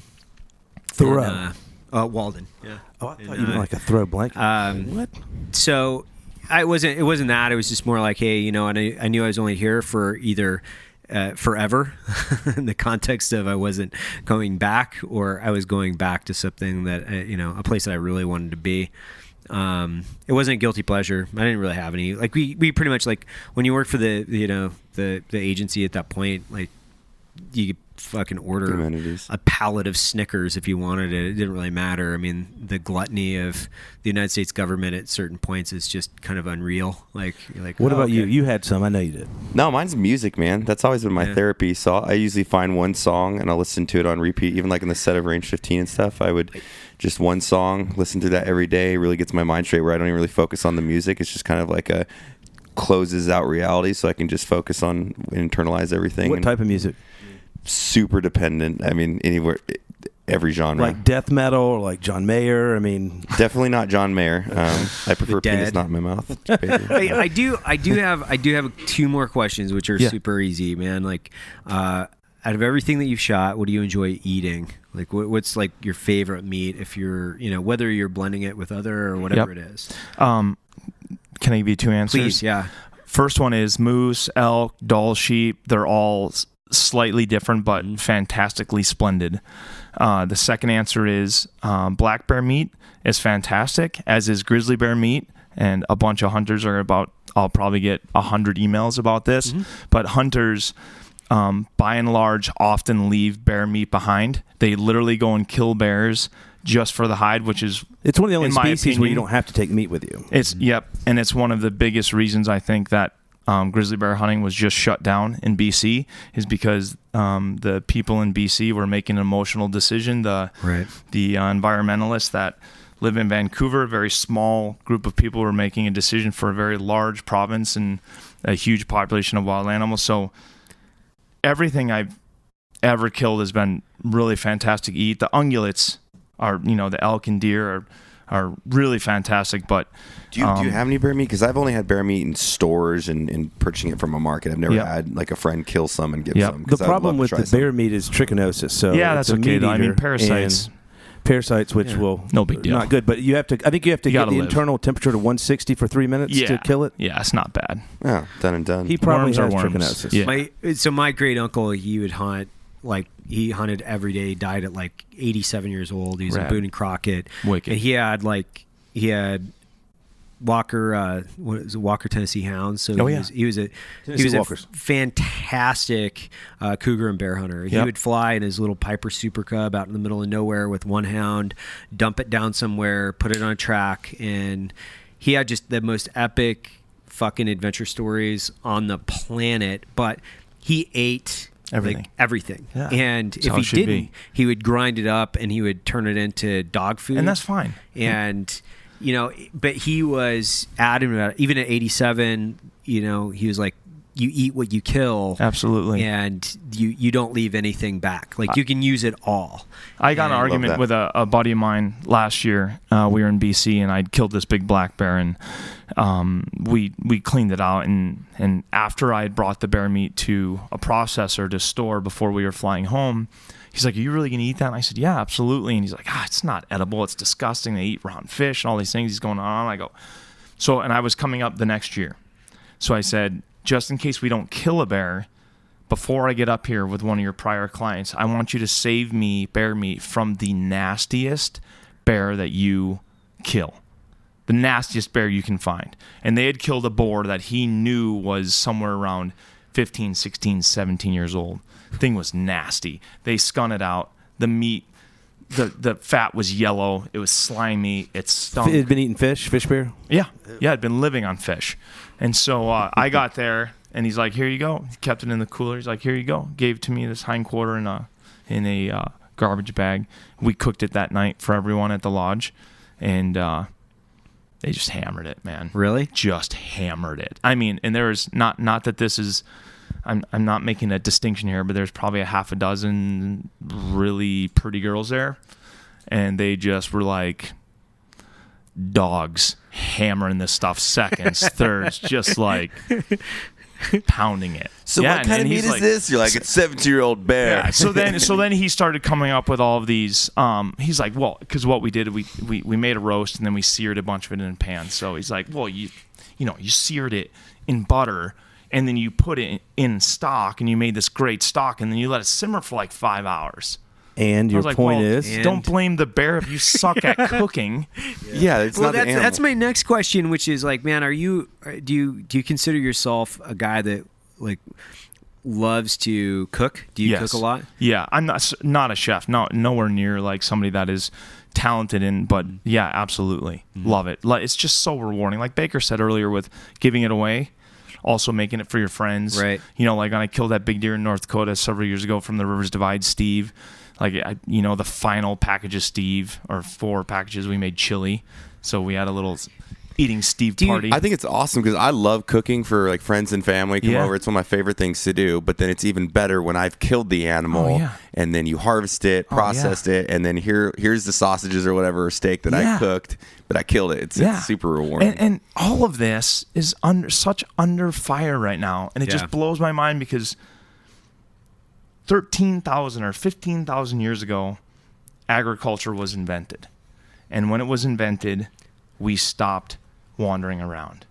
Walden. Yeah. Oh, I thought you meant like a throw blanket. What? So it wasn't that. It was just more like, hey, and I knew I was only here for either forever in the context of I wasn't going back, or I was going back to something that a place that I really wanted to be. It wasn't a guilty pleasure. I didn't really have any. Like we pretty much, like when you work for the the agency at that point, like you could fucking order a pallet of Snickers if you wanted it. It didn't really matter. I mean, the gluttony of the United States government at certain points is just kind of unreal. Like what about you? You had some. I know you did. No, mine's music, man. That's always been my therapy. So I usually find one song and I'll listen to it on repeat. Even like in the set of Range 15 and stuff, I would just one song, listen to that every day. It really gets my mind straight where I don't even really focus on the music. It's just kind of like a closes out reality, so I can just focus on internalize everything. What type of music? Super dependent. I mean, anywhere, every genre. Like death metal or like John Mayer. I mean, definitely not John Mayer. I prefer penis not in my mouth. I do have two more questions, which are super easy, man. Like, out of everything that you've shot, what do you enjoy eating? Like, what's like your favorite meat? If you're, whether you're blending it with other or whatever it is. Can I give you two answers? Please, yeah. First one is moose, elk, Dall sheep. They're all slightly different, but fantastically splendid. The second answer is black bear meat is fantastic, as is grizzly bear meat, and a bunch of hunters are about. I'll probably get 100 emails about this, but hunters, by and large, often leave bear meat behind. They literally go and kill bears just for the hide, which is it's one of the only species where you don't have to take meat with you. And it's one of the biggest reasons I think that grizzly bear hunting was just shut down in BC is because the people in BC were making an emotional decision. The environmentalists that live in Vancouver, a very small group of people, were making a decision for a very large province and a huge population of wild animals. So everything I've ever killed has been really fantastic to eat. The ungulates are, the elk and deer are really fantastic. But do you have any bear meat? Because I've only had bear meat in stores and purchasing it from a market. I've never had like a friend kill some and give some. The problem with the bear meat is trichinosis. So that's okay. I mean, parasites, which will no big deal, not good. But you have to. I think you have to get the internal temperature to 160 for 3 minutes to kill it. Yeah, it's not bad. Yeah, done and done. He probably has trichinosis. Yeah. My great uncle, he would hunt. Like he hunted every day. He died at like 87 years old. He was in Boone and Crockett. Wicked. And he had Walker, Walker Tennessee Hounds. So he was a fantastic cougar and bear hunter. He would fly in his little Piper Super Cub out in the middle of nowhere with one hound, dump it down somewhere, put it on a track, and he had just the most epic fucking adventure stories on the planet. But he ate everything. Yeah. And if he didn't, he would grind it up and he would turn it into dog food. And that's fine. And, but he was adamant about it. Even at 87, he was like, you eat what you kill. Absolutely. And you don't leave anything back. Like, you can use it all. I got an argument with a buddy of mine last year. We were in BC, and I'd killed this big black bear, and we cleaned it out. And after I had brought the bear meat to a processor to store before we were flying home, he's like, "Are you really going to eat that?" And I said, "Yeah, absolutely." And he's like, "It's not edible. It's disgusting. They eat rotten fish and all these things." He's going on. I go, and I was coming up the next year. So I said, just in case we don't kill a bear, before I get up here with one of your prior clients, I want you to save me bear meat from the nastiest bear that you kill. The nastiest bear you can find. And they had killed a boar that he knew was somewhere around 15, 16, 17 years old. The thing was nasty. They skun it out. The meat the fat was yellow. It was slimy. It stunk. It had been eating fish beer. Yeah, I'd been living on fish, and so I got there, and he's like, "Here you go." He kept it in the cooler. He's like, "Here you go." Gave to me this hind quarter in a garbage bag. We cooked it that night for everyone at the lodge, and they just hammered it, man. Really? Just hammered it. I mean, and there's not that this is. I'm not making a distinction here, but there's probably a half a dozen really pretty girls there, and they just were like dogs hammering this stuff seconds, thirds, just like pounding it. So what kind of meat is this? You're like, it's 17-year-old bear. Yeah. So then he started coming up with all of these. He's like, well, because what we did, we made a roast and then we seared a bunch of it in a pan. So he's like, well, you seared it in butter. And then you put it in stock, and you made this great stock, and then you let it simmer for like 5 hours. And your point is, don't blame the bear if you suck at cooking. Yeah, it's not the animal. That's my next question, which is like, man, do you consider yourself a guy that like loves to cook? Do you cook a lot? Yeah, I'm not a chef. No, nowhere near like somebody that is talented in, but yeah, absolutely love it. It's just so rewarding. Like Baker said earlier, with giving it away. Also making it for your friends. Right. Like when I killed that big deer in North Dakota several years ago from the Rivers Divide, Steve, the final package of Steve, or 4 packages, we made chili. So we had a little eating Steve party. I think it's awesome because I love cooking for like friends and family come over. It's one of my favorite things to do. But then it's even better when I've killed the animal and then you harvest it, processed it, and then here's the sausages or whatever steak that I cooked, but I killed it. It's super rewarding. And all of this is under fire right now, and it just blows my mind because 13,000 or 15,000 years ago, agriculture was invented, and when it was invented, we stopped wandering around.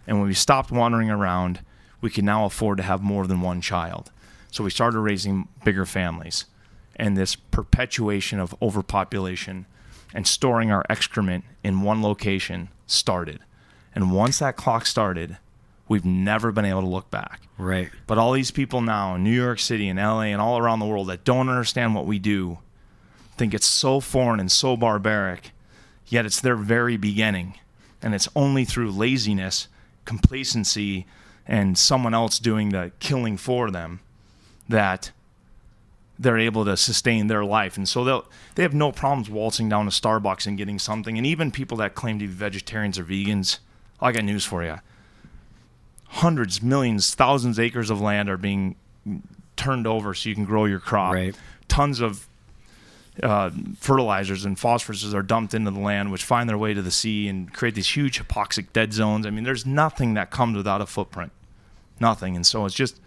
And when we stopped wandering around, we can now afford to have more than one child. So we started raising bigger families. And this perpetuation of overpopulation and storing our excrement in one location started. And once that clock started, we've never been able to look back. Right. But all these people now in New York City and LA and all around the world that don't understand what we do think it's so foreign and so barbaric, yet it's their very beginning. And it's only through laziness, complacency, and someone else doing the killing for them that they're able to sustain their life. And so they have no problems waltzing down to Starbucks and getting something. And even people that claim to be vegetarians or vegans, I got news for you. Hundreds, millions, thousands of acres of land are being turned over so you can grow your crop. Right. Tons of fertilizers and phosphoruses are dumped into the land, which find their way to the sea and create these huge hypoxic dead zones. I mean, there's nothing that comes without a footprint. Nothing. And so it's just...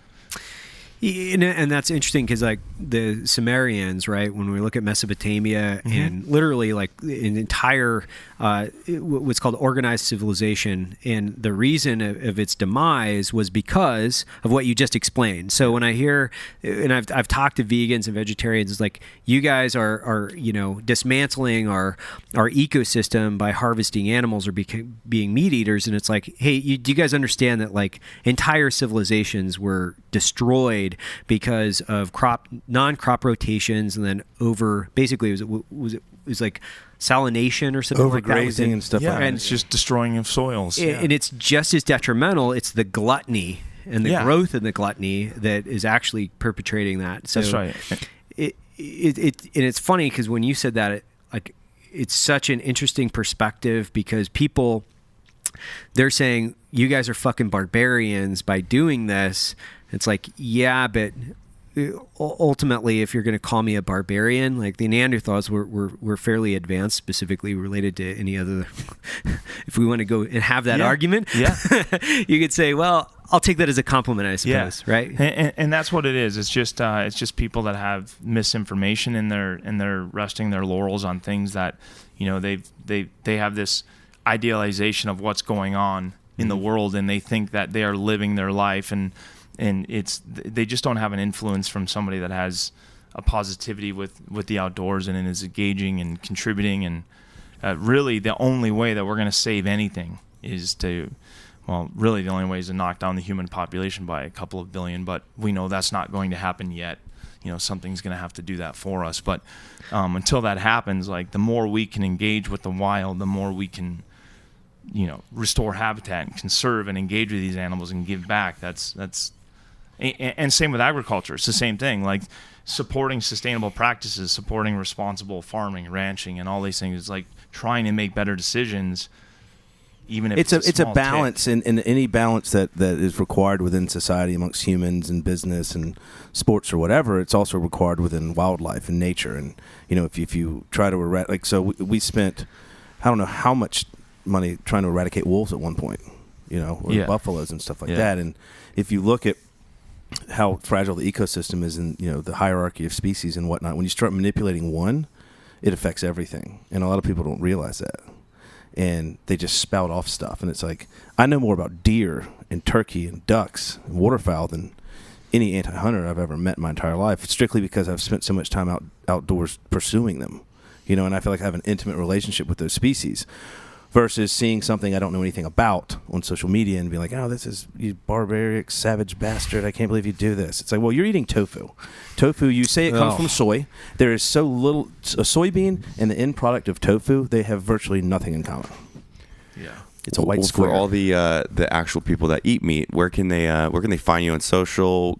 And that's interesting because like the Sumerians, right, when we look at Mesopotamia and literally like an entire what's called organized civilization, and the reason of its demise was because of what you just explained. So when I hear, and I've talked to vegans and vegetarians, it's like, you guys are dismantling our ecosystem by harvesting animals or being meat eaters, and it's like, hey, do you guys understand that like entire civilizations were destroyed because of non-crop rotations, and then basically it was like salination or something like that. Overgrazing and stuff like that. And it's just destroying of soils. And it's just as detrimental. It's the gluttony and the growth in the gluttony that is actually perpetrating that. So that's right. And it's funny because when you said that, it's such an interesting perspective because people, they're saying, you guys are fucking barbarians by doing this. It's like, yeah, but ultimately, if you're going to call me a barbarian, like the Neanderthals were fairly advanced, specifically related to any other. If we want to go and have that argument, you could say, well, I'll take that as a compliment, I suppose, right? And that's what it is. It's just people that have misinformation and they're resting their laurels on things that they have this idealization of what's going on in the world, and they think that they are living their life, and they just don't have an influence from somebody that has a positivity with the outdoors and is engaging and contributing. And really the only way that we're going to save anything is the only way is to knock down the human population by a couple of billion, but we know that's not going to happen yet. something's going to have to do that for us. But until that happens, like the more we can engage with the wild, the more we can, restore habitat and conserve and engage with these animals and give back. And same with agriculture. It's the same thing. Like supporting sustainable practices, supporting responsible farming, ranching, and all these things. It's like trying to make better decisions. Even if it's a balance, and any balance that is required within society amongst humans and business and sports or whatever, it's also required within wildlife and nature. And if you try to we spent, I don't know how much money trying to eradicate wolves at one point, or buffaloes and stuff like that. And if you look at how fragile the ecosystem is in the hierarchy of species and whatnot, when you start manipulating one, it affects everything, and a lot of people don't realize that. And they just spout off stuff. And it's like, I know more about deer and turkey and ducks and waterfowl than any anti-hunter I've ever met in my entire life, strictly because I've spent so much time outdoors pursuing them, and I feel like I have an intimate relationship with those species versus seeing something I don't know anything about on social media and being like, oh, this is you barbaric, savage bastard. I can't believe you do this. It's like, well, you're eating tofu. Tofu, you say it comes from soy. There is so little, a soybean and the end product of tofu, they have virtually nothing in common. Yeah. It's a white square. For all the actual people that eat meat, where can they find you on social?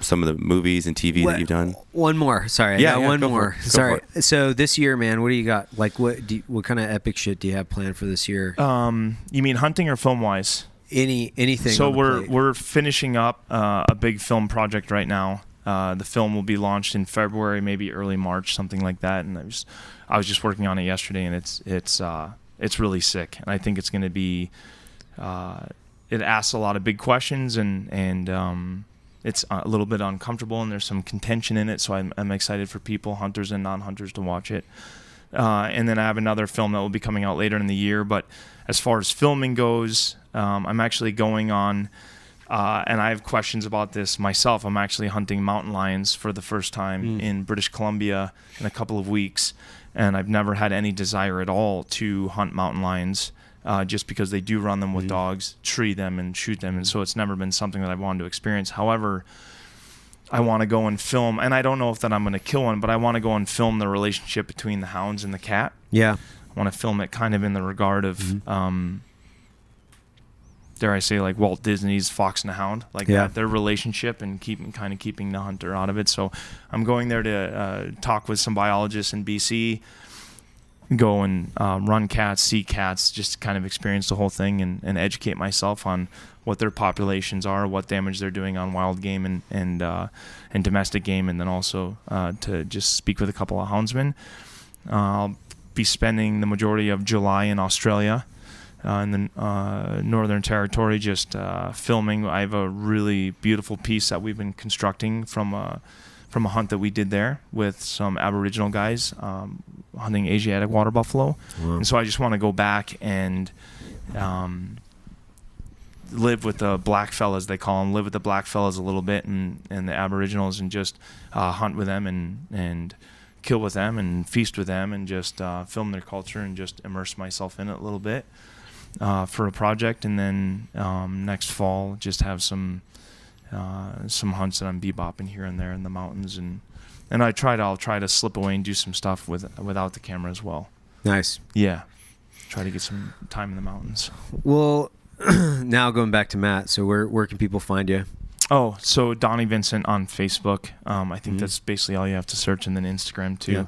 Some of the movies and TV that you've done. One more. Sorry, I got one more. Sorry. So this year, man, what do you got? Like, what kind of epic shit do you have planned for this year? You mean hunting or film wise? Anything. So we're finishing up a big film project right now. The film will be launched in February, maybe early March, something like that. And I was just working on it yesterday, and it's really sick, and I think it's going to be. It asks a lot of big questions, and it's a little bit uncomfortable, and there's some contention in it. So I'm excited for people, hunters and non-hunters, to watch it. And then I have another film that will be coming out later in the year. But as far as filming goes, I'm actually going on, and I have questions about this myself. I'm actually hunting mountain lions for the first time in British Columbia in a couple of weeks. And I've never had any desire at all to hunt mountain lions, just because they do run them with dogs, tree them, and shoot them. And so it's never been something that I've wanted to experience. However, I want to go and film, and I don't know if that I'm going to kill one, but I want to go and film the relationship between the hounds and the cat. Yeah. I want to film it kind of in the regard of, dare I say, like Walt Disney's Fox and the Hound, like that, their relationship, and keeping the hunter out of it. So I'm going there to talk with some biologists in BC, go and run cats, see cats, just kind of experience the whole thing and educate myself on what their populations are, what damage they're doing on wild game and domestic game, and then also to just speak with a couple of houndsmen. I'll be spending the majority of July in Australia. In the Northern Territory, just filming. I have a really beautiful piece that we've been constructing from a hunt that we did there with some Aboriginal guys hunting Asiatic water buffalo. Wow. And so I just want to go back and live with the black fellas, they call them, live with the black fellas a little bit, and the Aboriginals, and just hunt with them and kill with them and feast with them, and just film their culture and just immerse myself in it a little bit. For a project, and then next fall just have some hunts that I'm bebopping here and there in the mountains, and I'll try to slip away and do some stuff without the camera as well. Nice. Yeah, try to get some time in the mountains. Well, now going back to Matt, so where can people find you? Oh, so Donnie Vincent on Facebook. I think that's basically all you have to search, and then Instagram too. Yeah.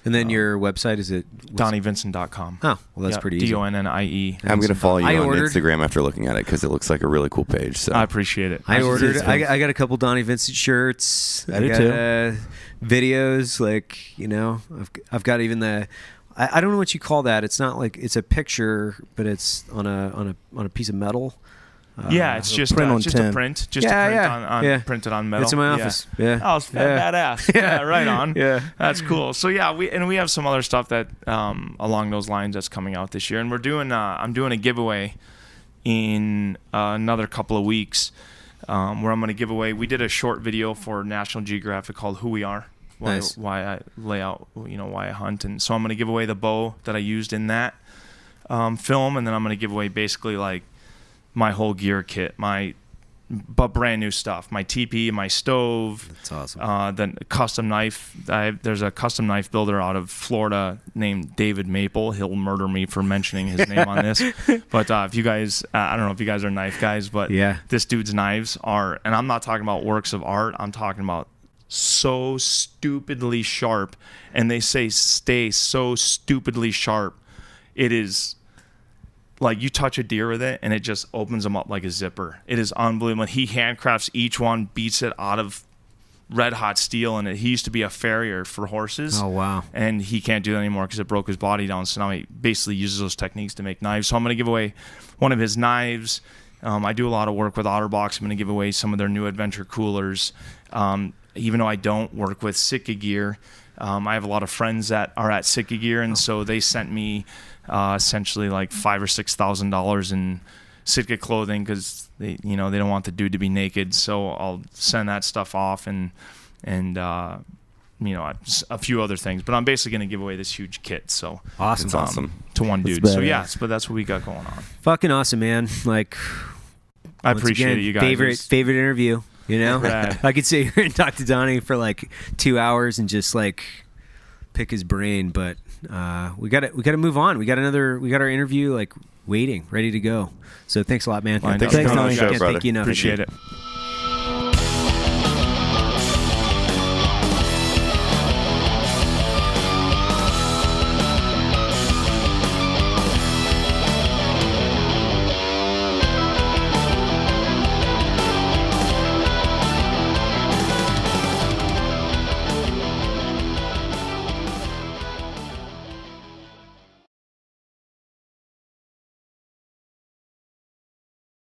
And then your website, is it? DonnieVincent.com. Oh, well, that's pretty easy. DONNIE. I'm going to follow you on Instagram after looking at it, because it looks like a really cool page. So I appreciate it. I got a couple Donnie Vincent shirts. I do too. Videos, like, I've got even the. I don't know what you call that. It's not like it's a picture, but it's on a piece of metal. It's just print on just a print, printed on metal. It's in my office. Yeah. Oh, it's badass. Yeah, right on. Yeah, that's cool. So we have some other stuff that along those lines that's coming out this year, and we're doing. I'm doing a giveaway in another couple of weeks, where I'm going to give away. We did a short video for National Geographic called "Who We Are." Why I lay out, why I hunt, and so I'm going to give away the bow that I used in that film, and then I'm going to give away basically like my whole gear kit, my but brand new stuff. My TP, my stove. That's awesome. Then a custom knife. There's a custom knife builder out of Florida named David Maple. He'll murder me for mentioning his name on this. But if you guys, I don't know if you guys are knife guys, but this dude's knives are, and I'm not talking about works of art. I'm talking about so stupidly sharp, and they say stay so stupidly sharp. It is like you touch a deer with it and it just opens them up like a zipper. It is unbelievable. He handcrafts each one, beats it out of red hot steel, and he used to be a farrier for horses. Oh, wow. And he can't do that anymore because it broke his body down, so now he basically uses those techniques to make knives. So I'm going to give away one of his knives. I do a lot of work with OtterBox. I'm going to give away some of their new adventure coolers. Even though I don't work with Sitka Gear, I have a lot of friends that are at Sitka Gear, and so they sent me essentially like $5,000 or $6,000 in Sitka clothing because they don't want the dude to be naked. So I'll send that stuff off and a few other things. But I'm basically going to give away this huge kit. So awesome, it's awesome to one dude. So but that's what we got going on. Fucking awesome, man. Like, I appreciate it, you guys. Favorite interview. You know, Rad. I could sit here and talk to Donnie for like 2 hours and just like pick his brain, but we got to move on. We got our interview like waiting, ready to go. So thanks a lot, man. Thanks for coming on the show, brother. Thank you enough. Appreciate it.